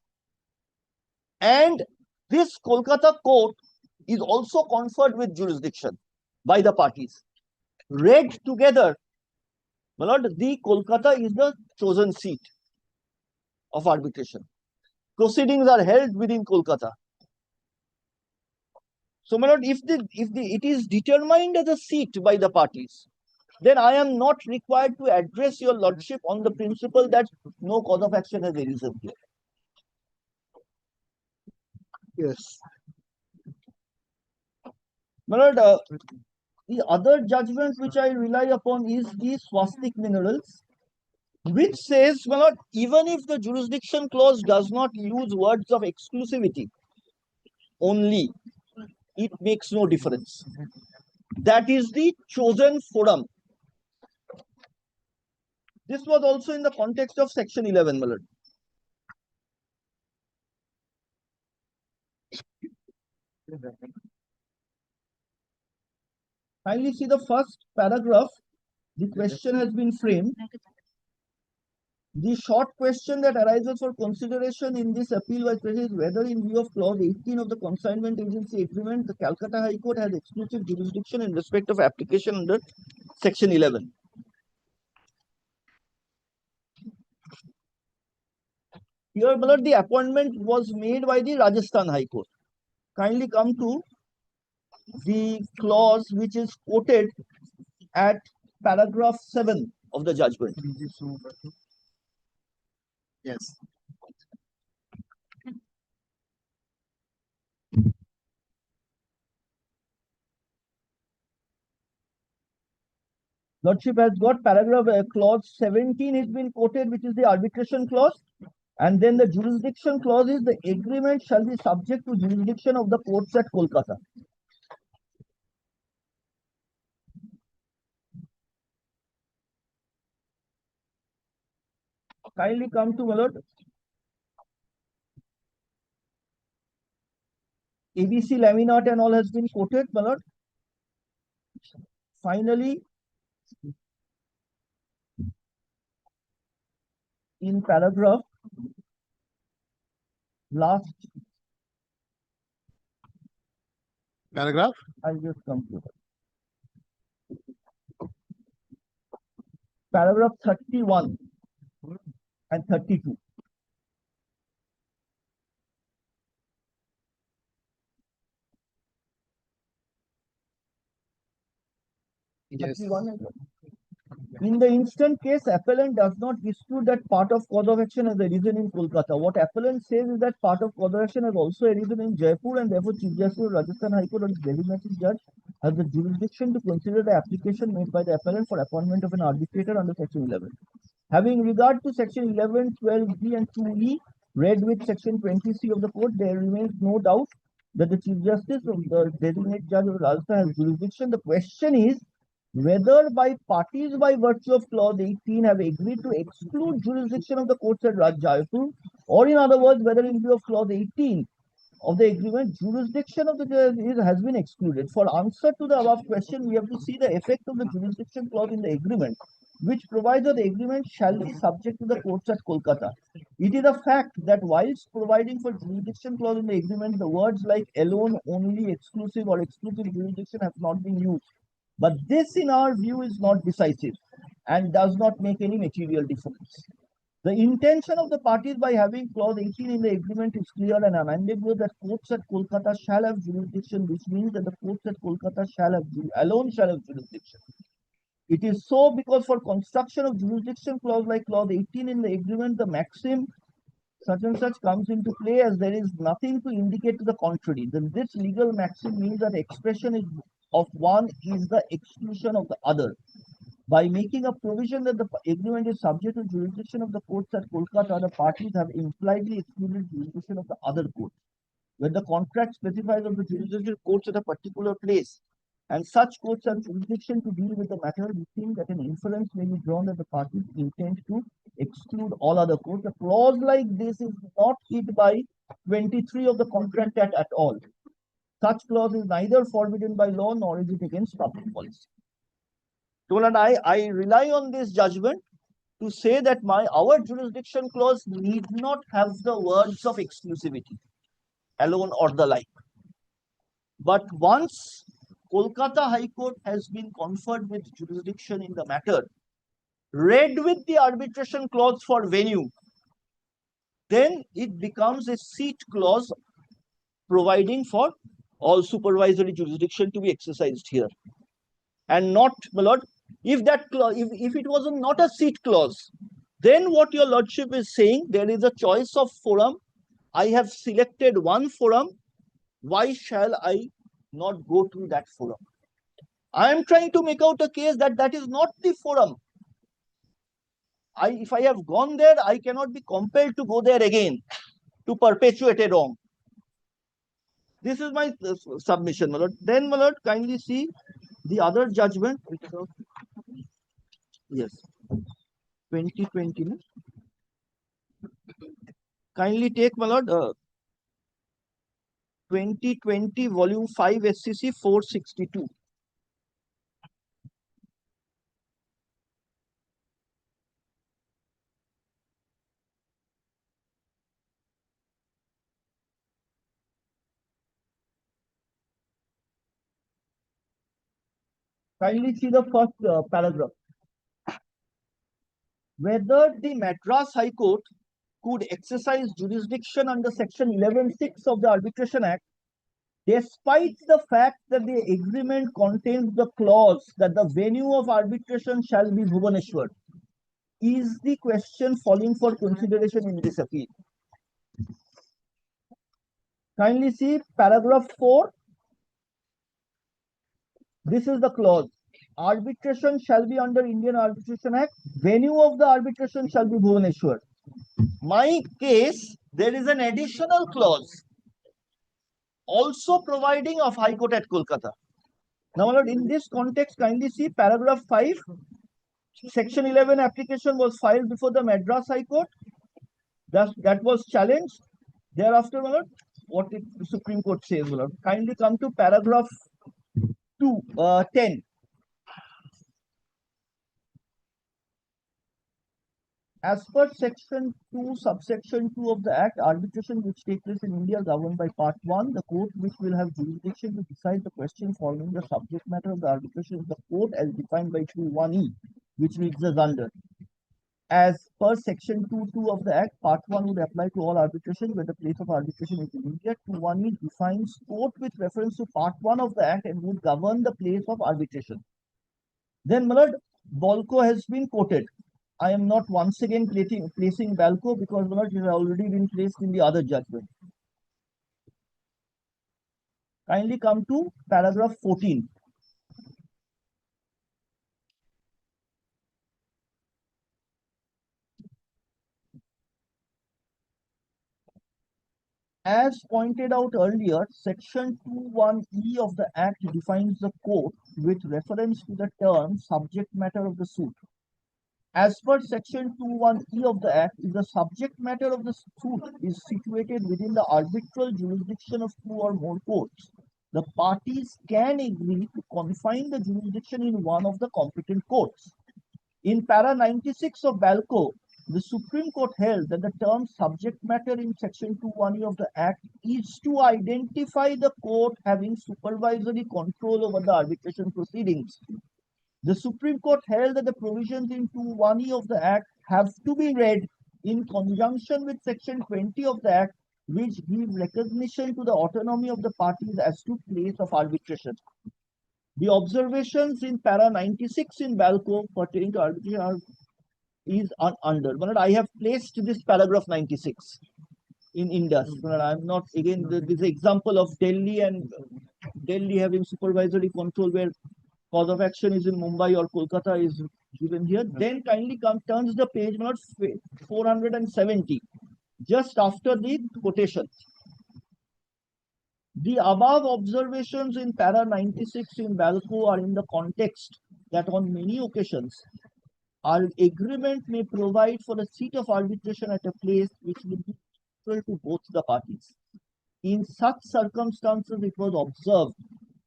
And this Kolkata court is also conferred with jurisdiction by the parties. Read together, my lord, the Kolkata is the chosen seat of arbitration. Proceedings are held within Kolkata. So, my lord, if it is determined as a seat by the parties, then I am not required to address your lordship on the principle that no cause of action has arisen here.
Yes.
My lord, the other judgment which I rely upon is the swastik minerals, which says, my lord, even if the jurisdiction clause does not use words of exclusivity only, it makes no difference. That is the chosen forum. This was also in the context of section 11, my lord. Kindly see the first paragraph. The question has been framed. The short question that arises for consideration in this appeal was is whether, in view of clause 18 of the Consignment Agency Agreement, the Calcutta High Court has exclusive jurisdiction in respect of application under section 11. Here, my lord, the appointment was made by the Rajasthan High Court. Kindly come to the clause which is quoted at paragraph 7 of the judgment.
Yes.
Lordship has got paragraph clause 17 has been quoted, which is the arbitration clause. And then the jurisdiction clause is the agreement shall be subject to jurisdiction of the courts at Kolkata. Kindly come to, my lord, ABC laminate and all has been quoted, my lord. Finally, in paragraph last
paragraph,
I'll just come to it. Paragraph 31 and 32.
Yes.
31 and 32. In the instant case, appellant does not dispute that part of cause of action has arisen in Kolkata. What appellant says is that part of cause of action has also arisen in Jaipur, and therefore Chief Justice of Rajasthan High Court or its designated judge has the jurisdiction to consider the application made by the appellant for appointment of an arbitrator under section 11. Having regard to section 11, 12b and 2e, read with section 20c of the code, there remains no doubt that the Chief Justice of the designated judge of Rajasthan has jurisdiction. The question is whether by parties by virtue of clause 18 have agreed to exclude jurisdiction of the courts at Jaipur, or in other words, whether in view of clause 18 of the agreement, jurisdiction of the judge has been excluded. For answer to the above question, we have to see the effect of the jurisdiction clause in the agreement, which provides that the agreement shall be subject to the courts at Kolkata. It is a fact that whilst providing for jurisdiction clause in the agreement, the words like alone, only, exclusive or exclusive jurisdiction have not been used. But this, in our view, is not decisive and does not make any material difference. The intention of the parties by having clause 18 in the agreement is clear and unambiguous that courts at Kolkata shall have jurisdiction, which means that the courts at Kolkata shall have jurisdiction. It is so because for construction of jurisdiction clause like clause 18 in the agreement, the maxim such and such comes into play as there is nothing to indicate to the contrary. Then this legal maxim means that expression of one is the exclusion of the other. By making a provision that the agreement is subject to jurisdiction of the courts at Kolkata, the parties have impliedly excluded jurisdiction of the other courts. When the contract specifies of the jurisdiction courts at a particular place, and such courts have jurisdiction to deal with the matter, we think that an inference may be drawn that the parties intend to exclude all other courts. A clause like this is not hit by 23 of the Contract Act at all. Such clause is neither forbidden by law nor is it against public policy. So, and I rely on this judgment to say that our jurisdiction clause need not have the words of exclusivity alone or the like. But once Kolkata High Court has been conferred with jurisdiction in the matter, read with the arbitration clause for venue, then it becomes a seat clause providing for all supervisory jurisdiction to be exercised here. And not, my lord, if that clause, if it was not a seat clause, then what your lordship is saying, there is a choice of forum. I have selected one forum. Why shall I not go to that forum? I am trying to make out a case that that is not the forum. If I have gone there, I cannot be compelled to go there again to perpetuate a wrong. This is my submission, my lord. Then, my lord, kindly see the other judgment. Yes, 2020. Kindly take, my lord, 2020 volume 5 SCC 462. Kindly see the first paragraph. Whether the Madras High Court could exercise jurisdiction under section 11(6) of the Arbitration Act, despite the fact that the agreement contains the clause that the venue of arbitration shall be Bhubaneswar, is the question falling for consideration in this appeal. Kindly see paragraph 4. This is the clause. Arbitration shall be under Indian Arbitration Act. Venue of the arbitration shall be Bhubaneswar. My case, there is an additional clause also providing of High Court at Kolkata. Now, my lord, in this context, kindly see paragraph 5. Section 11 application was filed before the Madras High Court. That was challenged. Thereafter, my lord, what the Supreme Court says, my lord. Kindly come to paragraph 10. As per section 2, subsection 2 of the Act, arbitration which takes place in India governed by part 1, the court which will have jurisdiction to decide the question following the subject matter of the arbitration is the court as defined by 2(1)(e), which reads as under. As per section 2(2) of the Act, part 1 would apply to all arbitration where the place of arbitration is in India. 2(1)(e) defines court with reference to part 1 of the Act and would govern the place of arbitration. Then, my lord, Balco has been quoted. I am not once again placing Balco because it has already been placed in the other judgment. Kindly come to paragraph 14. As pointed out earlier, section 2(1)(e) of the Act defines the court with reference to the term subject matter of the suit. As per section 2(1)(e) of the Act, if the subject matter of the suit is situated within the arbitral jurisdiction of 2 or more courts, the parties can agree to confine the jurisdiction in one of the competent courts. In para 96 of Balco, the Supreme Court held that the term subject matter in section 2(1)(e) of the Act is to identify the court having supervisory control over the arbitration proceedings. The Supreme Court held that the provisions in 2(1)(e) of the Act have to be read in conjunction with section 20 of the Act, which give recognition to the autonomy of the parties as to place of arbitration. The observations in para 96 in Balco pertaining to arbitration are is under. My lord, I have placed this paragraph 96 in Indus. My lord, I'm not, again, this example of Delhi and Delhi having supervisory control where cause of action is in Mumbai or Kolkata is given here. Then kindly turns the page, my lord, 470, just after the quotations. The above observations in para 96 in Balco are in the context that on many occasions, our agreement may provide for a seat of arbitration at a place which will be equal to both the parties. In such circumstances, it was observed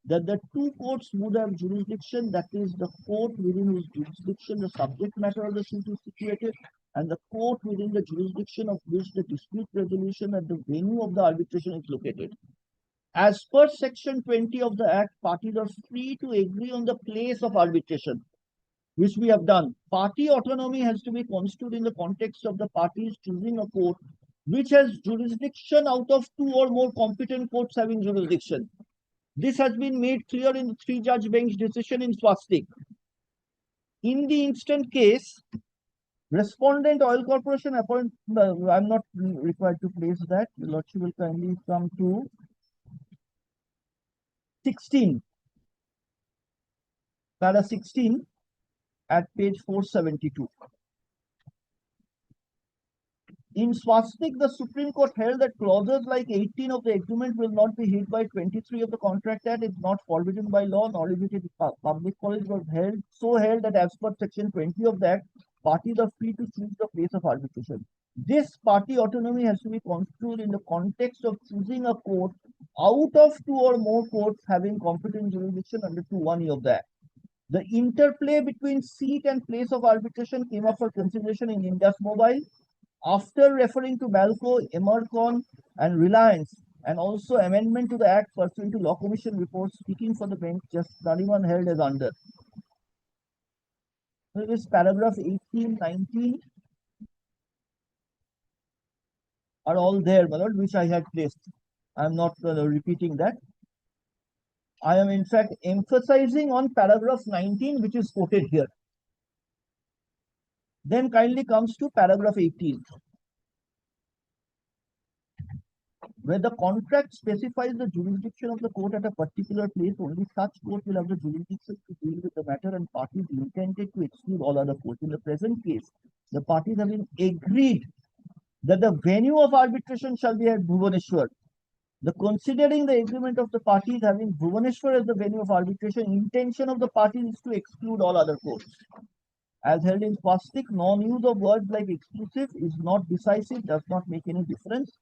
that the two courts would have jurisdiction, that is, the court within whose jurisdiction the subject matter of the suit is situated, and the court within the jurisdiction of which the dispute resolution at the venue of the arbitration is located. As per section 20 of the Act, parties are free to agree on the place of arbitration, which we have done. Party autonomy has to be construed in the context of the parties choosing a court which has jurisdiction out of two or more competent courts having jurisdiction. This has been made clear in the three-judge bench decision in Swastik. In the instant case, respondent oil corporation appoint. I'm not required to place that. The Lordship will kindly come to 16, para 16 at page 472. In Swastik, the Supreme Court held that clauses like 18 of the agreement will not be hit by 23 of the Contract Act. It's not forbidden by law, nor is it public policy. Was held that as per section 20 of the Act, parties are free to choose the place of arbitration. This party autonomy has to be construed in the context of choosing a court out of two or more courts having competent jurisdiction under 2(1)(e) of the Act. The interplay between seat and place of arbitration came up for consideration in Indus Mobile. After referring to Balco, Emercon, and Reliance, and also amendment to the Act pursuant to Law Commission report, speaking for the bench, Justice Nariman held as under. So this paragraph 18, 19 are all there, my lord, which I had placed. I am not repeating that. I am in fact emphasizing on paragraph 19, which is quoted here. Then kindly comes to paragraph 18, where the contract specifies the jurisdiction of the court at a particular place. Only such court will have the jurisdiction to deal with the matter, and parties intended to exclude all other courts. In the present case, the parties have been agreed that the venue of arbitration shall be at Bhubaneswar. The considering the agreement of the parties having Bhubaneswar as the venue of arbitration, intention of the parties is to exclude all other courts. As held in Swastik, non-use of words like exclusive is not decisive, does not make any difference.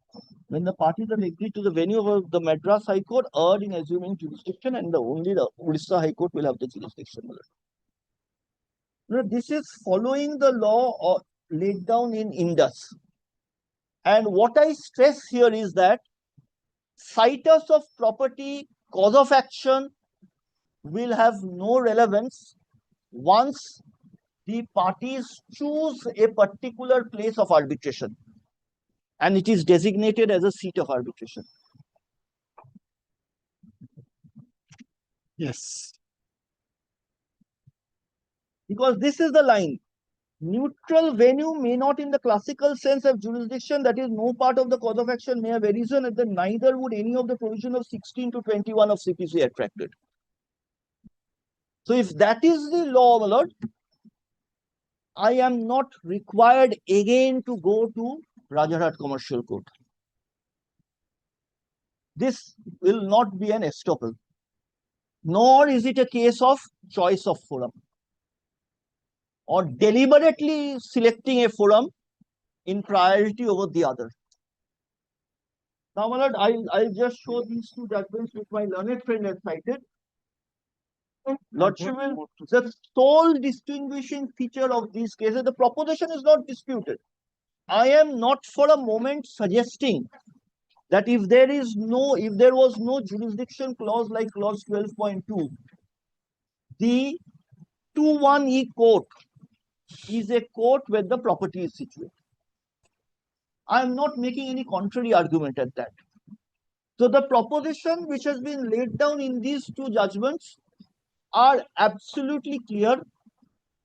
When the parties have agreed to the venue of the Madras High Court, erred in assuming jurisdiction, and only the Odisha High Court will have the jurisdiction. Now, this is following the law laid down in Indus. And what I stress here is that citus of property, cause of action will have no relevance once the parties choose a particular place of arbitration and it is designated as a seat of arbitration.
Yes.
Because this is the line. Neutral venue may not in the classical sense have jurisdiction, that is, no part of the cause of action may have arisen, and then neither would any of the provision of 16 to 21 of CPC attracted. So if that is the law, my lord, I am not required again to go to Rajarhat Commercial Court. This will not be an estoppel, nor is it a case of choice of forum or deliberately selecting a forum in priority over the other. Now, my lord, I'll just show these two judgments which my learned friend has cited. Lordship, the sole distinguishing feature of these cases, the proposition is not disputed. I am not for a moment suggesting that if there was no jurisdiction clause like clause 12.2, the 2(1)(e) court is a court where the property is situated. I am not making any contrary argument at that. So the proposition which has been laid down in these two judgments are absolutely clear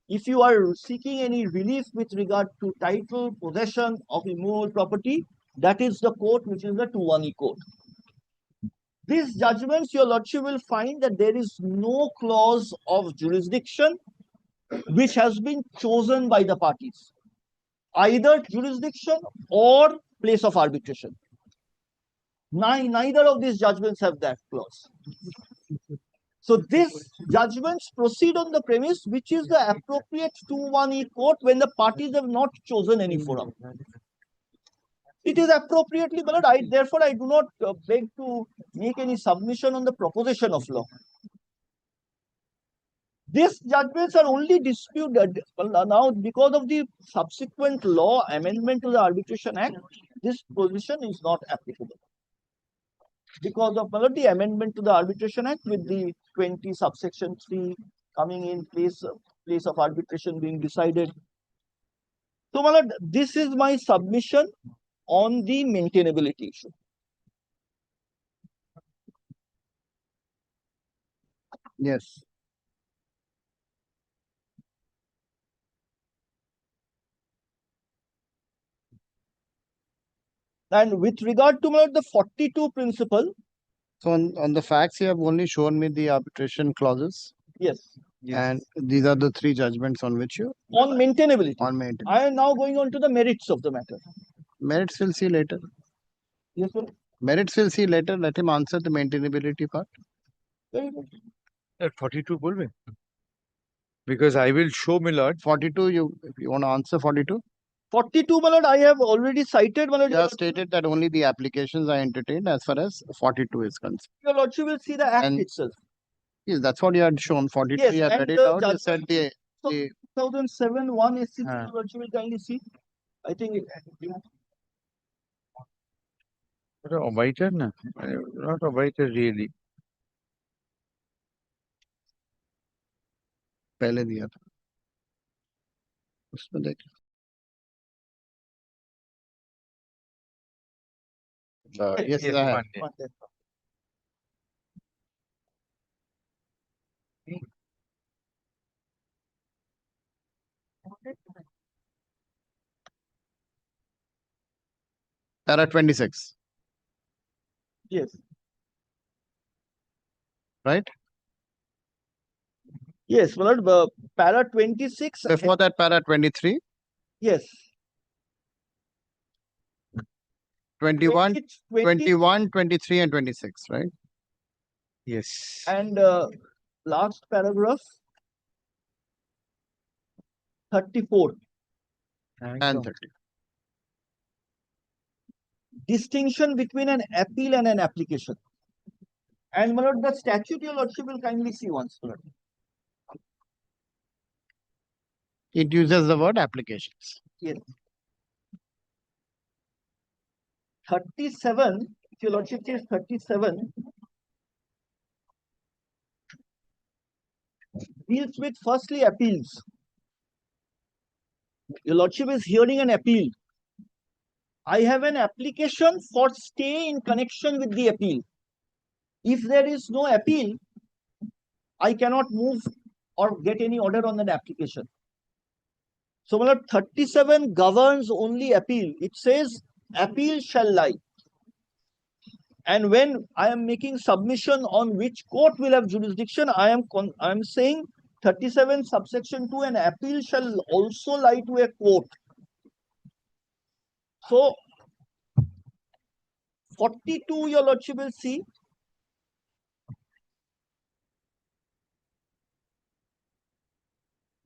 if you are seeking any relief with regard to title, possession of immovable property, that is the court which is the 2-1E court. These judgments, your lordship will find that there is no clause of jurisdiction which has been chosen by the parties, either jurisdiction or place of arbitration. Neither of these judgments have that clause. So these judgments proceed on the premise which is the appropriate 2-1E court when the parties have not chosen any forum. It is appropriately valid. Therefore, I do not beg to make any submission on the proposition of law. These judgments are only disputed now because of the subsequent law amendment to the Arbitration Act. This position is not applicable because of the amendment to the Arbitration Act with the 20 subsection 3 coming in place of arbitration being decided. So, my lord, this is my submission on the maintainability issue.
Yes.
And with regard to the 42 principle.
So on the facts, you have only shown me the arbitration clauses.
Yes.
And these are the three judgments on which you.
On maintainability.
On maintainability.
I am now going on to the merits of the matter.
Merits we'll see later.
Yes, sir.
Merits we'll see later. Let him answer the maintainability part.
Very good.
At 42 bolve. Because I will show my lord.
42, if you want to answer 42?
42, my lord, I have already cited, my lord.
You have stated that only the applications are entertained as far as 42 is concerned.
Your lordship will see the act itself.
Yes, that's what you had shown. 43,
Yes,
you have read it out. You said the
2007 1 S6, your lordship will kindly see. I think it.
Obaiter na? Not obaiter really.
पहले दिया था उसमें देख yes, I have. Para 26.
Yes.
Right?
Yes, my lord, para 26.
Before that, para 23.
Yes.
21, 21, 23, and 26, right?
Yes.
And last paragraph, 34.
And 30.
Distinction between an appeal and an application. And my lord, the statute your lordship will kindly see once. My lord.
It uses the word applications.
Yes. 37, if your lordship says 37, deals with firstly appeals. Your lordship is hearing an appeal. I have an application for stay in connection with the appeal. If there is no appeal, I cannot move or get any order on that application. So, my lord, 37 governs only appeal. It says appeal shall lie. And when I am making submission on which court will have jurisdiction, I am saying 37 subsection 2, an appeal shall also lie to a court. So 42, your lordship will see.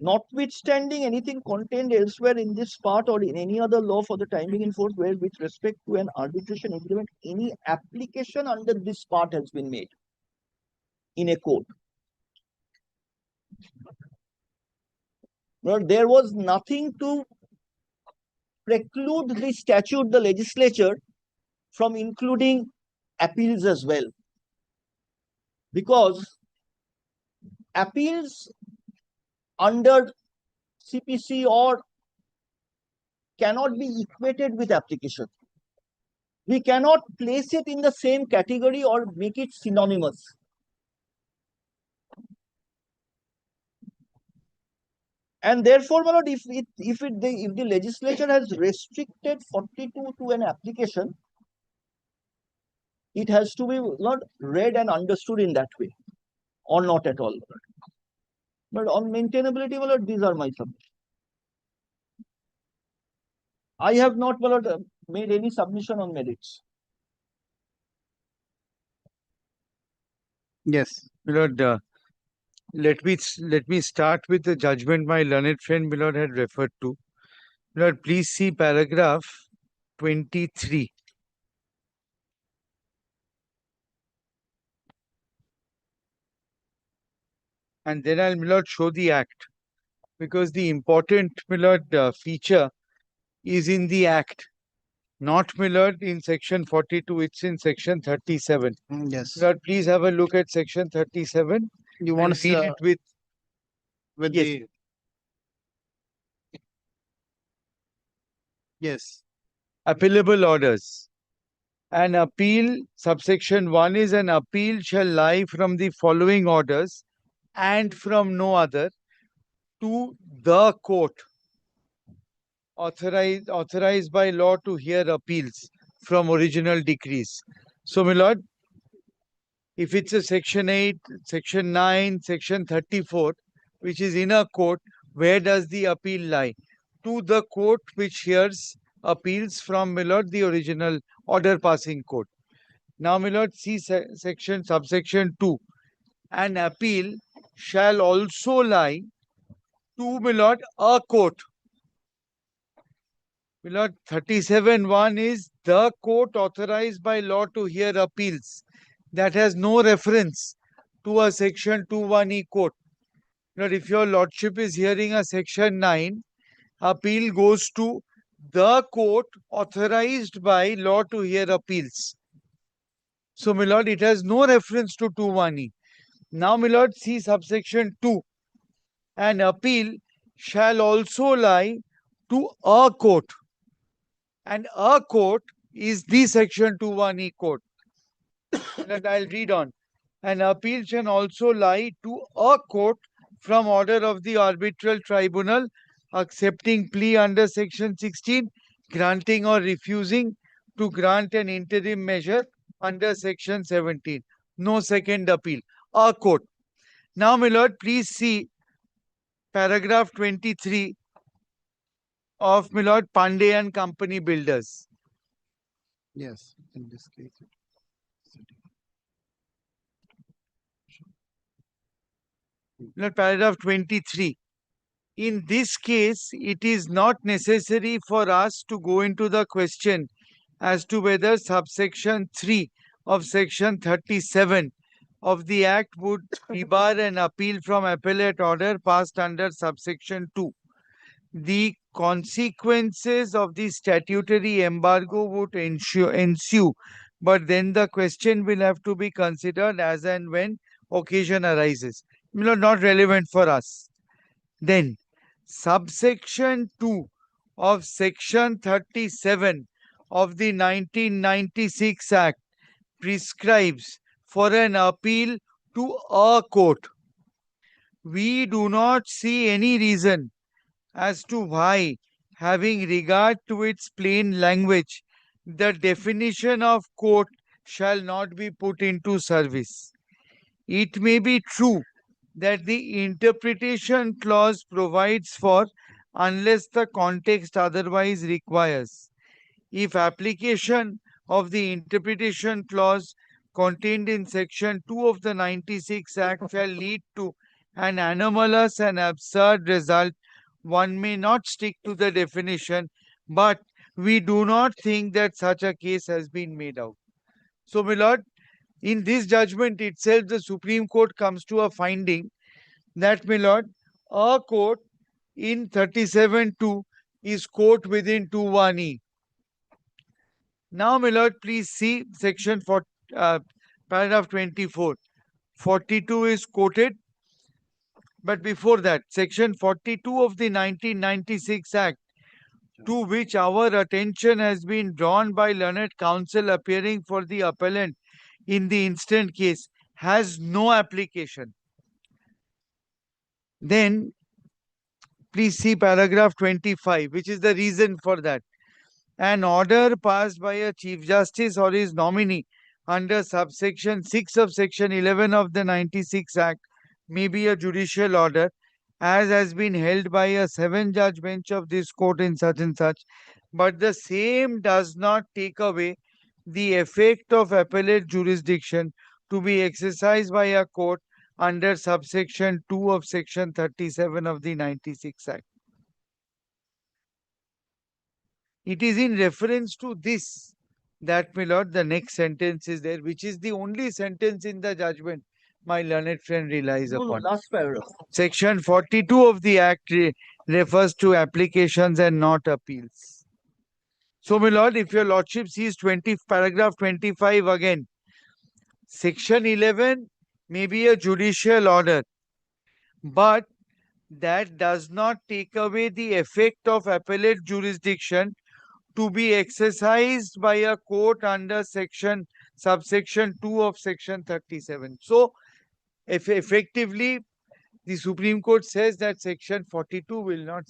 Notwithstanding anything contained elsewhere in this part or in any other law for the time being in force where with respect to an arbitration agreement, any application under this part has been made in a court. Well, there was nothing to preclude the statute, the legislature, from including appeals as well. Because appeals under CPC or cannot be equated with application. We cannot place it in the same category or make it synonymous. And therefore, my lord, if the legislature has restricted 42 to an application, it has to be not read and understood in that way, or not at all. But on maintainability, my lord, these are my submissions. I have not, my lord, made any submission on merits.
Yes, my lord. Let me start with the judgment my learned friend Milord had referred to. Milord, please see paragraph 23. And then I'll, Milord, show the act, because the important, Milord, feature is in the act, not, Milord, in section 42. It's in section 37.
Yes.
Milord, please have a look at section 37.
You want
and read it with
yes.
the
Yes.
appellable orders. An appeal, subsection 1 is an appeal shall lie from the following orders and from no other to the court authorized by law to hear appeals from original decrees. So, my lord, if it's a section 8, section 9, section 34, which is in a court, where does the appeal lie? To the court which hears appeals from, my lord, the original order passing court. Now, my lord, see subsection 2. An appeal shall also lie to, my lord, a court. My lord, 37(1) is the court authorized by law to hear appeals. That has no reference to a section 2(1)(e) court. My lord, if your lordship is hearing a section 9, appeal goes to the court authorized by law to hear appeals. So, my lord, it has no reference to 2(1)(e). Now, my lord, see subsection 2. An appeal shall also lie to a court. And a court is the section 2(1)(e) court. And I'll read on. An appeal shall also lie to a court from order of the arbitral tribunal accepting plea under section 16, granting or refusing to grant an interim measure under section 17. No second appeal. A court. Now, my lord, please see paragraph 23 of, my lord, Pandey and Company Builders.
Yes. In this case.
Lord, paragraph 23. In this case, it is not necessary for us to go into the question as to whether subsection 3 of section 37 of the Act would debar an appeal from appellate order passed under subsection 2. The consequences of the statutory embargo would ensue, but then the question will have to be considered as and when occasion arises. Not relevant for us. Then, subsection 2 of section 37 of the 1996 Act prescribes for an appeal to a court. We do not see any reason as to why, having regard to its plain language, the definition of court shall not be put into service. It may be true that the interpretation clause provides for unless the context otherwise requires. If application of the interpretation clause contained in section 2 of the 96 Act shall lead to an anomalous and absurd result, one may not stick to the definition, but we do not think that such a case has been made out. So, my lord, in this judgment itself, the Supreme Court comes to a finding that, my lord, a court in 37(2) is court within 2(1)(e). Now, my lord, please see section 4, paragraph 24. 42 is quoted, but before that, section 42 of the 1996 Act, to which our attention has been drawn by learned counsel appearing for the appellant in the instant case, has no application. Then, please see paragraph 25, which is the reason for that. An order passed by a Chief Justice or his nominee under subsection 6 of section 11 of the 96 Act may be a judicial order, as has been held by a 7-judge bench of this court in such and such, but the same does not take away the effect of appellate jurisdiction to be exercised by a court under subsection 2 of section 37 of the 96 Act. It is in reference to this that, my lord, the next sentence is there, which is the only sentence in the judgment my learned friend relies upon.
Last paragraph.
Section 42 of the Act refers to applications and not appeals. So, my lord, if your lordship sees paragraph 25 again, section 11 may be a judicial order, but that does not take away the effect of appellate jurisdiction to be exercised by a court under subsection 2 of section 37. So, effectively, the Supreme Court says that section 42 will not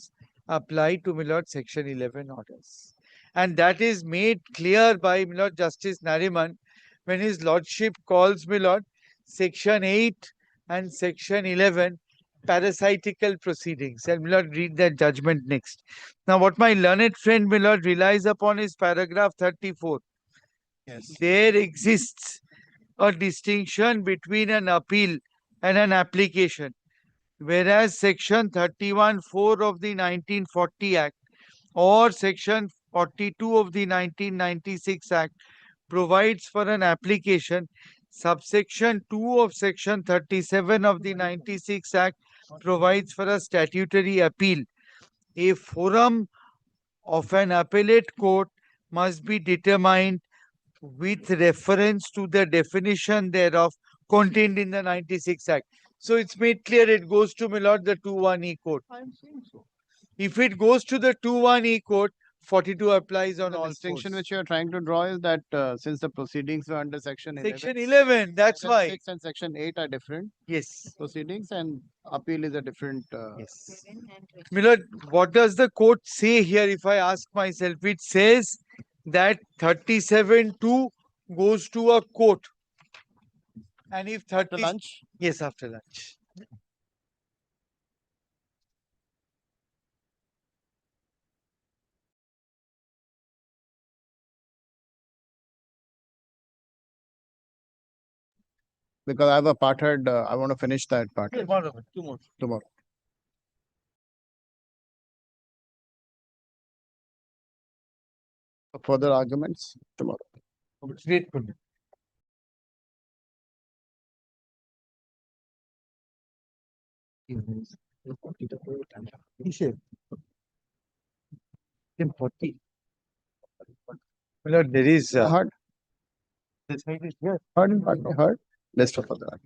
apply to, my lord, section 11 orders. And that is made clear by, my lord, Justice Nariman when his lordship calls, my lord, section 8 and section 11 parasitical proceedings. And my lord, read that judgment next. Now, what my learned friend, my lord, relies upon is paragraph 34.
Yes.
There exists a distinction between an appeal and an application, whereas section 31(4) of the 1940 Act or section 42 of the 1996 Act provides for an application, subsection 2 of section 37 of the 96 Act provides for a statutory appeal. A forum of an appellate court must be determined with reference to the definition thereof contained in the 96 Act. So it's made clear it goes to, my lord, the 2(1)(e) court.
I'm saying so.
If it goes to the 2(1)(e) court, 42 applies on
The
all
distinction
fours.
which you are trying to draw is that since the proceedings were under section 11,
Section 11, that's
section
why.
6 and section 8 are different
Yes.
proceedings, and appeal is a different.
Yes. Milord, what does the court say here if I ask myself? It says that 37(2) goes to a court. And if 30...
After lunch?
Yes, after lunch.
Because I have a part heard, I want to finish that part.
Two more.
Tomorrow. Further arguments tomorrow.
Great. Milord, there is...
Heard. Heard. Let's for further arguments.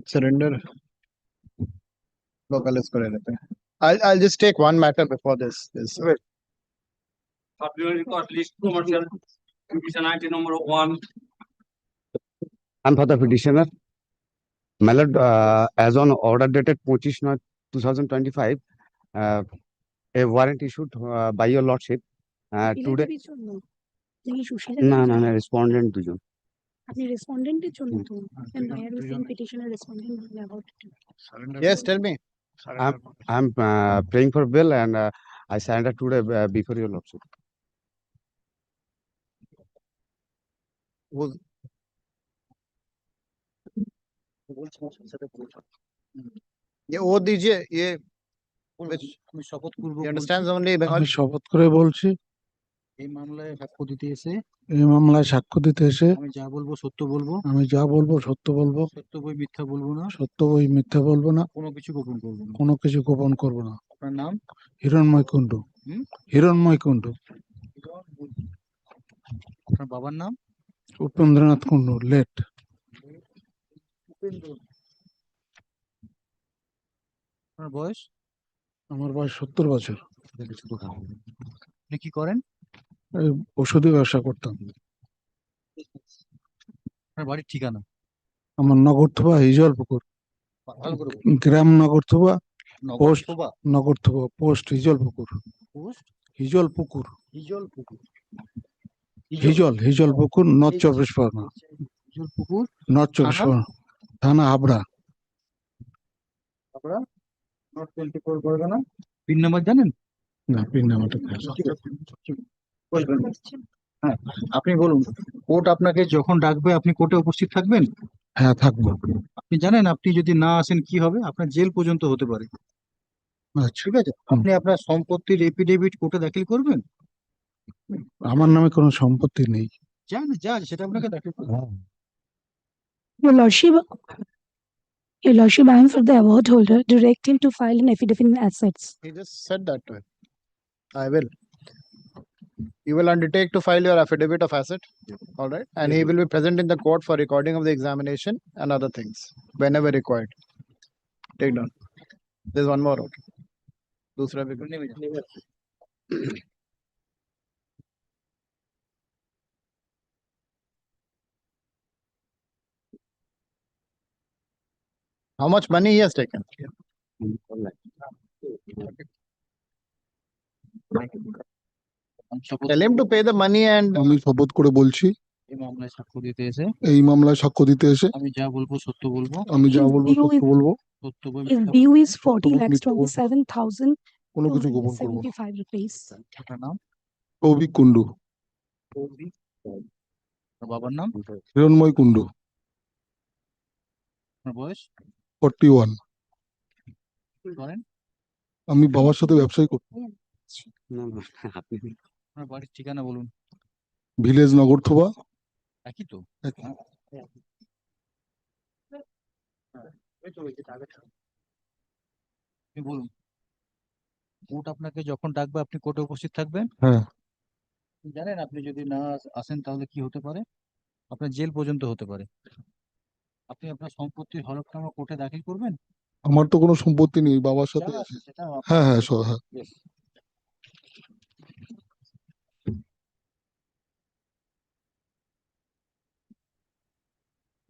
Surrender. Local is correct. I'll just take one matter before this.
List commercial petition item number 1.
And for the petitioner, my lord, as on order dated 25/9/2025, a warrant issued by your lordship today. না respondent দুজন।
আপনি রেসপন্ডেন্টের জন্য তো and why are you saying petitioner respondent about it?
Yes, tell me.
I'm praying for bail and I surrender today before your lordship.
ये वो दीजिए ये শপথ করব you understand only
আমি
Bengali
শপথ করে বলছি
এই মামলায় সাক্ষ্য দিতে এসে
এই মামলায় সাক্ষ্য দিতে এসে
আমি যা বলবো সত্য বলবো
আমি যা বলবো সত্য বলবো
সত্য বই মিথ্যা বলবো না
সত্য বই মিথ্যা বলবো না
কোনো কিছু গোপন করবো না
কোনো কিছু গোপন করবো না।
আপনার নাম
হিরণময় কুণ্ডু। হিরণময় কুণ্ডু।
আপনার বাবার নাম
উপেন্দ্রনাথ কুণ্ডু লেট।
আপনার বয়স
আমার বয়স 70 বছর।
আপনি কি করেন
এই ওষুধি ব্যবসা করতাম।
আপনার বাড়ির ঠিকানা
আমার নগরথোবা হিজলপুকুর গ্রাম নগরথোবা পোস্ট নগরথোবা পোস্ট হিজলপুকুর
পোস্ট
হিজলপুকুর
হিজলপুকুর
হিজলপুকুর নর্থ চব্বিশ পরগনা
হিজলপুকুর
নর্থ চব্বিশ পরগনা থানা Habra
Habra north 24 Pargana pin number জানেন
না পিন নাম্বারটা
হ্যাঁ আপনি বলুন কোর্ট আপনাকে যখন ডাকবে আপনি কোর্টে উপস্থিত থাকবেন
হ্যাঁ থাকবো।
আপনি জানেন আপনি যদি না আসেন কি হবে আপনার জেল পর্যন্ত হতে পারে ঠিক আছে আপনি আপনার সম্পত্তির এফিডেভিট কোর্টে দাখিল করবেন
আমার নামে কোনো সম্পত্তি নেই।
যা সেটা আপনাকে দাখিল করবেন
Your Lordship, I am for the award holder directing to file an affidavit in assets.
He just said that to him. I will. You will undertake to file your affidavit of asset, all right? And he will be present in the court for recording of the examination and other things whenever required. Take down. There's one more. Okay. दूसरा भी How much money he has taken? Tell him to pay the money and
আমি শপথ করে বলছি
এই মামলায় সাক্ষ্য দিতে এসে
এই মামলায় সাক্ষ্য দিতে এসে
আমি যা বলবো সত্য বলবো
আমি যা বলবো সত্য বলবো
সত্য বই
His due is 40,27,000
কোনো কিছু গোপন করবো না।
75 rupees.
আপনার নাম
কৌভিক কুণ্ডু।
বাবার নাম
হিরণময় কুণ্ডু।
আপনার বয়স
41।
করেন
আমি বাবার সাথে ব্যবসায়ী করতাম।
আপনার বাড়ির ঠিকানা বলুন
ভিলেজ নগরথোবা।
একই তো আপনি বলুন কোর্ট আপনাকে যখন ডাকবে আপনি কোর্টে উপস্থিত থাকবেন
হ্যাঁ
জানেন আপনি যদি না আসেন তাহলে কি হতে পারে আপনার জেল পর্যন্ত হতে পারে আপনি আপনার সম্পত্তির হলফনামা কোর্টে দাখিল করবেন
আমার তো কোনো সম্পত্তি নেই বাবার সাথে
যা
আছে।
আছে সেটা
হ্যাঁ হ্যাঁ হ্যাঁ
Yes.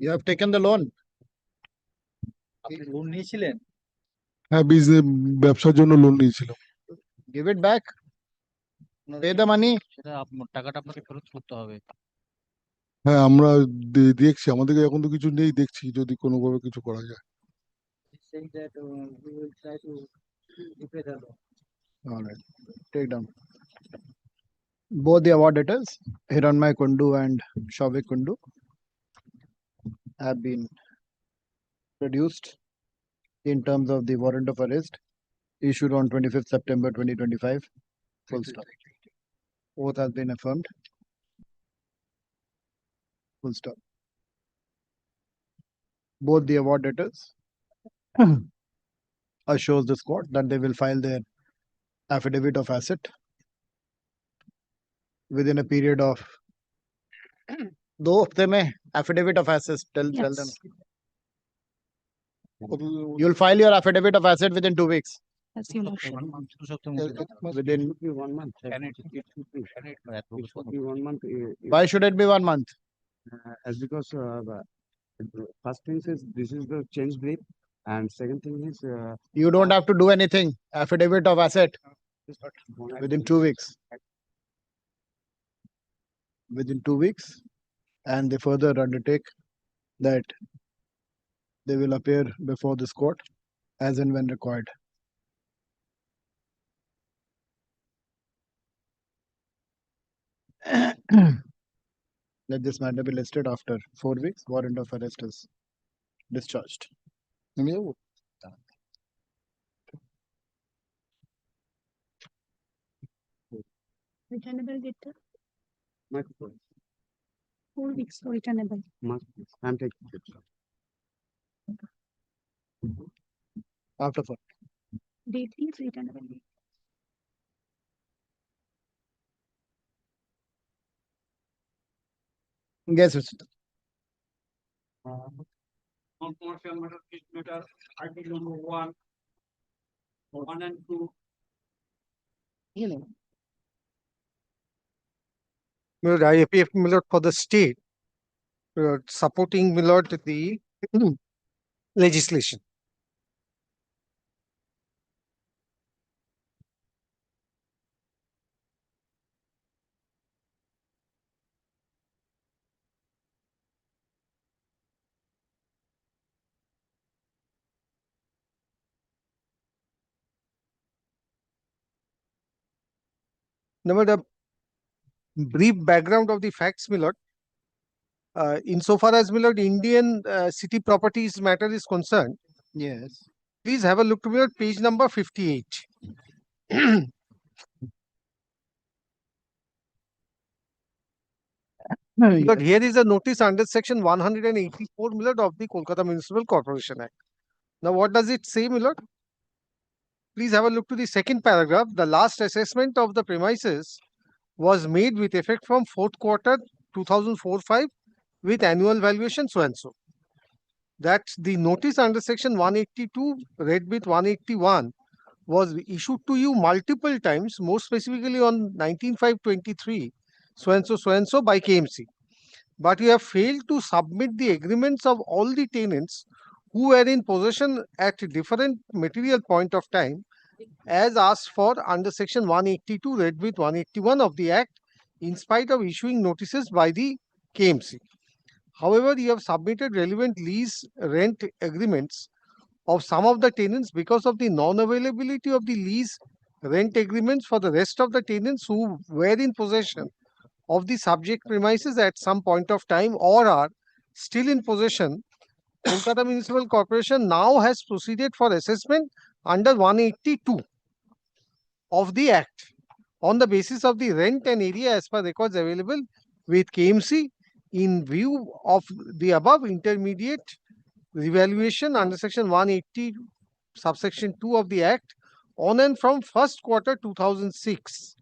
You have taken the loan. আপনি লোন নিয়েছিলেন
হ্যাঁ বিজনেস ব্যবসার জন্য লোন নিয়েছিলাম।
Give it back. Pay the money. সেটা টাকাটা আপনাকে ফেরত করতে হবে
হ্যাঁ আমরা দেখছি আমাদের এখন তো কিছু নেই দেখছি যদি কোনোভাবে কিছু করা যায়।
Saying that we will try to repay the loan. All right. Take down. Both the award debtors, Hiranmay Kundu and Shavik Kundu, have been produced in terms of the warrant of arrest issued on 25th September 2025. Full stop. Oath has been affirmed. Full stop. Both the award debtors assures this court that they will file their affidavit of asset within a period of 2 हफ्ते में affidavit of assets tell them You'll file your affidavit of asset within 2 weeks.
Yes, your lordship.
Within
be 1 month. It should be 1 month.
Why should it be 1 month?
As because first thing is this is the change brief, and second thing is
You don't have to do anything. Affidavit of asset within 2 weeks. Within 2 weeks, and they further undertake that they will appear before this court as and when required. Let this matter be listed after 4 weeks. Warrant of arrest is discharged.
Returnable data,
Mark,
4 weeks for returnable.
I'm taking it.
After 4.
Date is returnable date.
Yes, Mr.
On commercial matter, case matter, article number 1 and 2.
IAPF for the state supporting the legislation. Now, the brief background of the facts, my lord. Insofar as, my lord, Indian city properties matter is concerned,
Yes.
please have a look to, my lord, page number 58. But here is a notice under section 184, my lord, of the Kolkata Municipal Corporation Act. Now, what does it say, my lord? Please have a look to the second paragraph. The last assessment of the premises was made with effect from 4th quarter 2004-5 with annual valuation so and so. That the notice under section 182 read with 181 was issued to you multiple times, more specifically on 19/5/23 so and so by KMC. But you have failed to submit the agreements of all the tenants who were in possession at different material point of time as asked for under section 182 read with 181 of the Act, in spite of issuing notices by the KMC. However, you have submitted relevant lease rent agreements of some of the tenants because of the non-availability of the lease rent agreements for the rest of the tenants who were in possession of the subject premises at some point of time or are still in possession. Kolkata Municipal Corporation now has proceeded for assessment under 182 of the Act on the basis of the rent and area as per records available with KMC in view of the above intermediate revaluation under section 180 subsection 2 of the Act on and from 1st quarter 2006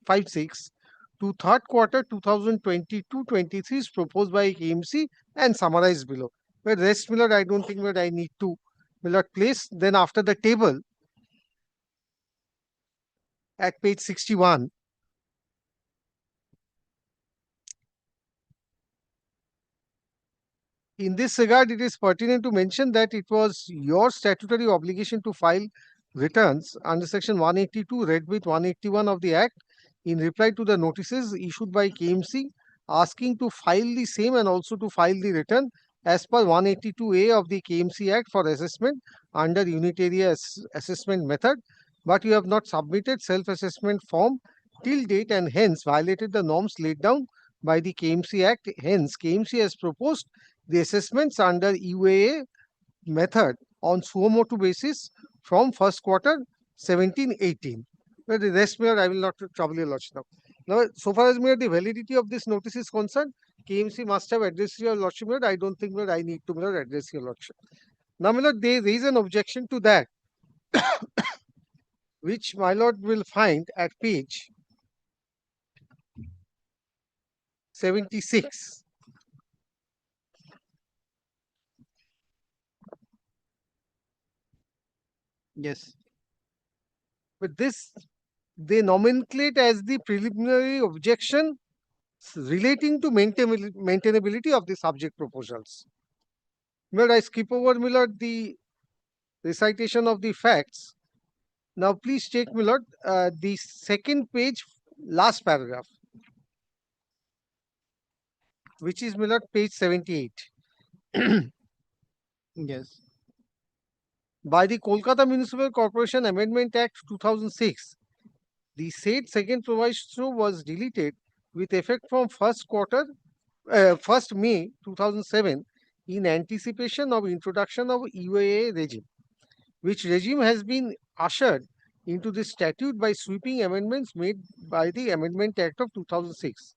to 3rd quarter 2022-23 is proposed by KMC and summarized below. But rest, my lord, I don't think that I need to, my lord, place. Then after the table at page 61, in this regard, it is pertinent to mention that it was your statutory obligation to file returns under section 182 read with 181 of the Act in reply to the notices issued by KMC asking to file the same and also to file the return as per 182A of the KMC Act for assessment under unit area assessment method, but you have not submitted self-assessment form till date and hence violated the norms laid down by the KMC Act. Hence, KMC has proposed the assessments under UAA method on suo motu basis from 1st quarter 17-18. But the rest, Mayor, I will not trouble your lordship now. Now, so far as Mayor, the validity of this notice is concerned, KMC must have addressed your lordship, Mayor. I don't think, Mayor, I need to, Mayor, address your lordship. Now, my lord, they raise an objection to that, which my lord will find at page 76. Yes. But this, they nomenclate as the preliminary objection relating to maintainability of the subject proposals. May I skip over, Millard, the recitation of the facts? Now, please take, Millard, the second page, last paragraph, which is, Millard, page 78. Yes. By the Kolkata Municipal Corporation Amendment Act 2006, the said second proviso was deleted with effect from 1st May 2007 in anticipation of introduction of UAA regime, which regime has been ushered into the statute by sweeping amendments made by the Amendment Act of 2006.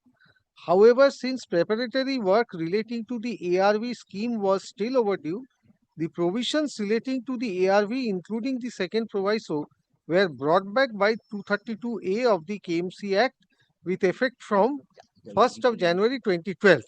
However, since preparatory work relating to the ARV scheme was still overdue, the provisions relating to the ARV, including the second proviso, were brought back by 232A of the KMC Act with effect from 1st of January 2012.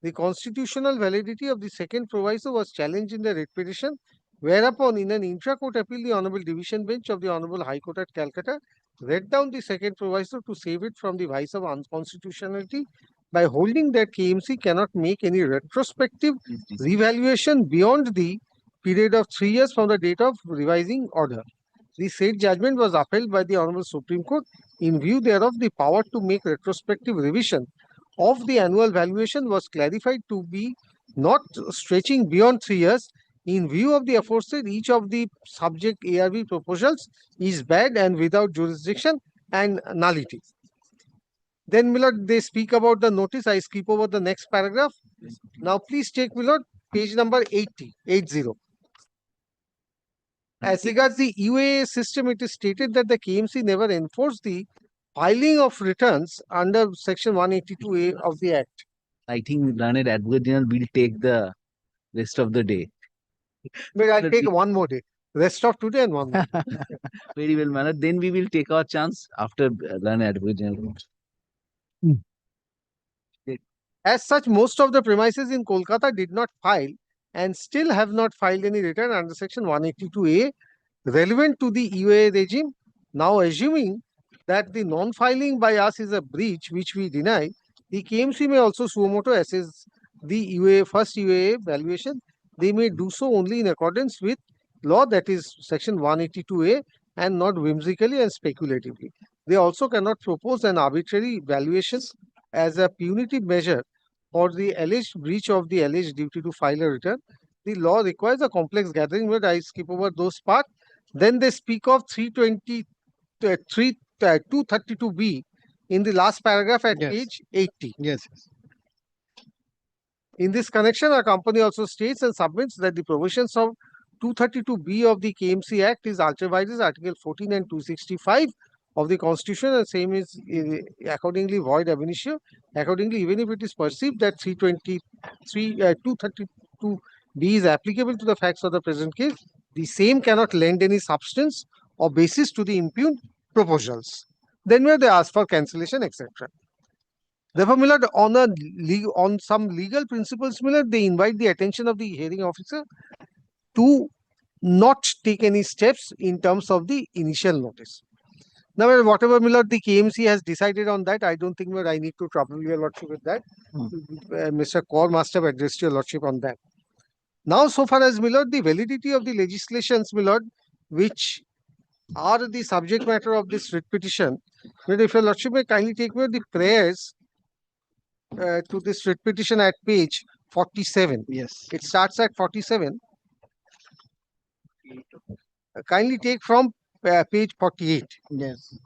The constitutional validity of the second proviso was challenged in the writ petition, whereupon in an intra-court appeal, the Honorable Division Bench of the Honorable High Court at Calcutta read down the second proviso to save it from the vice of unconstitutionality by holding that KMC cannot make any retrospective revaluation beyond the period of 3 years from the date of revising order. The said judgment was upheld by the Honorable Supreme Court. In view thereof, the power to make retrospective revision of the annual valuation was clarified to be not stretching beyond 3 years. In view of the aforesaid, each of the subject ARV proposals is bad and without jurisdiction and nullity. Then, Millard, they speak about the notice. I skip over the next paragraph. Now, please take, Millard, page number 80. As regards the UAA system, it is stated that the KMC never enforced the filing of returns under section 182A of the Act.
I think Learned Advocate General will take the rest of the day.
But I'll take one more day. Rest of today and one more.
Very well, Manoj. Then we will take our chance after Learned Advocate General.
As such, most of the premises in Kolkata did not file and still have not filed any return under section 182A relevant to the UAA regime. Now, assuming that the non-filing by us is a breach, which we deny, the KMC may also suo motu assess the first UAA valuation. They may do so only in accordance with law, that is section 182A, and not whimsically and speculatively. They also cannot propose an arbitrary valuation as a punitive measure for the alleged breach of the alleged duty to file a return. The law requires a complex gathering, but I skip over those parts. Then they speak of 232B in the last paragraph at page 80.
Yes.
In this connection, our company also states and submits that the provisions of 232B of the KMC Act is ultra vires Article 14 and 265 of the Constitution, and same is accordingly void ab initio. Accordingly, even if it is perceived that 232B is applicable to the facts of the present case, the same cannot lend any substance or basis to the impugned proposals. Then where they ask for cancellation, etc. Therefore, Millard, on some legal principles, Millard, they invite the attention of the hearing officer to not take any steps in terms of the initial notice. Now, whatever, Millard, the KMC has decided on that, I don't think that I need to trouble your lordship with that. Mr. Kaur must have addressed your lordship on that. Now, so far as, Millard, the validity of the legislations, Millard, which are the subject matter of this writ petition, but if your lordship may kindly take me the prayers to this writ petition at page 47.
Yes.
It starts at 47. Kindly take from page 48.
Yes.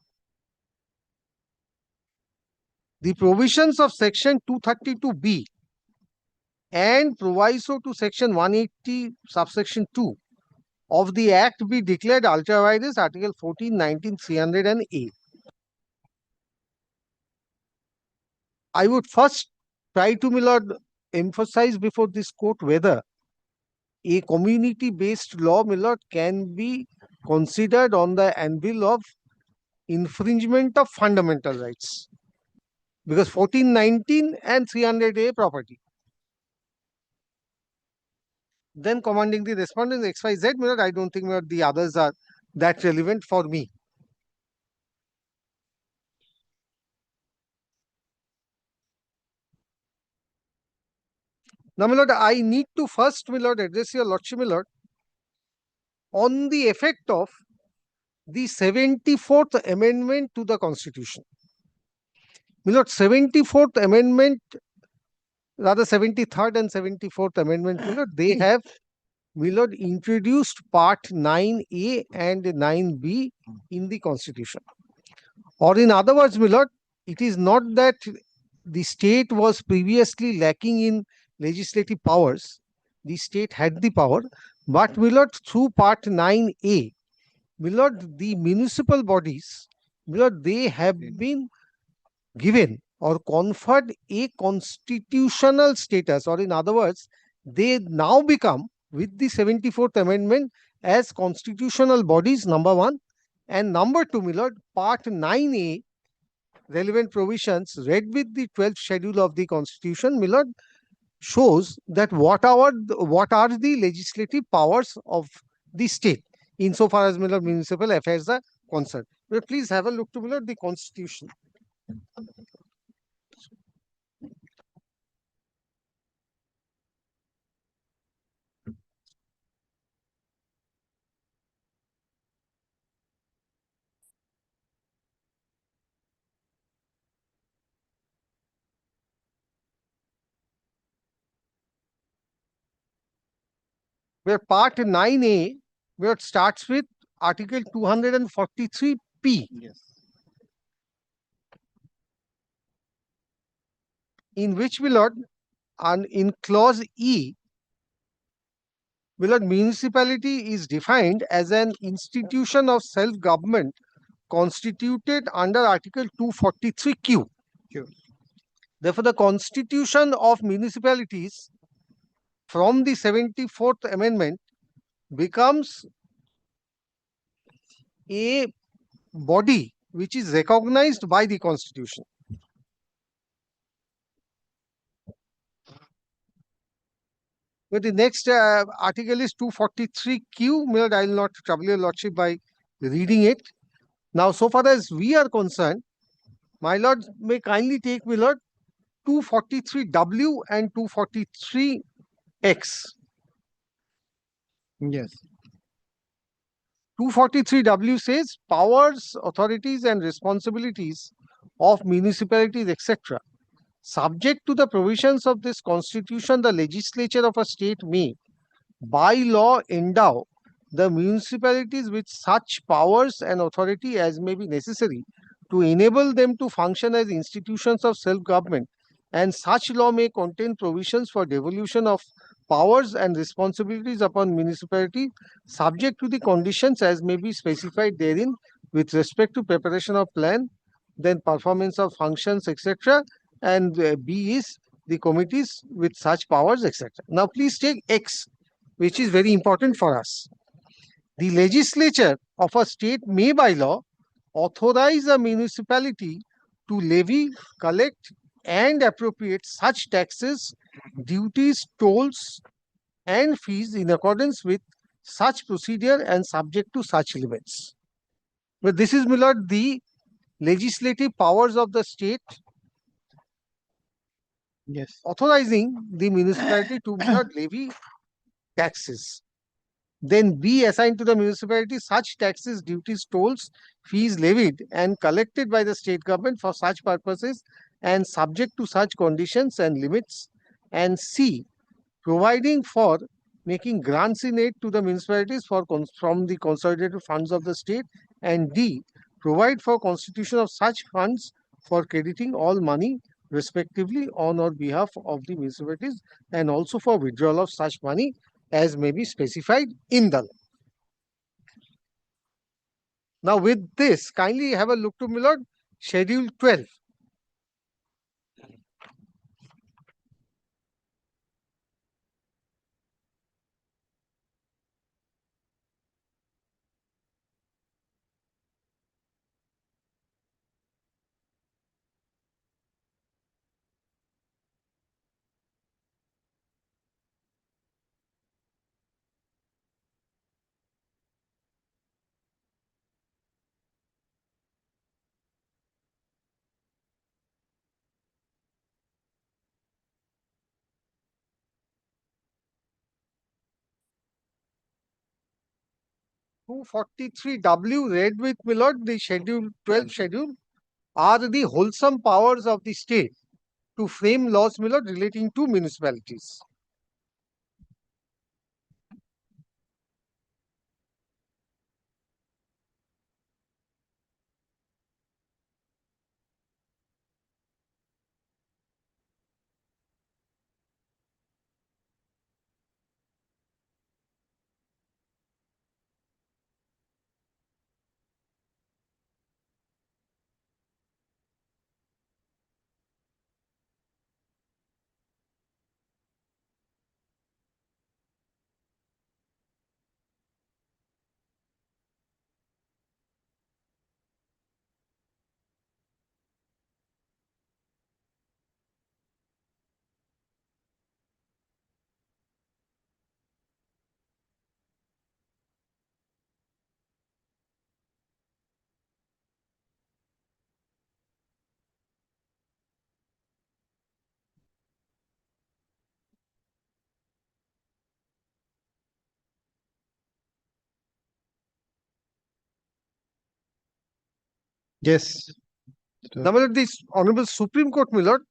The provisions of section 232B and proviso to section 180 subsection 2 of the Act be declared ultra vires Article 14, 19, 300A. I would first try to, Millard, emphasize before this court whether a community-based law, Millard, can be considered on the anvil of infringement of fundamental rights. Because 1419 and 300A property. Then commanding the respondents XYZ, Millard, I don't think, Millard, the others are that's relevant for me. Now, my lord, I need to first, my lord, address your lordship, my lord, on the effect of the 74th Amendment to the Constitution. My lord, 74th Amendment, rather 73rd and 74th Amendment, my lord, they have, my lord, introduced Part 9A and 9B in the Constitution. Or in other words, my lord, it is not that the state was previously lacking in legislative powers. The state had the power, but my lord, through Part 9A, my lord, the municipal bodies, my lord, they have been given or conferred a constitutional status, or in other words, they now become, with the 74th Amendment, as constitutional bodies, number one. And number two, my lord, Part 9A, relevant provisions read with the 12th schedule of the Constitution, my lord, shows that what are the legislative powers of the state insofar as, my lord, municipal affairs are concerned. Well, please have a look to, my lord, the Constitution. Where Part 9A, where it starts with Article 243P.
Yes.
In which, my lord, and in Clause E, my lord, municipality is defined as an institution of self-government constituted under Article 243Q. Therefore, the constitution of municipalities from the 74th Amendment becomes a body which is recognized by the Constitution. But the next article is 243Q. My lord, I will not trouble your lordship by reading it. Now, so far as we are concerned, my lord may kindly take, my lord, 243W and 243X.
Yes.
243W says powers, authorities, and responsibilities of municipalities, etc. Subject to the provisions of this Constitution, the legislature of a state may, by law, endow the municipalities with such powers and authority as may be necessary to enable them to function as institutions of self-government, and such law may contain provisions for devolution of powers and responsibilities upon municipality, subject to the conditions as may be specified therein with respect to preparation of plan, then performance of functions, etc. And B is the committees with such powers, etc. Now, please take X, which is very important for us. The legislature of a state may, by law, authorize a municipality to levy, collect, and appropriate such taxes, duties, tolls, and fees in accordance with such procedure and subject to such limits. But this is, my lord, the legislative powers of the state.
Yes.
Authorizing the municipality to, my lord, levy taxes. Then be assigned to the municipality such taxes, duties, tolls, fees levied and collected by the state government for such purposes and subject to such conditions and limits. And C, providing for making grants in aid to the municipalities from the consolidated funds of the state. And D, provide for constitution of such funds for crediting all money respectively on or behalf of the municipalities, and also for withdrawal of such money as may be specified in the law. Now, with this, kindly have a look to, my lord, Schedule 12. 243W read with Millard, the schedule 12 schedule are the wholesome powers of the state to frame laws, Millard, relating to municipalities.
Yes.
Now, Millard, this Honorable Supreme Court, Millard,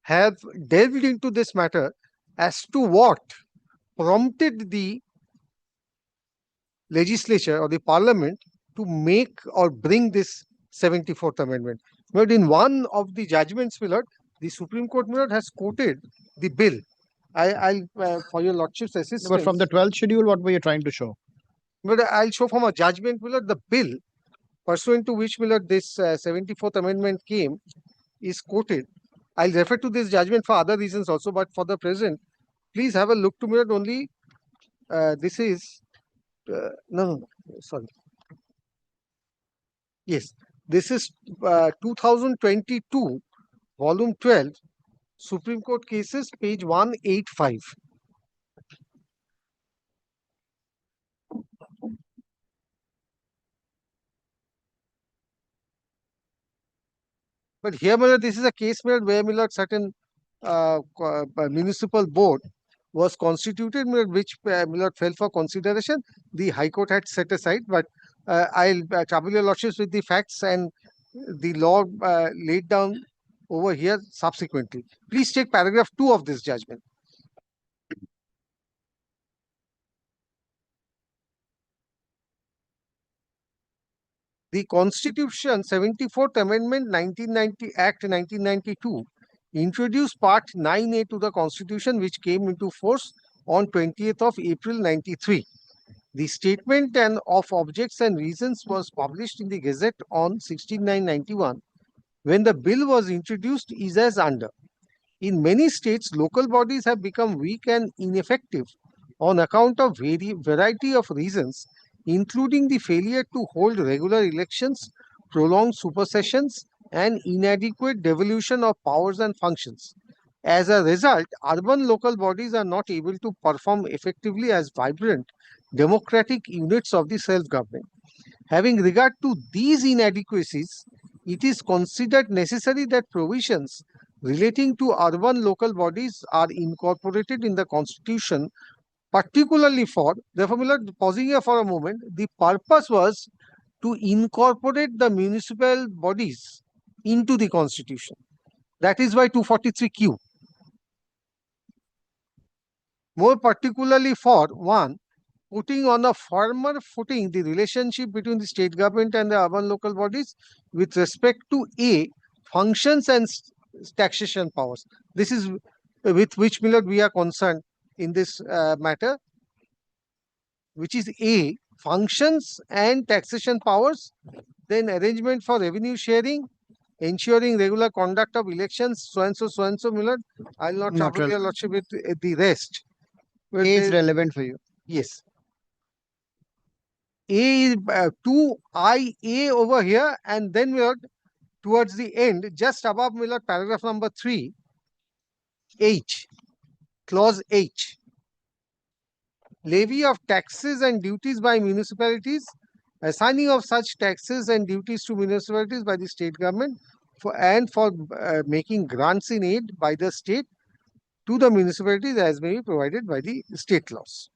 have delved into this matter as to what prompted the legislature or the parliament to make or bring this 74th Amendment. But in one of the judgments, Millard, the Supreme Court, Millard, has quoted the bill. I'll, for your Lordship's assistance.
But from the 12th schedule, what were you trying to show?
But I'll show from a judgment, Millard, the bill pursuant to which, Millard, this 74th Amendment came is quoted. I'll refer to this judgment for other reasons also, but for the present, please have a look to Millard only. This is, no, sorry. Yes, this is 2022, volume 12, Supreme Court cases, page 185. But here, Millard, this is a case, Millard, where, Millard, certain municipal board was constituted, Millard, which Millard fell for consideration. The High Court had set aside, but I'll trouble your Lordships with the facts and the law laid down over here subsequently. Please take paragraph 2 of this judgment. The Constitution 74th Amendment 1990 Act 1992 introduced Part 9A to the Constitution, which came into force on 20th of April 93. The statement of objects and reasons was published in the Gazette on 16/9/91. When the bill was introduced is as under. In many states, local bodies have become weak and ineffective on account of variety of reasons, including the failure to hold regular elections, prolonged supersessions, and inadequate devolution of powers and functions. As a result, urban local bodies are not able to perform effectively as vibrant democratic units of the self-government. Having regard to these inadequacies, it is considered necessary that provisions relating to urban local bodies are incorporated in the Constitution, particularly for, therefore, Millard, pausing here for a moment, the purpose was to incorporate the municipal bodies into the Constitution. That is why 243Q. More particularly for, one, putting on a firmer footing the relationship between the state government and the urban local bodies with respect to A, functions and taxation powers. This is with which, Millard, we are concerned in this matter, which is A, functions and taxation powers, then arrangement for revenue sharing, ensuring regular conduct of elections, so and so, Millard. I'll not trouble your Lordship with the rest.
A is relevant for you.
Yes. A is 2IA over here, and then Millard, towards the end, just above, Millard, paragraph number 3, H, clause H. Levy of taxes and duties by municipalities, assigning of such taxes and duties to municipalities by the state government, for making grants in aid by the state to the municipalities as may be provided by the state laws.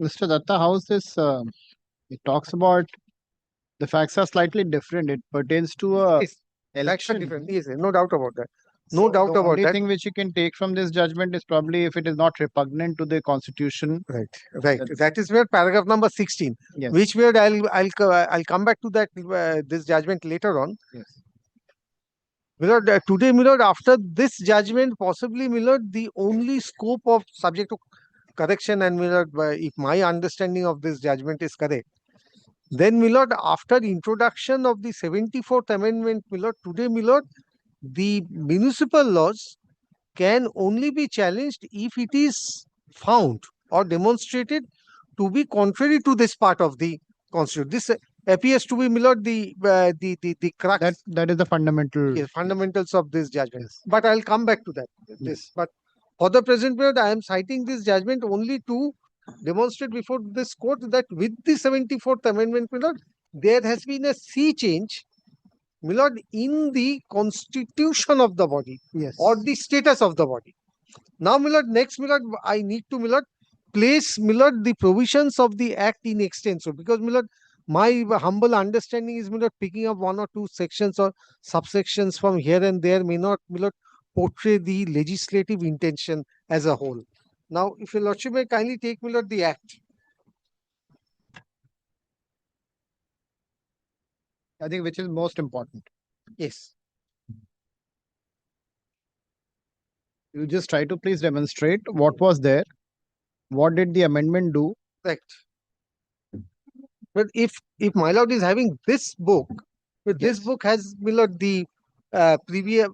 Mr. Datta, how's this? It talks about the facts are slightly different. It pertains to a
Yes,
election.
different. Yes, no doubt about that. No
So
doubt
the
about
only
that.
thing which you can take from this judgment is probably if it is not repugnant to the constitution.
Right, right. That is where paragraph number 16,
Yes.
which where I'll come back to that this judgment later on.
Yes.
Milord, today, Milord, after this judgment, possibly, Milord, the only scope of subject to correction, and Milord, if my understanding of this judgment is correct, then, Milord, after introduction of the 74th Amendment, Milord, today, Milord, the municipal laws can only be challenged if it is found or demonstrated to be contrary to this part of the constitution. This appears to be, Milord, the crux.
That is the fundamental.
Yes, fundamentals of this judgment. But I'll come back to that. This, but for the present period, I am citing this judgment only to demonstrate before this court that with the 74th Amendment, Milord, there has been a sea change, Milord, in the constitution of the body,
Yes.
or the status of the body. Now, Milord, next, Milord, I need to, Milord, place, Milord, the provisions of the act in extenso, because, Milord, my humble understanding is, Milord, picking up one or two sections or subsections from here and there may not, Milord, portray the legislative intention as a whole. Now, if your Lordship may kindly take, Milord, the act.
I think which is most important.
Yes.
You just try to please demonstrate what was there. What did the amendment do?
Correct. But if my lord is having this book, but this book has, Milord, the previous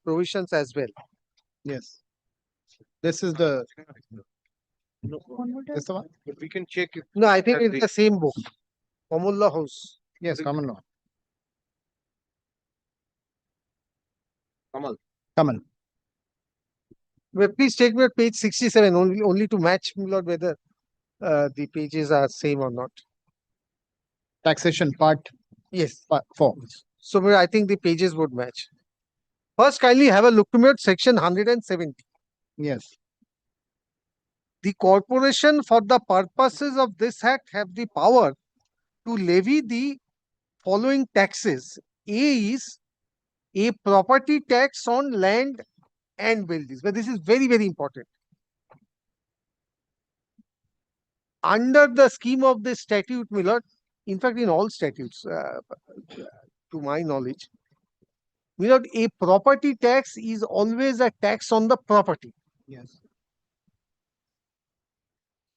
provisions as well.
Yes. This is the.
This the one? But we can check it. No, I think it's the same book. Common law house.
Yes, common law. Kamal.
Well, please take me at page 67 only to match, Milord, whether the pages are same or not.
Taxation part.
Yes.
Part 4.
So, Milord, I think the pages would match. First, kindly have a look to me at section 170.
Yes.
The corporation, for the purposes of this act, have the power to levy the following taxes. A is a property tax on land and buildings. But this is very, very important. Under the scheme of this statute, Milord, in fact, in all statutes, to my knowledge, Milord, a property tax is always a tax on the property.
Yes.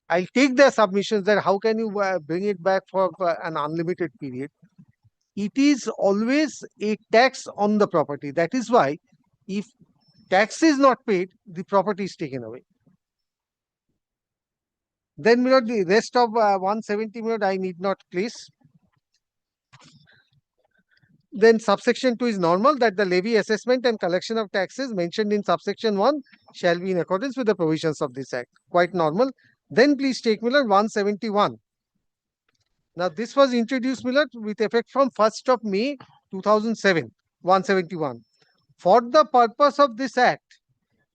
I'll take the submissions that how can you bring it back for an unlimited period. It is always a tax on the property. That is why if tax is not paid, the property is taken away. Then, Milord, the rest of 170, Milord, I need not place. Then subsection 2 is normal, that the levy, assessment and collection of taxes mentioned in subsection 1 shall be in accordance with the provisions of this act. Quite normal. Then please take, Milord, 171. Now this was introduced, Milord, with effect from 1st of May 2007, 171. For the purpose of this act,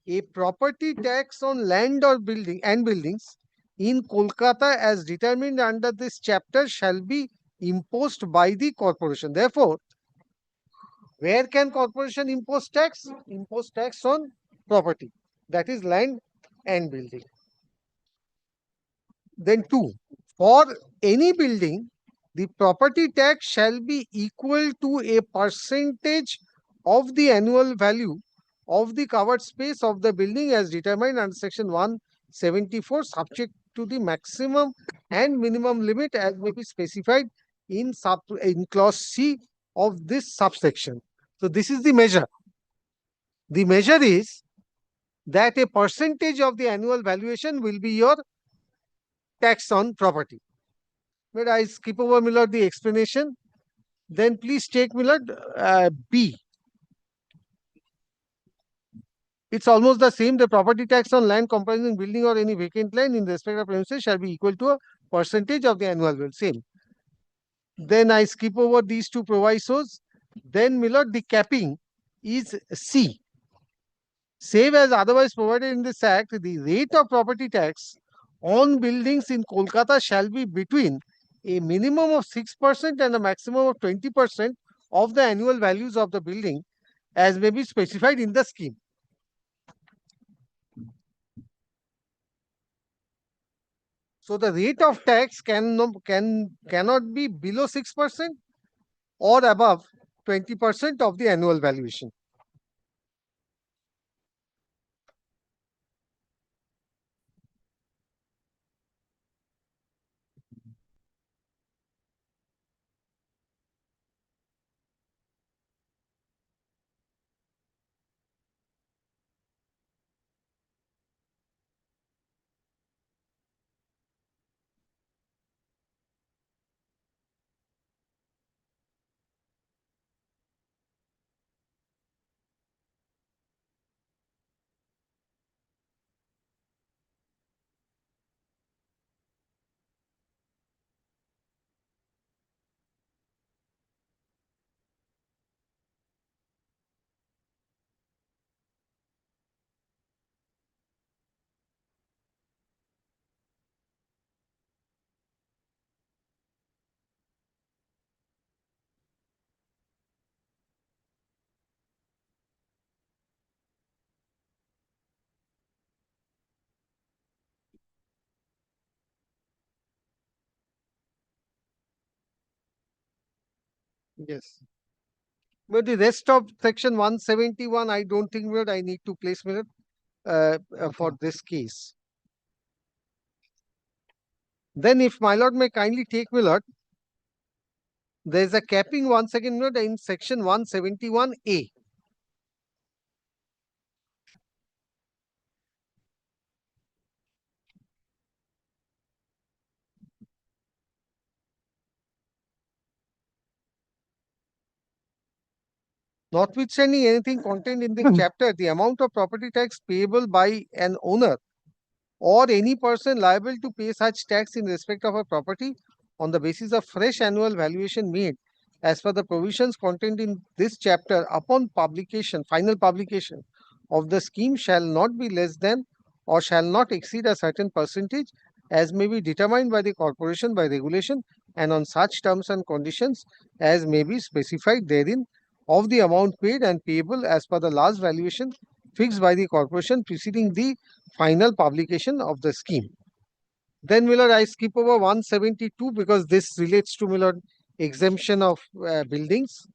a property tax on land or buildings in Kolkata as determined under this chapter shall be imposed by the corporation. Therefore, where can corporation impose tax? Impose tax on property, that is land and building. Then 2, for any building, the property tax shall be equal to a percentage of the annual value of the covered space of the building as determined under section 174, subject to the maximum and minimum limit as may be specified in clause C of this subsection. So this is the measure. The measure is that a percentage of the annual valuation will be your tax on property. But I skip over, Millard, the explanation. Then please take, Millard, B. It's almost the same. The property tax on land comprising building or any vacant land in respect of premises shall be equal to a percentage of the annual value. Same. Then I skip over these two provisos. Then, Millard, the capping is C. Save as otherwise provided in this act, the rate of property tax on buildings in Kolkata shall be between a minimum of 6% and a maximum of 20% of the annual values of the building as may be specified in the scheme. So the rate of tax cannot be below 6% or above 20% of the annual valuation. Yes. But the rest of section 171, I don't think that I need to place Millard for this case. Then if my lord may kindly take, Millard, there is a capping once again, Millard, in section 171A. Notwithstanding anything contained in this chapter, the amount of property tax payable by an owner or any person liable to pay such tax in respect of a property on the basis of fresh annual valuation made as per the provisions contained in this chapter upon publication, final publication of the scheme shall not be less than or shall not exceed a certain percentage as may be determined by the corporation by regulation and on such terms and conditions as may be specified therein of the amount paid and payable as per the last valuation fixed by the corporation preceding the final publication of the scheme. Then, Millard, I skip over 172 because this relates to, Millard, exemption of buildings.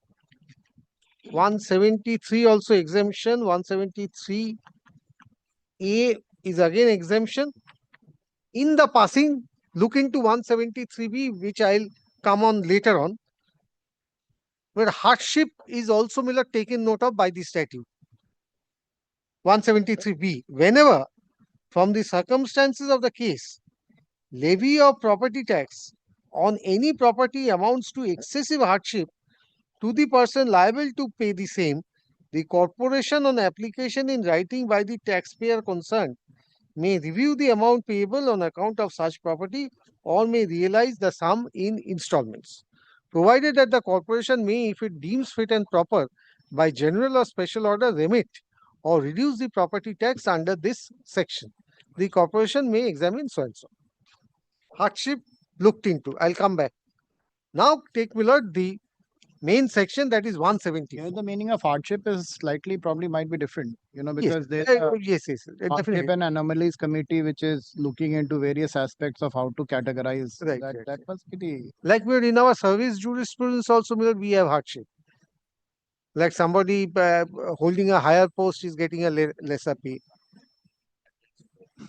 173 also exemption. 173A is again exemption. In the passing, look into 173B, which I'll come on later on. But hardship is also, Millard, taken note of by the statute. 173B, whenever from the circumstances of the case, levy of property tax on any property amounts to excessive hardship to the person liable to pay the same, the corporation on application in writing by the taxpayer concerned may review the amount payable on account of such property or may realize the sum in installments, provided that the corporation may, if it deems fit and proper, by general or special order remit or reduce the property tax under this section. The corporation may examine so and so. hardship looked into. I'll come back. Now take, my lord, the main section, that is 170.
Here the meaning of hardship is slightly probably might be different, you know,
Yes,
because there's
yes,
hardship
definitely.
and anomalies committee which is looking into various aspects of how to categorize
Right,
that.
right,
That must be the
Like my lord, in our service jurisprudence also, my lord, we have hardship. Like somebody holding a higher post is getting a lesser pay.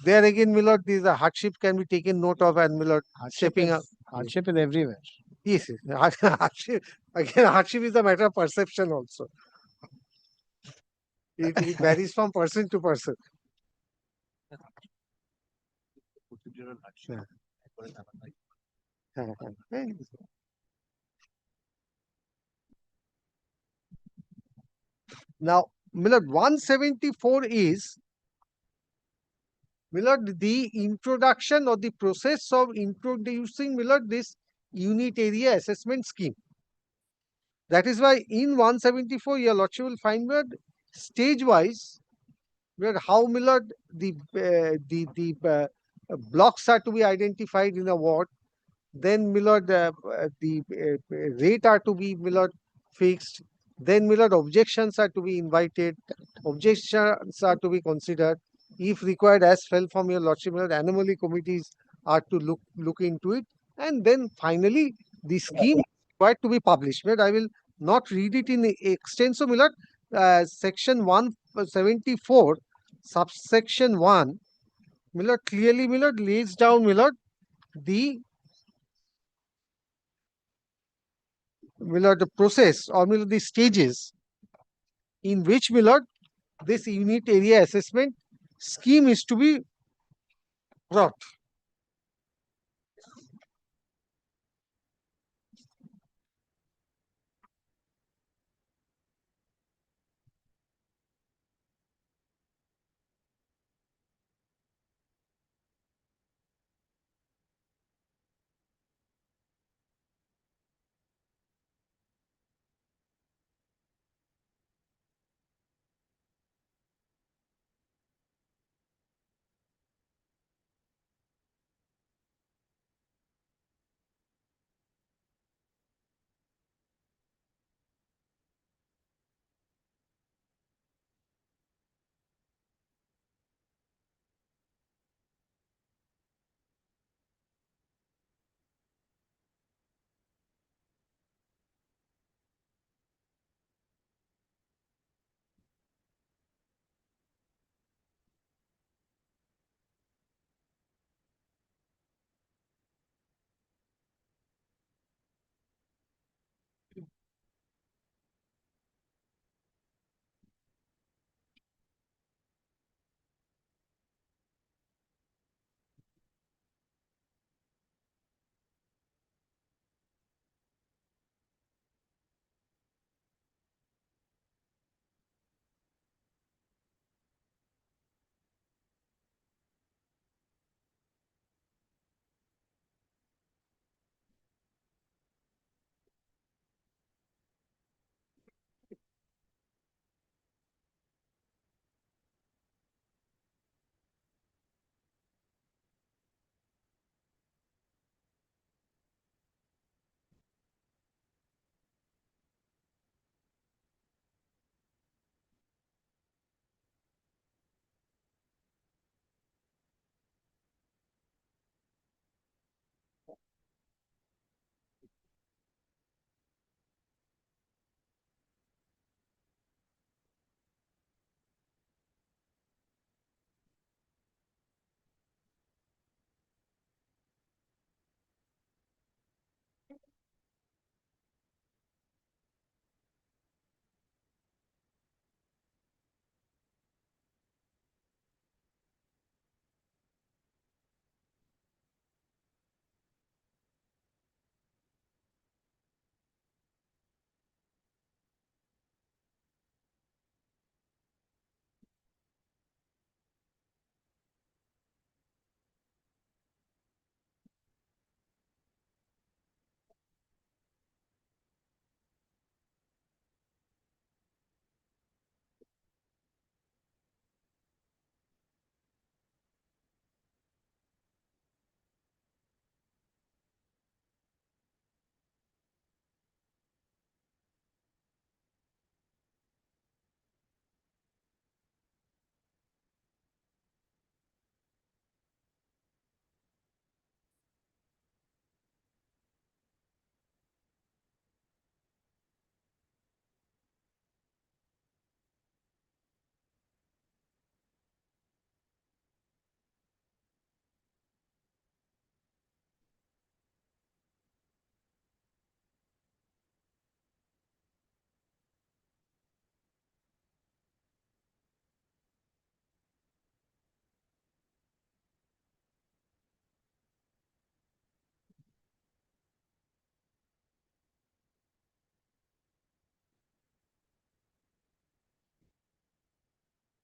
There again, my lord, these hardship can be taken note of, and my lord, stepping up.
hardship is everywhere.
Yes, yes. Hardship, again, hardship is a matter of perception also. It varies from person to person. Now, my lord, 174 is, my lord, the introduction or the process of introducing, my lord, this unit area assessment scheme. That is why in 174, your lordship will find, my lord, stage wise, my lord, how, my lord, the blocks are to be identified in a ward. Then, my lord, the rate are to be, my lord, fixed. Then, my lord, objections are to be invited. Objections are to be considered. If required, as fell from your lordship, my lord, anomaly committees are to look into it. And then finally, the scheme is required to be published. But I will not read it in extenso, my lord. Section 174, subsection 1, my lord, clearly, my lord, lays down, my lord, the the process or the stages in which, my lord, this unit area assessment scheme is to be brought.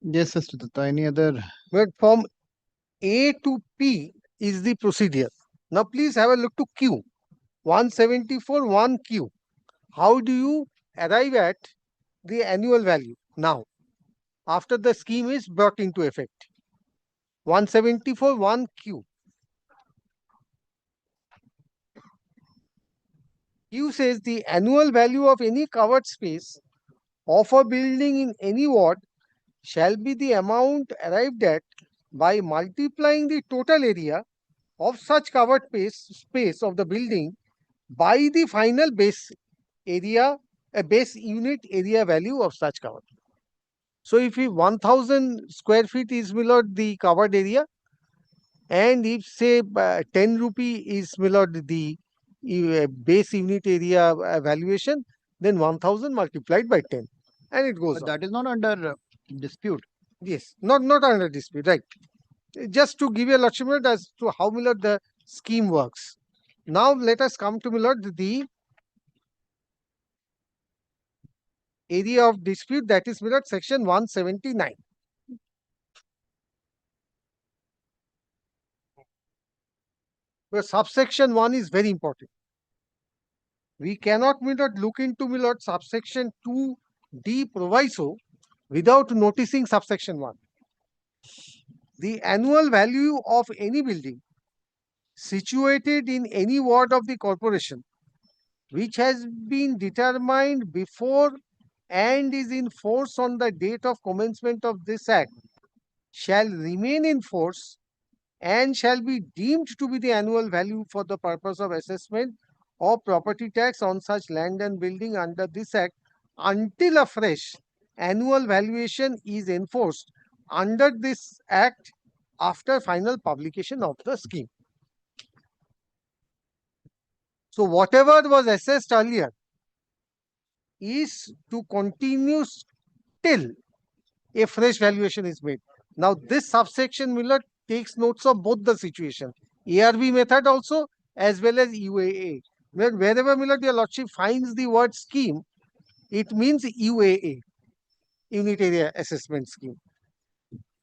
Yes, Mr. Dutta. Any other?
But from A to P is the procedure. Now please have a look to Q. 174 1Q. How do you arrive at the annual value now after the scheme is brought into effect? 174 1Q. Q says the annual value of any covered space of a building in any ward shall be the amount arrived at by multiplying the total area of such covered space of the building by the final base area, a base unit area value of such covered. So if 1000 square feet is below the covered area, and if say 10 rupee is below the base unit area valuation, then 1000 multiplied by 10, and it goes
But
on.
that is not under dispute.
Yes, not under dispute, right? Just to give you a lordship as to how the scheme works. Now let us come to the area of dispute, that is section 179. Where subsection 1 is very important. We cannot look into subsection 2D proviso without noticing subsection 1. The annual value of any building situated in any ward of the corporation which has been determined before and is in force on the date of commencement of this act shall remain in force and shall be deemed to be the annual value for the purpose of assessment of property tax on such land and building under this act until a fresh annual valuation is enforced under this act after final publication of the scheme. So whatever was assessed earlier is to continue till a fresh valuation is made. Now this subsection takes notes of both the situation, ARV method also as well as UAA. Wherever your lordship finds the word scheme, it means UAA, unit area assessment scheme.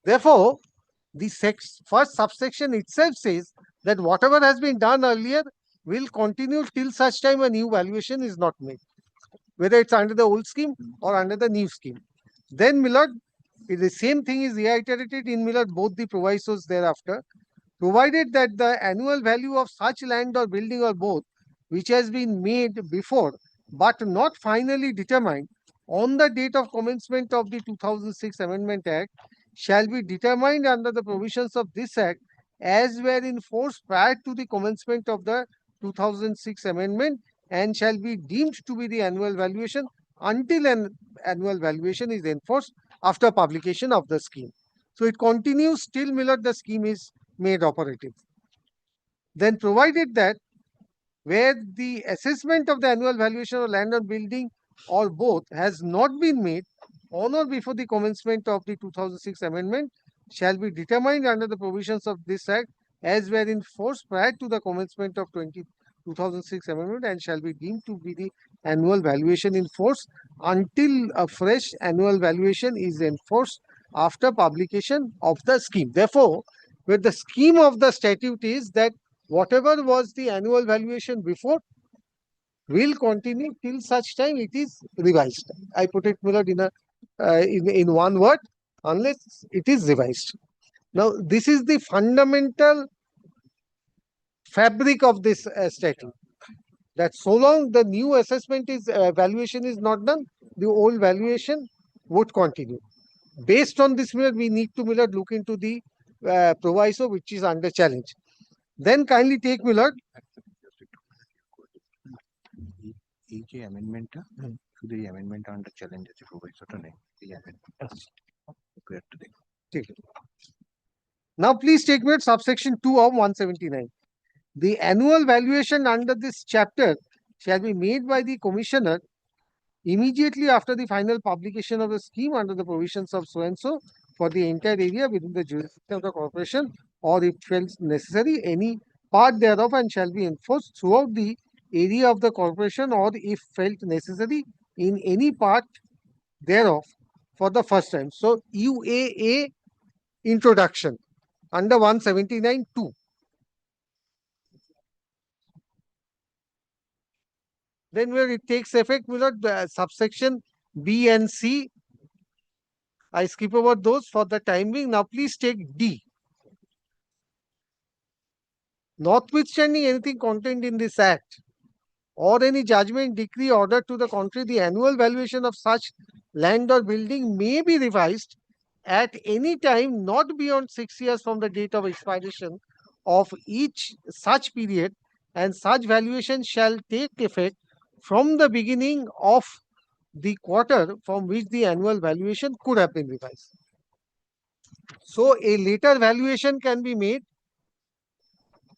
Therefore, the first subsection itself says that whatever has been done earlier will continue till such time a new valuation is not made, whether it's under the old scheme or under the new scheme. Then the same thing is reiterated in both the provisos thereafter, provided that the annual value of such land or building or both which has been made before but not finally determined on the date of commencement of the 2006 Amendment Act shall be determined under the provisions of this Act as were in force prior to the commencement of the 2006 Amendment and shall be deemed to be the annual valuation until an annual valuation is enforced after publication of the scheme. So it continues till the scheme is made operative. Then provided that where the assessment of the annual valuation of land or building or both has not been made on or before the commencement of the 2006 amendment shall be determined under the provisions of this act as were in force prior to the commencement of 2006 amendment and shall be deemed to be the annual valuation in force until a fresh annual valuation is enforced after publication of the scheme. Therefore, with the scheme of the statute is that whatever was the annual valuation before will continue till such time it is revised. I put it in one word, unless it is revised. Now, this is the fundamental fabric of this statute. That so long the new assessment is valuation is not done, the old valuation would continue. Based on this, we need to look into the proviso which is under challenge. Then kindly take
এই যে অ্যামেন্ডমেন্টটা শুধু এই amendment under challenge আছে প্রোভাইসোটা নেই এই amendment
Now please take subsection 2 of 179. The annual valuation under this chapter shall be made by the commissioner immediately after the final publication of the scheme under the provisions of so and so for the entire area within the jurisdiction of the corporation, or if felt necessary, any part thereof, and shall be enforced throughout the area of the corporation, or if felt necessary, in any part thereof for the first time. So UAA introduction under 179(2). Then where it takes effect, subsection B and C. I skip over those for the time being. Now please take D. Notwithstanding anything contained in this Act or any judgment, decree, order to the contrary, the annual valuation of such land or building may be revised at any time not beyond 6 years from the date of expiration of each such period, and such valuation shall take effect from the beginning of the quarter from which the annual valuation could have been revised. So a later valuation can be made,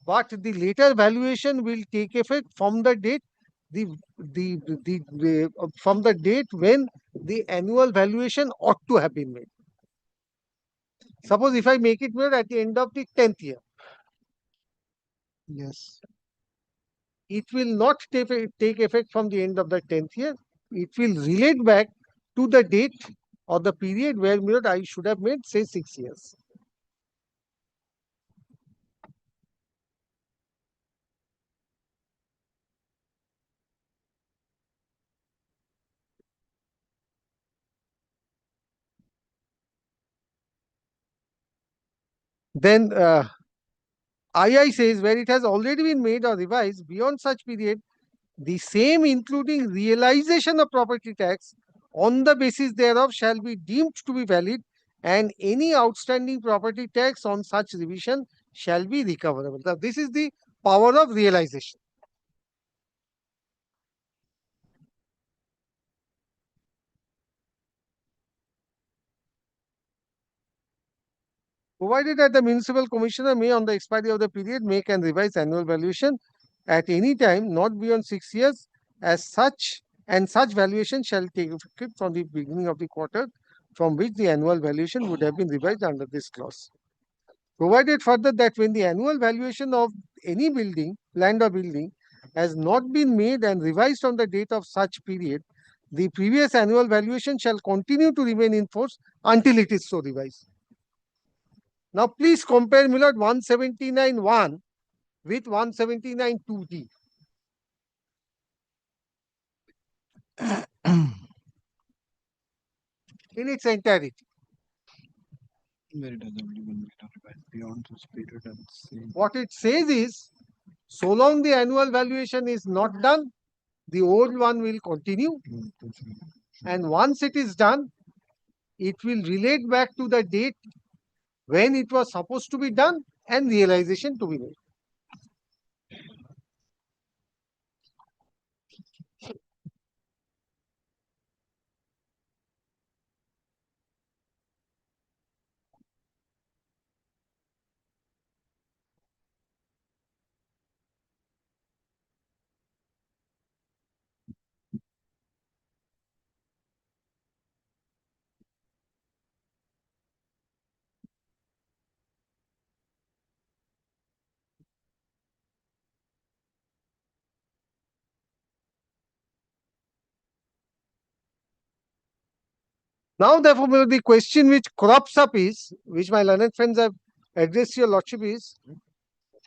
but the later valuation will take effect from the date from the date when the annual valuation ought to have been made. Suppose if I make it made at the end of the 10th year. Yes. It will not take effect from the end of the 10th year. It will relate back to the date or the period where I should have made, say, 6 years. Then II says where it has already been made or revised beyond such period, the same including realization of property tax on the basis thereof shall be deemed to be valid, and any outstanding property tax on such revision shall be recoverable. Now, this is the power of realization. Provided that the municipal commissioner may, on the expiry of the period, make and revise annual valuation at any time not beyond 6 years, as such, and such valuation shall take effect from the beginning of the quarter from which the annual valuation would have been revised under this clause. Provided further that when the annual valuation of any building, land or building, has not been made and revised on the date of such period, the previous annual valuation shall continue to remain in force until it is so revised. Now, please compare 179(1) with 179(2)(d). In its entirety. What it says is, so long the annual valuation is not done, the old one will continue. And once it is done, it will relate back to the date when it was supposed to be done and realization to be made. Now, therefore, the question which crops up is, which my learned friends have addressed your lordship is,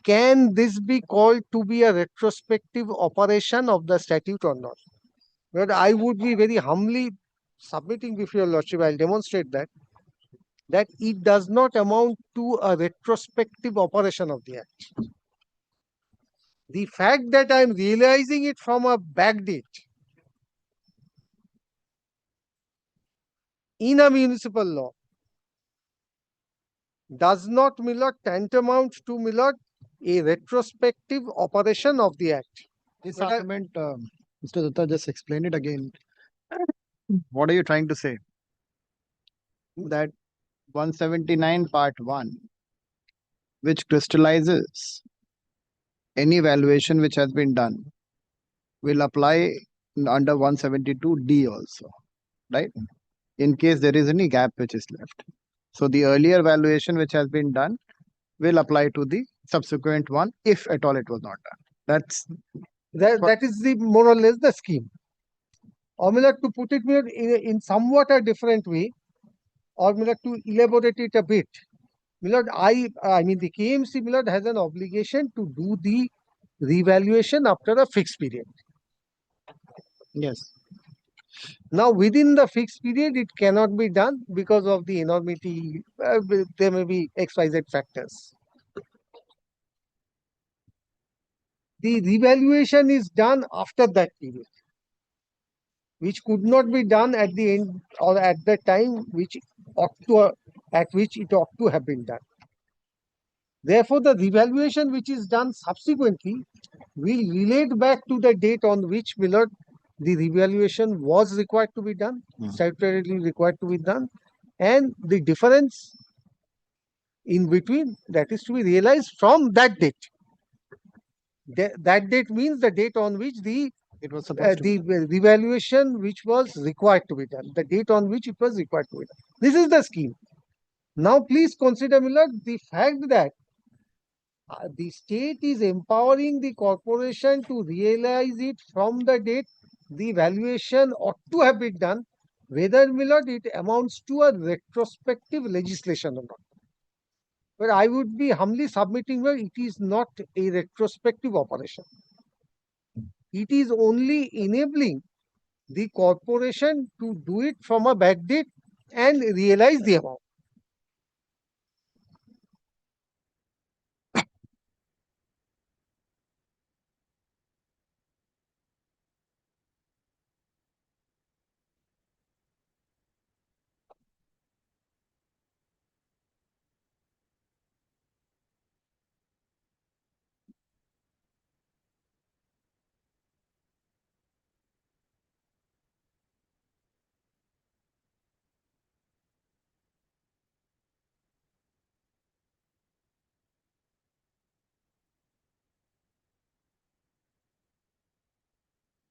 can this be called to be a retrospective operation of the statute or not? But I would be very humbly submitting before your lordship, I'll demonstrate that it does not amount to a retrospective operation of the Act. The fact that I am realizing it from a back date in a municipal law does not, tantamount to, a retrospective operation of the Act.
This argument, Mr. Dutta, just explain it again. What are you trying to say? That 179 part 1, which crystallizes any valuation which has been done, will apply under 172D also, right? In case there is any gap which is left. So the earlier valuation which has been done will apply to the subsequent one if at all it was not done.
That is the more or less the scheme. Or to put it in somewhat a different way, or my lord, to elaborate it a bit. My lord, I mean the KMC, my lord, has an obligation to do the revaluation after a fixed period.
Yes.
Now, within the fixed period, it cannot be done because of the enormity. There may be XYZ factors. The revaluation is done after that period, which could not be done at the end or at the time at which it ought to have been done. Therefore, the revaluation which is done subsequently will relate back to the date on which, my lord, the revaluation was required to be done, statutorily required to be done, and the difference in between that is to be realized from that date. That date means the date on which the revaluation which was required to be done, the date on which it was required to be done. This is the scheme. Now, please consider, my lord, the fact that the state is empowering the corporation to realize it from the date the valuation ought to have been done, whether, my lord, it amounts to a retrospective legislation or not. But I would be humbly submitting that it is not a retrospective operation. It is only enabling the corporation to do it from a back date and realize the amount.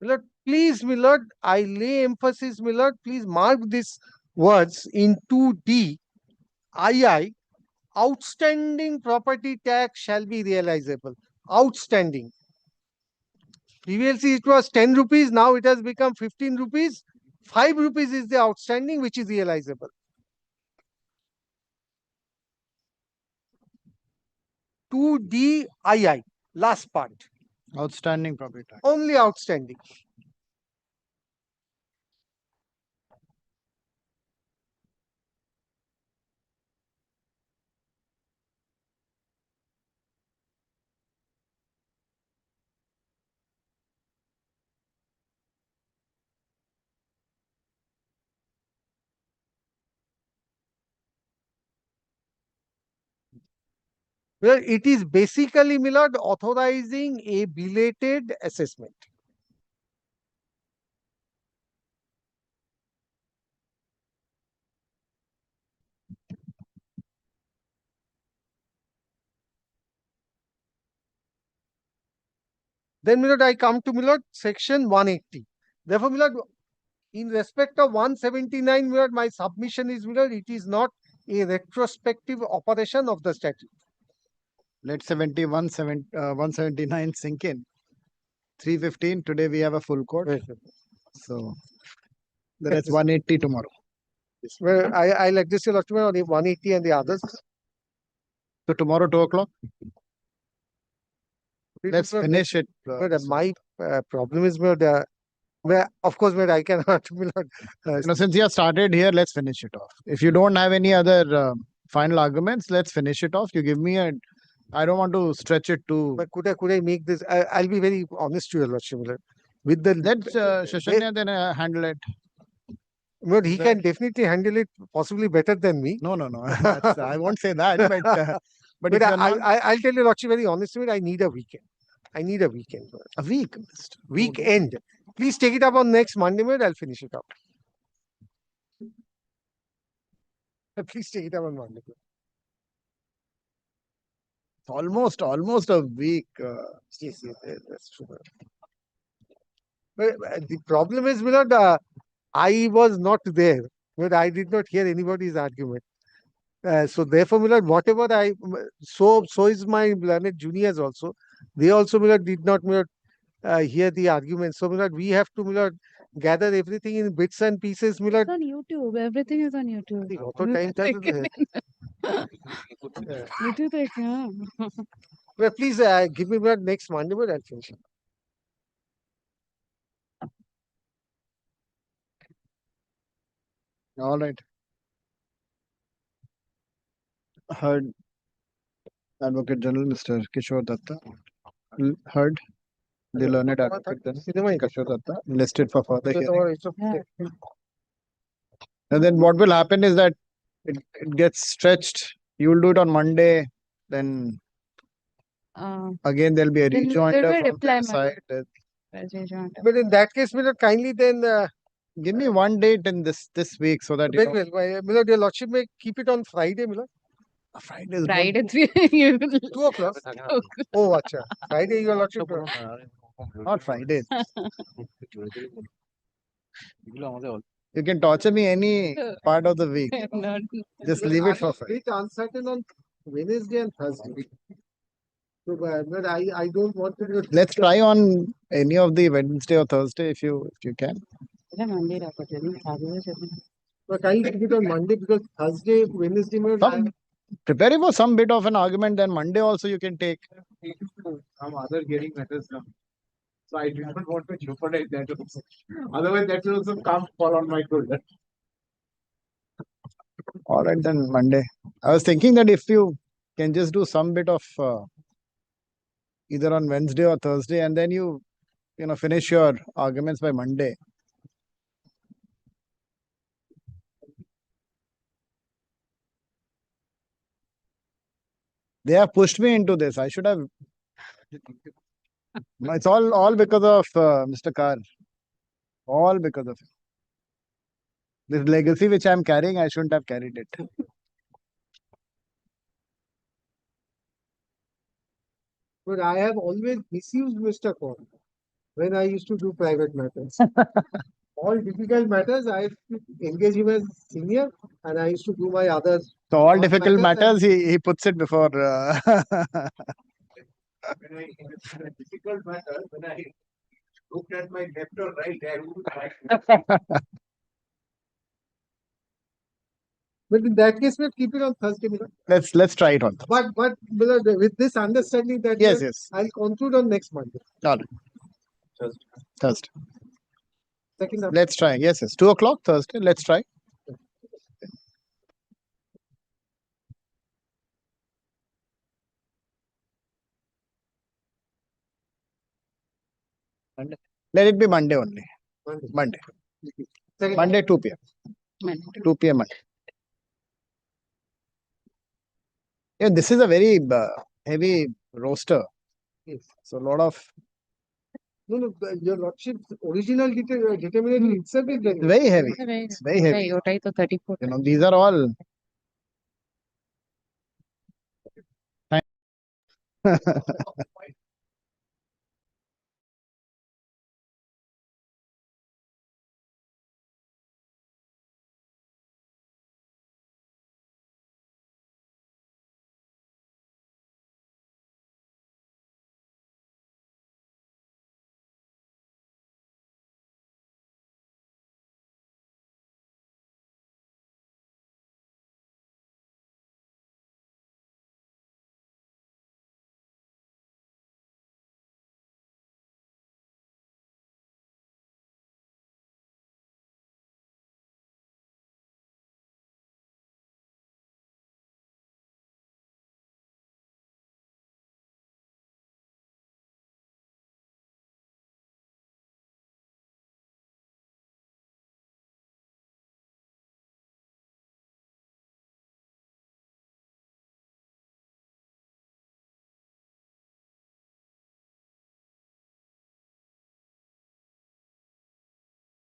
My lord, please, my lord, I lay emphasis, my lord, please mark these words in 2D, II, outstanding property tax shall be realizable. Outstanding. Previously it was 10 rupees, now it has become 15 rupees. 5 rupees is the outstanding which is realizable. 2D, II, last part.
Outstanding property tax.
Only outstanding. Well, it is basically, my lord, authorizing a belated assessment. Then, my lord, I come to, my lord, section 180. Therefore, my lord, in respect of 179, my lord, my submission is, my lord, it is not a retrospective operation of the statute.
Let 179 sink in. 315, today we have a full court. So that's 180 tomorrow.
Well, I'll adjust your document on the 180 and the others.
So tomorrow, 2 o'clock? Let's finish it.
But my problem is, of course, I cannot.
Since you have started here, let's finish it off. If you don't have any other final arguments, let's finish it off. You give me a. I don't want to stretch it too.
But could I make this? I'll be very honest to you, Lordship. With the
Let's Shashanya then handle it.
Well, he can definitely handle it possibly better than me.
No. I won't say that. But if you're not...
I'll tell you, Lordship, very honestly, I need a weekend. I need a weekend.
A week?
Weekend. Please take it up on next Monday, I'll finish it up. Please take it up on Monday.
Almost a week.
Yes, that's true. But the problem is, I was not there, but I did not hear anybody's argument. So therefore, whatever so is my learned juniors also. They also, did not hear the argument. So, we have to, gather everything in bits and pieces, my lord.
On YouTube, everything is on YouTube.
Auto time
YouTube.
Well, please give me my next Monday, but I'll finish it.
All right. Heard Advocate General Mr. Kishore Datta. Heard the learned advocate General Kishore Datta listed for further hearing. And then what will happen is that it gets stretched. You will do it on Monday. Then again there'll be a
Then
rejoinder
there will be
from
reply,
their side.
But in that case, my lord, kindly then
Give me one date in this week so that
very well. My lord, your lordship may keep it on Friday, my lord.
Friday is
Friday 3.
2 o'clock. Oh, acha. Friday, your lordship.
not Friday. You can torture me any part of the week. Just leave it for Friday.
Bit uncertain on Wednesday and Thursday. So, but I don't want to.
Let's try on any of the Wednesday or Thursday if you can.
But I keep it on Monday because Thursday, Wednesday,
Preparing for some bit of an argument, then Monday also you can take.
Some other hearing matters now. So I do not want to jeopardize that also. Otherwise, that will also come fall on my shoulder.
All right, then Monday. I was thinking that if you can just do some bit of either on Wednesday or Thursday, and then you finish your arguments by Monday. They have pushed me into this. I should have. No, it's all because of Mr. Carr. All because of him. This legacy which I'm carrying, I shouldn't have carried it.
But I have always misused Mr. Kaur when I used to do private matters. All difficult matters, I used to engage him as senior and I used to do my others.
So all difficult matters, he puts it before.
When I, in a difficult matter, when I looked at my left or right, I would.
But in that case, we'll keep it on Thursday.
Let's try it on.
But with this understanding that
Yes.
I'll conclude on next Monday.
All right. Thursday.
Second half.
Let's try. Yes. 2 o'clock Thursday. Let's try. Let it be Monday only. Monday. Monday 2 p.m. 2 p.m. Monday. Yeah, this is a very heavy roster.
Yes.
So a lot of.
No, your lordship's original determination itself is
very heavy. It's very heavy. These are all.